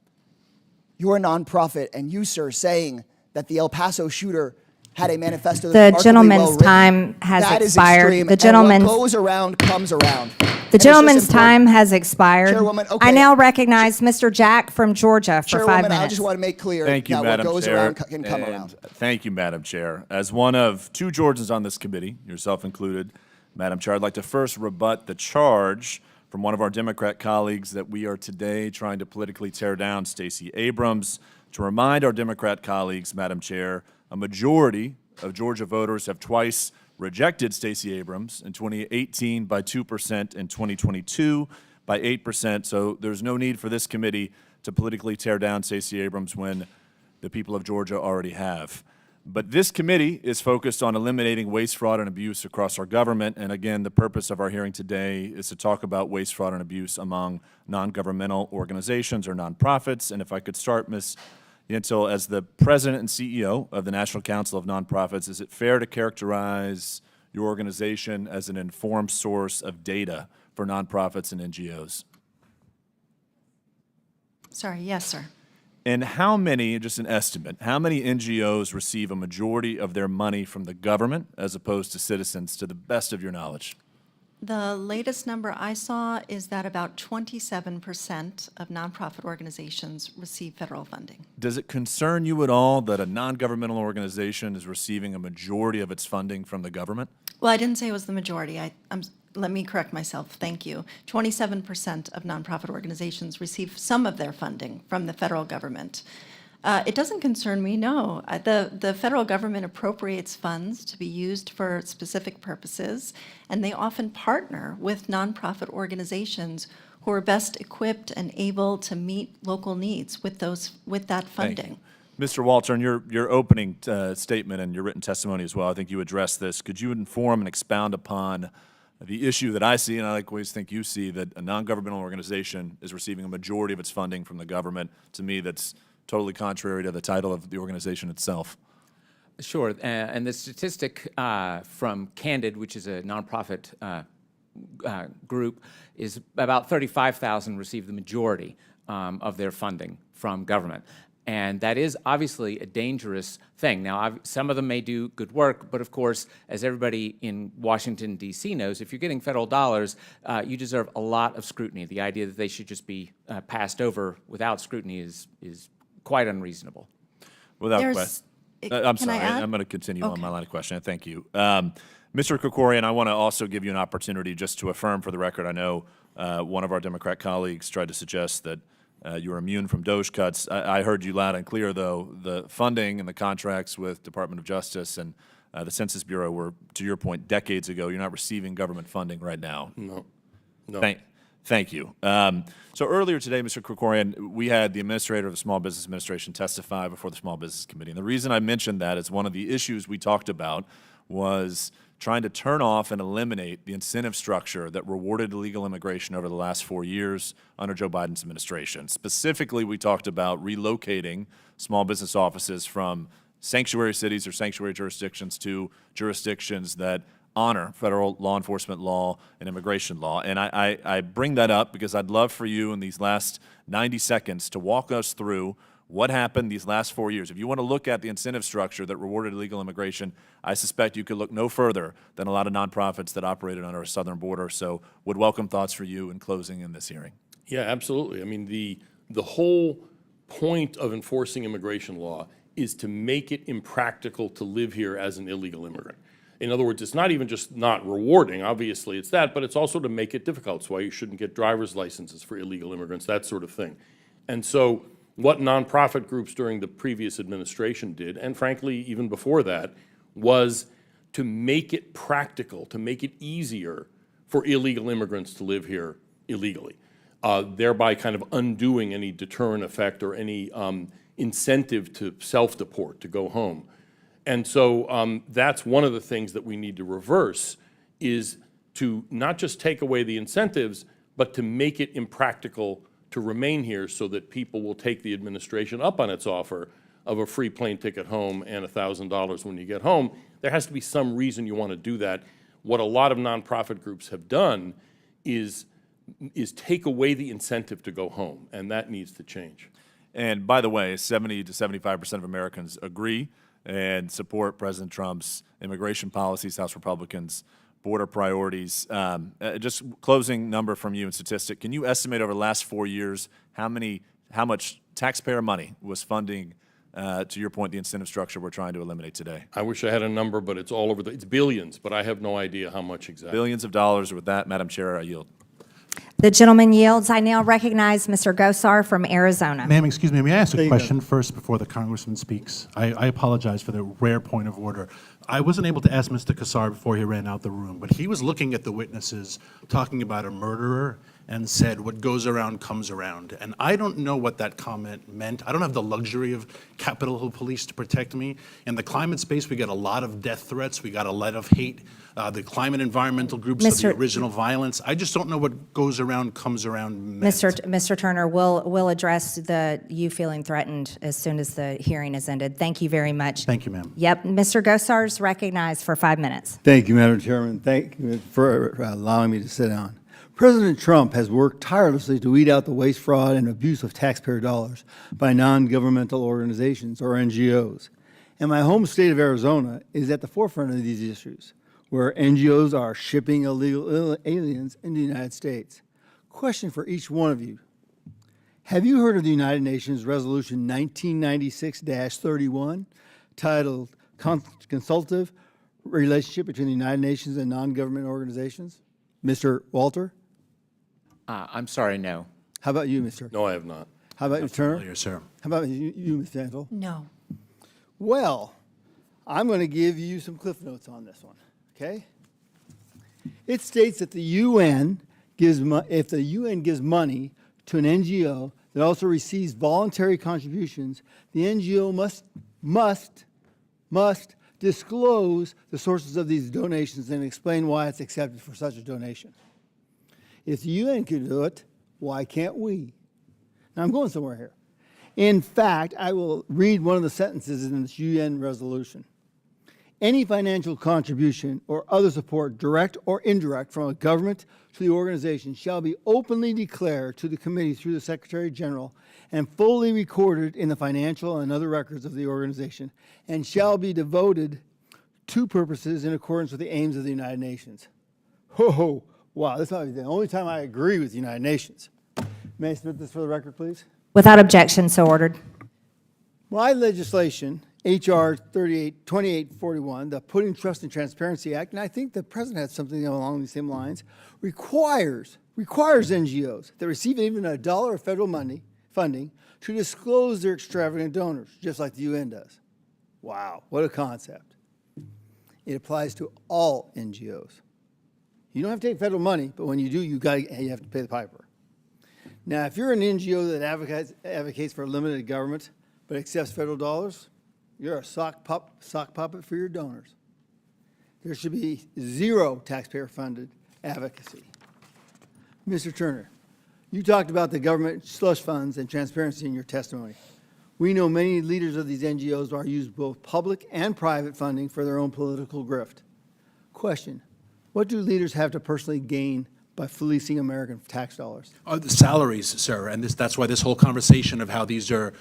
Your nonprofit and you, sir, saying that the El Paso shooter had a manifesto that's The gentleman's time has expired. The gentleman's what goes around comes around. The gentleman's time has expired. Chairwoman, okay. I now recognize Mr. Jack from Georgia for 5 Chairwoman, minutes. I just want to make clear Thank you, that Madam what goes Chair, around can come and around. Thank you, Madam Chair. As one of 2 Georgians on this committee, yourself included, Madam Chair, I'd like to first rebut the charge from one of our Democrat colleagues that we are today trying to politically tear down Stacey Abrams. To remind our Democrat colleagues, Madam Chair, a majority of Georgia voters have twice rejected Stacey Abrams, in 2018 by 2%, in 2022 by 8%. So there's no need for this committee to politically tear down Stacey Abrams when the people of Georgia already have. But this committee is focused on eliminating waste, fraud, and abuse across our government. And again, the purpose of our hearing today is to talk about waste, fraud, and abuse among non-governmental organizations or nonprofits. And if I could start, Ms. Yentl, as the president and CEO of the National Council of Nonprofits, is it fair to characterize your organization as an informed source of data for nonprofits and NGOs? Sorry, yes, sir. And how many, just an estimate, how many NGOs receive a majority of their money from the government as opposed to citizens, to the best of your knowledge? The latest number I saw is that about 27% of nonprofit organizations receive federal funding. Does it concern you at all that a non-governmental organization is receiving a majority of its funding from the government? Well, I didn't say it was the majority. Let me correct myself. Thank you. 27% of nonprofit organizations receive some of their funding from the federal government. It doesn't concern me, no. The federal government appropriates funds to be used for specific purposes, and they often partner with nonprofit organizations who are best equipped and able to meet local needs with that funding. Mr. Walter, in your opening statement and your written testimony as well, I think you addressed this. Could you inform and expound upon the issue that I see, and I always think you see, that a non-governmental organization is receiving a majority of its funding from the government? To me, that's totally contrary to the title of the organization itself. Sure, and the statistic from Candid, which is a nonprofit group, is about 35,000 receive the majority of their funding from government. And that is obviously a dangerous thing. Now, some of them may do good work, but of course, as everybody in Washington, D.C. knows, if you're getting federal dollars, you deserve a lot of scrutiny. The idea that they should just be passed over without scrutiny is quite unreasonable. Without There's- question. Can I'm I sorry. add? I'm going to continue on Okay. my line of questioning. Thank you. Mr. Krikorian, I want to also give you an opportunity just to affirm for the record. I know one of our Democrat colleagues tried to suggest that you are immune from DOGE cuts. I heard you loud and clear, though. The funding and the contracts with Department of Justice and the Census Bureau were, to your point, decades ago. You're not receiving government funding right now. No. Thank you. So earlier today, Mr. Krikorian, we had the administrator of the Small Business Administration testify before the Small Business Committee. And the reason I mentioned that is one of the issues we talked about was trying to turn off and eliminate the incentive structure that rewarded illegal immigration over the last 4 years under Joe Biden's administration. Specifically, we talked about relocating small business offices from sanctuary cities or sanctuary jurisdictions to jurisdictions that honor federal law enforcement law and immigration law. And I bring that up because I'd love for you in these last 90 seconds to walk us through what happened these last 4 years. If you want to look at the incentive structure that rewarded illegal immigration, I suspect you could look no further than a lot of nonprofits that operated on our southern border. So would welcome thoughts for you in closing in this hearing. Yeah, absolutely. I mean, the whole point of enforcing immigration law is to make it impractical to live here as an illegal immigrant. In other words, it's not even just not rewarding, obviously it's that, but it's also to make it difficult. It's why you shouldn't get driver's licenses for illegal immigrants, that sort of thing. And so what nonprofit groups during the previous administration did, and frankly, even before that, was to make it practical, to make it easier for illegal immigrants to live here illegally, thereby kind of undoing any deterrent effect or any incentive to self-deport, to go home. And so that's one of the things that we need to reverse, is to not just take away the incentives, but to make it impractical to remain here so that people will take the administration up on its offer of a free plane ticket home and $1,000 when you get home. There has to be some reason you want to do that. What a lot of nonprofit groups have done is take away the incentive to go home, and that needs to change. And by the way, 70 to 75% of Americans agree and support President Trump's immigration policies, House Republicans, border priorities. Just closing number from you in statistic, can you estimate over the last 4 years how much taxpayer money was funding, to your point, the incentive structure we're trying to eliminate today? I wish I had a number, but it's all over it's billions, but I have no idea how much exactly. Billions of dollars. With that, Madam Chair, I yield. The gentleman yields. I now recognize Mr. Gosar from Arizona. Ma'am, excuse me, may I ask a question first before the congressman speaks? I apologize for the rare point of order. I wasn't able to ask Mr. Kassar before he ran out the room, but he was looking at the witnesses, talking about a murderer, and said, what goes around comes around. And I don't know what that comment meant. I don't have the luxury of Capitol Hill police to protect me. In the climate space, we got a lot of death threats. We got a lot of hate. The climate environmental groups are the original violence. I just don't know what goes around comes around meant. Mr. Turner, we'll address you feeling threatened as soon as the hearing is ended. Thank you very much. Thank you, ma'am. Yep, Mr. Gosar's recognized for 5 minutes. Thank you, Madam Chairman. Thank you for allowing me to sit down. President Trump has worked tirelessly to weed out the waste, fraud, and abuse of taxpayer dollars by non-governmental organizations, or NGOs. And my home state of Arizona is at the forefront of these issues, where NGOs are shipping illegal aliens into the United States. Question for each one of you. Have you heard of the United Nations Resolution 1996-31, titled Consultative Relationship Between the United Nations and Non-Government Organizations? Mr. Walter? I'm sorry, no. How about you, Mr.? No, I have not. How about you, Turner? Familiar, sir. How about you, Ms. Dantle? No. Well, I'm going to give you some cliff notes on this one, okay? It states that the UN if the UN gives money to an NGO that also receives voluntary contributions, the NGO must disclose the sources of these donations and explain why it's accepted for such a donation. If the UN can do it, why can't we? Now, I'm going somewhere here. In fact, I will read one of the sentences in this UN resolution. Any financial contribution or other support, direct or indirect, from a government to the organization shall be openly declared to the committee through the Secretary General and fully recorded in the financial and other records of the organization, and shall be devoted to purposes in accordance with the aims of the United Nations. Ho, wow, this might be the only time I agree with the United Nations. May I submit this for the record, please? Without objection, so ordered. My legislation, H.R. 2841, the Putting Trust and Transparency Act, and I think the President had something along these same lines, requires NGOs that receive even $1 of federal funding to disclose their extravagant donors, just like the UN does. Wow, what a concept. It applies to all NGOs. You don't have to take federal money, but when you do, you have to pay the piper. Now, if you're an NGO that advocates for limited government but accepts federal dollars, you're a sock puppet for your donors. There should be zero taxpayer-funded advocacy. Mr. Turner, you talked about the government slush funds and transparency in your testimony. We know many leaders of these NGOs are used both public and private funding for their own political grift. Question, what do leaders have to personally gain by fleecing American tax dollars? The salaries, sir, and that's why this whole conversation of how these are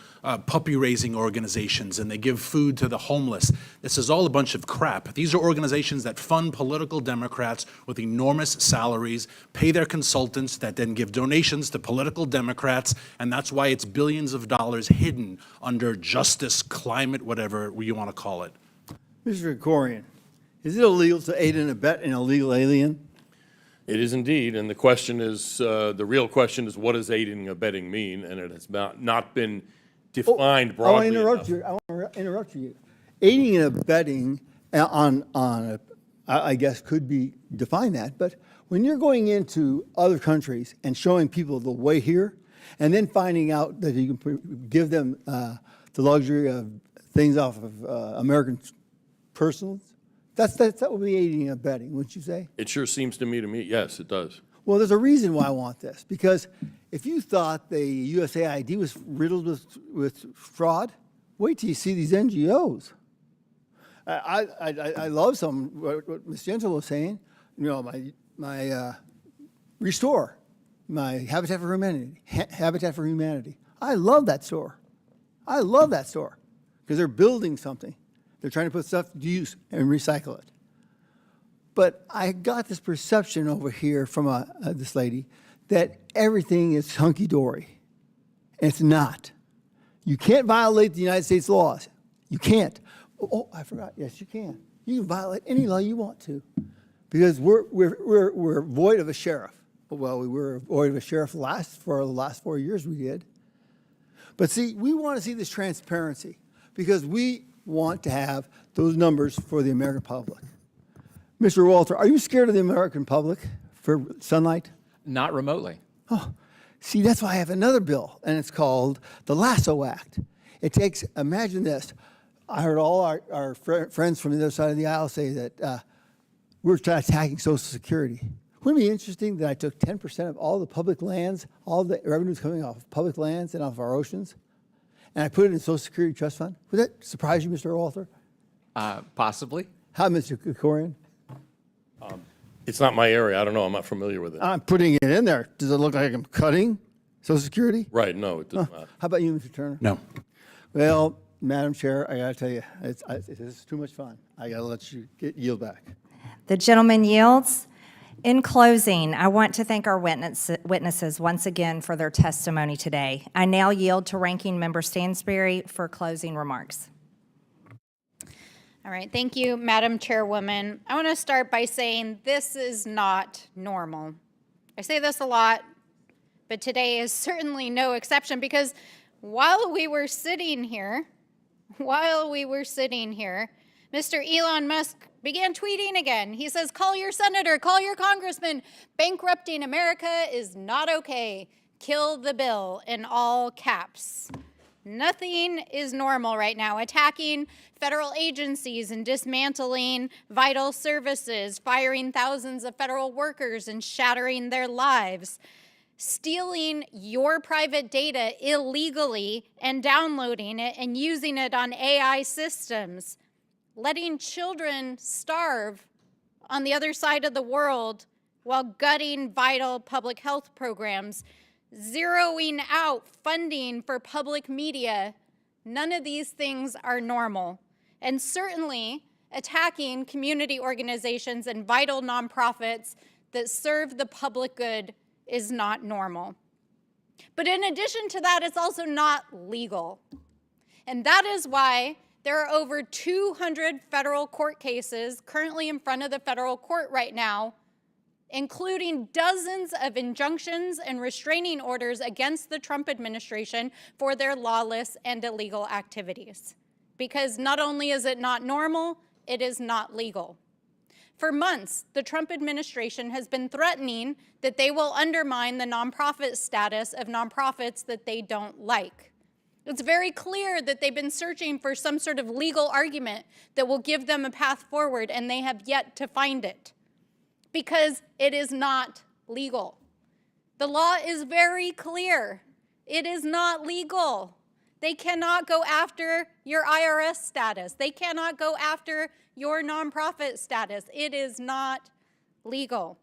puppy-raising organizations and they give food to the homeless, this is all a bunch of crap. These are organizations that fund political Democrats with enormous salaries, pay their consultants that then give donations to political Democrats, and that's why it's billions of dollars hidden under justice, climate, whatever you want to call it. Mr. Krikorian, is it illegal to aid and abet an illegal alien? It is indeed, and the question is, the real question is, what does aiding and abetting mean? And it has not been defined broadly enough. I want to interrupt you. Aiding and abetting I guess could be define that, but when you're going into other countries and showing people the way here, and then finding out that you can give them the luxury of things off of American personals, that would be aiding and abetting, wouldn't you say? It sure seems to me, yes, it does. Well, there's a reason why I want this, because if you thought the USAID was riddled with fraud, wait till you see these NGOs. I love what Ms. Gentle was saying. You know, my Restore, my Habitat for Humanity. I love that store. I love that store because they're building something. They're trying to put stuff to use and recycle it. But I got this perception over here from this lady that everything is hunky-dory. And it's not. You can't violate the United States laws. You can't. Oh, I forgot. Yes, you can. You can violate any law you want to because we're void of a sheriff. Well, we were void of a sheriff for the last 4 years we did. But see, we want to see this transparency because we want to have those numbers for the American public. Mr. Walter, are you scared of the American public for sunlight? Not remotely. Oh, see, that's why I have another bill, and it's called the Lasso Act. It takes, imagine this. I heard all our friends from the other side of the aisle say that we're attacking Social Security. Wouldn't it be interesting that I took 10% of all the public lands, all the revenues coming off of public lands and off of our oceans, and I put it in Social Security Trust Fund? Would that surprise you, Mr. Walter? Possibly. How, Mr. Krikorian? It's not my area. I don't know. I'm not familiar with it. I'm putting it in there. Does it look like I'm cutting Social Security? Right. No, it does not. How about you, Mr. Turner? No. Well, Madam Chair, I got to tell you, this is too much fun. I got to let you yield back. The gentleman yields. In closing, I want to thank our witnesses once again for their testimony today. I now yield to Ranking Member Stansberry for closing remarks. All right, thank you, Madam Chairwoman. I want to start by saying this is not normal. I say this a lot, but today is certainly no exception because while we were sitting here, Mr. Elon Musk began tweeting again. He says, call your senator, call your congressman. Bankrupting America is not okay. Kill the bill, in all caps. Nothing is normal right now. Attacking federal agencies and dismantling vital services, firing thousands of federal workers and shattering their lives. Stealing your private data illegally and downloading it and using it on AI systems. letting children starve on the other side of the world while gutting vital public health programs, zeroing out funding for public media, none of these things are normal. And certainly, attacking community organizations and vital nonprofits that serve the public good is not normal. But in addition to that, it's also not legal. And that is why there are over 200 federal court cases currently in front of the federal court right now, including dozens of injunctions and restraining orders against the Trump administration for their lawless and illegal activities. Because not only is it not normal, it is not legal. For months, the Trump administration has been threatening that they will undermine the nonprofit status of nonprofits that they don't like. It's very clear that they've been searching for some sort of legal argument that will give them a path forward, and they have yet to find it, because it is not legal. The law is very clear. It is not legal. They cannot go after your IRS status. They cannot go after your nonprofit status. It is not legal.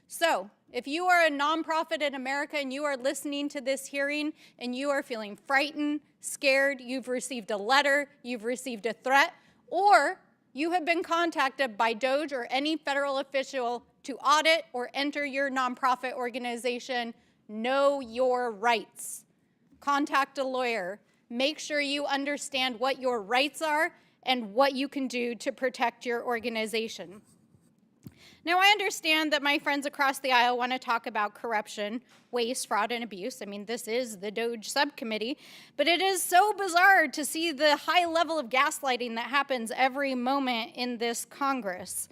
So, if you are a nonprofit in America and you are listening to this hearing and you are feeling frightened, scared, you've received a letter, you've received a threat, or you have been contacted by DOGE or any federal official to audit or enter your nonprofit organization, know your rights. Contact a lawyer. Make sure you understand what your rights are and what you can do to protect your organization. Now, I understand that my friends across the aisle want to talk about corruption, waste, fraud, and abuse. I mean, this is the DOGE subcommittee, but it is so bizarre to see the high level of gaslighting that happens every moment in this Congress.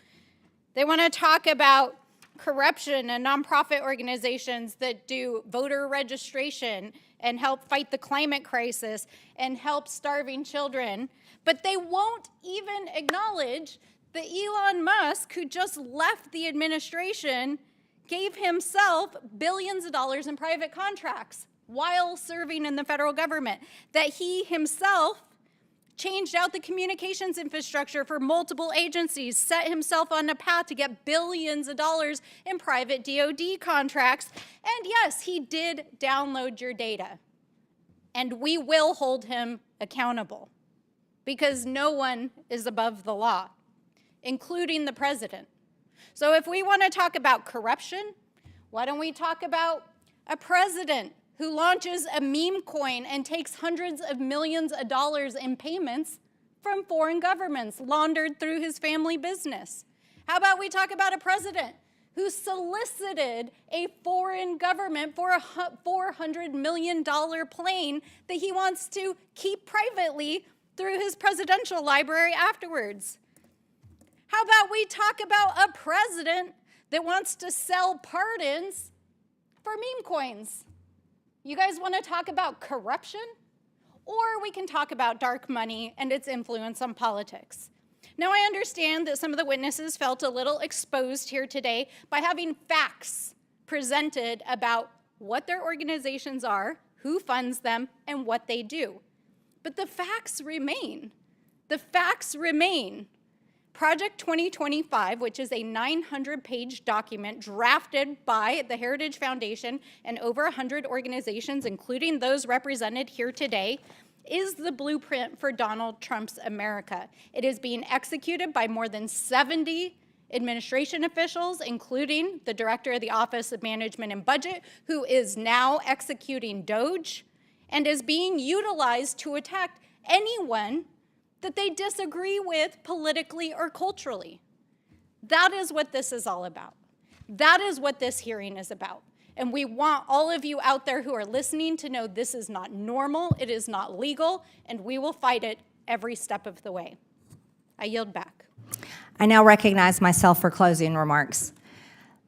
They want to talk about corruption and nonprofit organizations that do voter registration and help fight the climate crisis and help starving children, but they won't even acknowledge that Elon Musk, who just left the administration, gave himself billions of dollars in private contracts while serving in the federal government, that he himself changed out the communications infrastructure for multiple agencies, set himself on a path to get billions of dollars in private DOD contracts, and yes, he did download your data. And we will hold him accountable, because no one is above the law, including the president. So if we want to talk about corruption, why don't we talk about a president who launches a meme coin and takes hundreds of millions of dollars in payments from foreign governments laundered through his family business? How about we talk about a president who solicited a foreign government for a $400 million plane that he wants to keep privately through his presidential library afterwards? How about we talk about a president that wants to sell pardons for meme coins? You guys want to talk about corruption? Or we can talk about dark money and its influence on politics. Now, I understand that some of the witnesses felt a little exposed here today by having facts presented about what their organizations are, who funds them, and what they do. But the facts remain. The facts remain. Project 2025, which is a 900-page document drafted by the Heritage Foundation and over 100 organizations, including those represented here today, is the blueprint for Donald Trump's America. It is being executed by more than 70 administration officials, including the director of the Office of Management and Budget, who is now executing DOGE, and is being utilized to attack anyone that they disagree with politically or culturally. That is what this is all about. That is what this hearing is about. And we want all of you out there who are listening to know this is not normal, it is not legal, and we will fight it every step of the way. I yield back. I now recognize myself for closing remarks.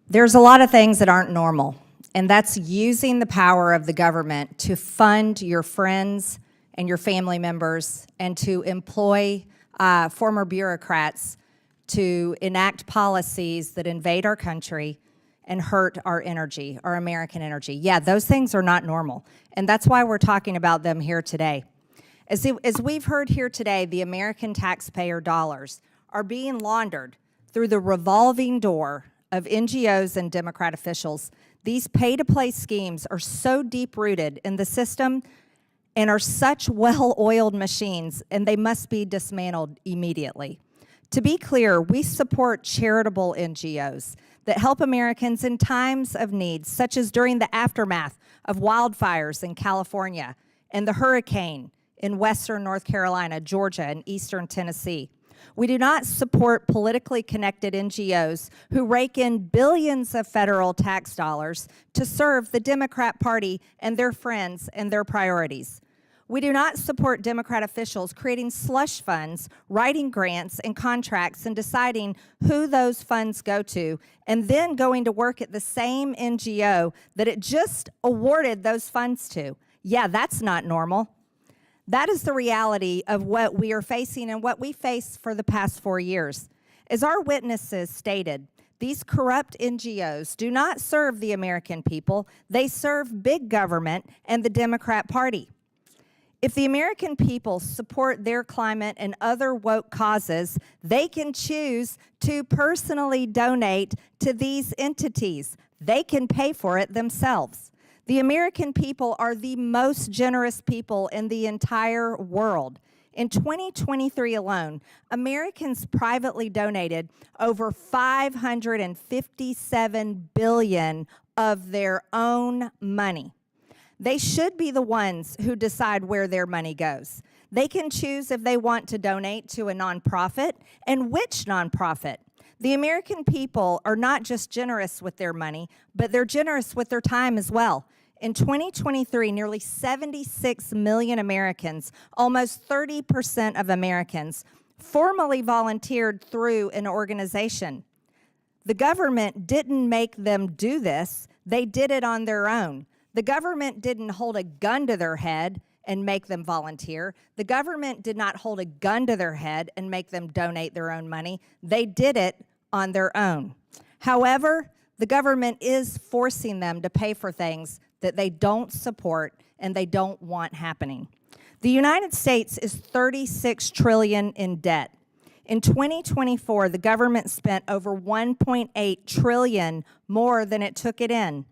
There's a lot of things that aren't normal, and that's using the power of the government to fund your friends and your family members and to employ former bureaucrats to enact policies that invade our country and hurt our energy, our American energy. Yeah, those things are not normal, and that's why we're talking about them here today. As we've heard here today, the American taxpayer dollars are being laundered through the revolving door of NGOs and Democrat officials. These pay-to-play schemes are so deep-rooted in the system and are such well-oiled machines, and they must be dismantled immediately. To be clear, we support charitable NGOs that help Americans in times of need, such as during the aftermath of wildfires in California and the hurricane in western North Carolina, Georgia, and eastern Tennessee. We do not support politically connected NGOs who rake in billions of federal tax dollars to serve the Democrat Party and their friends and their priorities. We do not support Democrat officials creating slush funds, writing grants and contracts, and deciding who those funds go to, and then going to work at the same NGO that it just awarded those funds to. Yeah, that's not normal. That is the reality of what we are facing and what we faced for the past 4 years. As our witnesses stated, these corrupt NGOs do not serve the American people. They serve big government and the Democrat Party. If the American people support their climate and other woke causes, they can choose to personally donate to these entities. They can pay for it themselves. The American people are the most generous people in the entire world. In 2023 alone, Americans privately donated over $557 billion of their own money. They should be the ones who decide where their money goes. They can choose if they want to donate to a nonprofit and which nonprofit. The American people are not just generous with their money, but they're generous with their time as well. In 2023, nearly 76 million Americans, almost 30% of Americans, formally volunteered through an organization. The government didn't make them do this. They did it on their own. The government didn't hold a gun to their head and make them volunteer. The government did not hold a gun to their head and make them donate their own money. They did it on their own. However, the government is forcing them to pay for things that they don't support and they don't want happening. The United States is $36 trillion in debt. In 2024, the government spent over $1.8 trillion more than it took it in.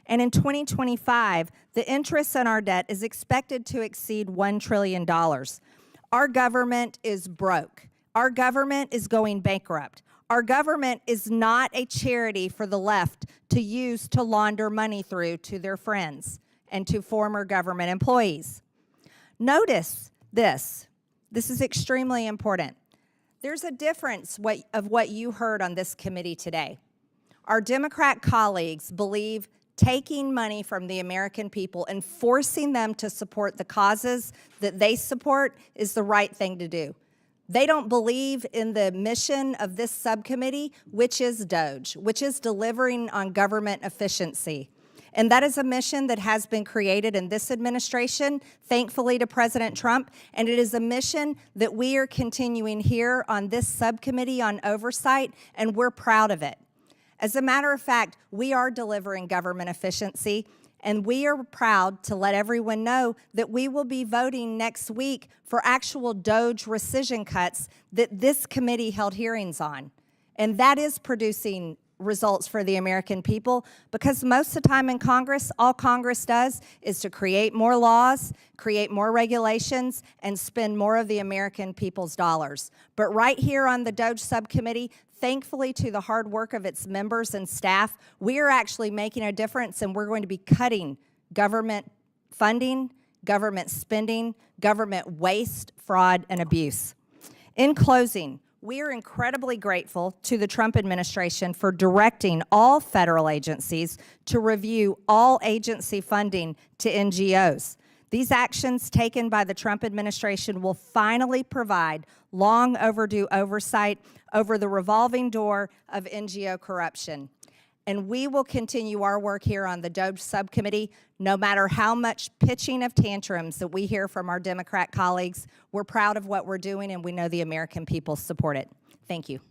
And in 2025, the interest on our debt is expected to exceed $1 trillion. Our government is broke. Our government is going bankrupt. Our government is not a charity for the left to use to launder money through to their friends and to former government employees. Notice this. This is extremely important. There's a difference of what you heard on this committee today. Our Democrat colleagues believe taking money from the American people and forcing them to support the causes that they support is the right thing to do. They don't believe in the mission of this subcommittee, which is DOGE, which is delivering on government efficiency. And that is a mission that has been created in this administration, thankfully to President Trump, and it is a mission that we are continuing here on this subcommittee on oversight, and we're proud of it. As a matter of fact, we are delivering government efficiency, and we are proud to let everyone know that we will be voting next week for actual DOGE rescission cuts that this committee held hearings on. And that is producing results for the American people, because most of the time in Congress, all Congress does is to create more laws, create more regulations, and spend more of the American people's dollars. But right here on the DOGE subcommittee, thankfully to the hard work of its members and staff, we are actually making a difference, and we're going to be cutting government funding, government spending, government waste, fraud, and abuse. In closing, we are incredibly grateful to the Trump administration for directing all federal agencies to review all agency funding to NGOs. These actions taken by the Trump administration will finally provide long overdue oversight over the revolving door of NGO corruption. And we will continue our work here on the DOGE subcommittee, no matter how much pitching of tantrums that we hear from our Democrat colleagues. We're proud of what we're doing, and we know the American people support it. Thank you.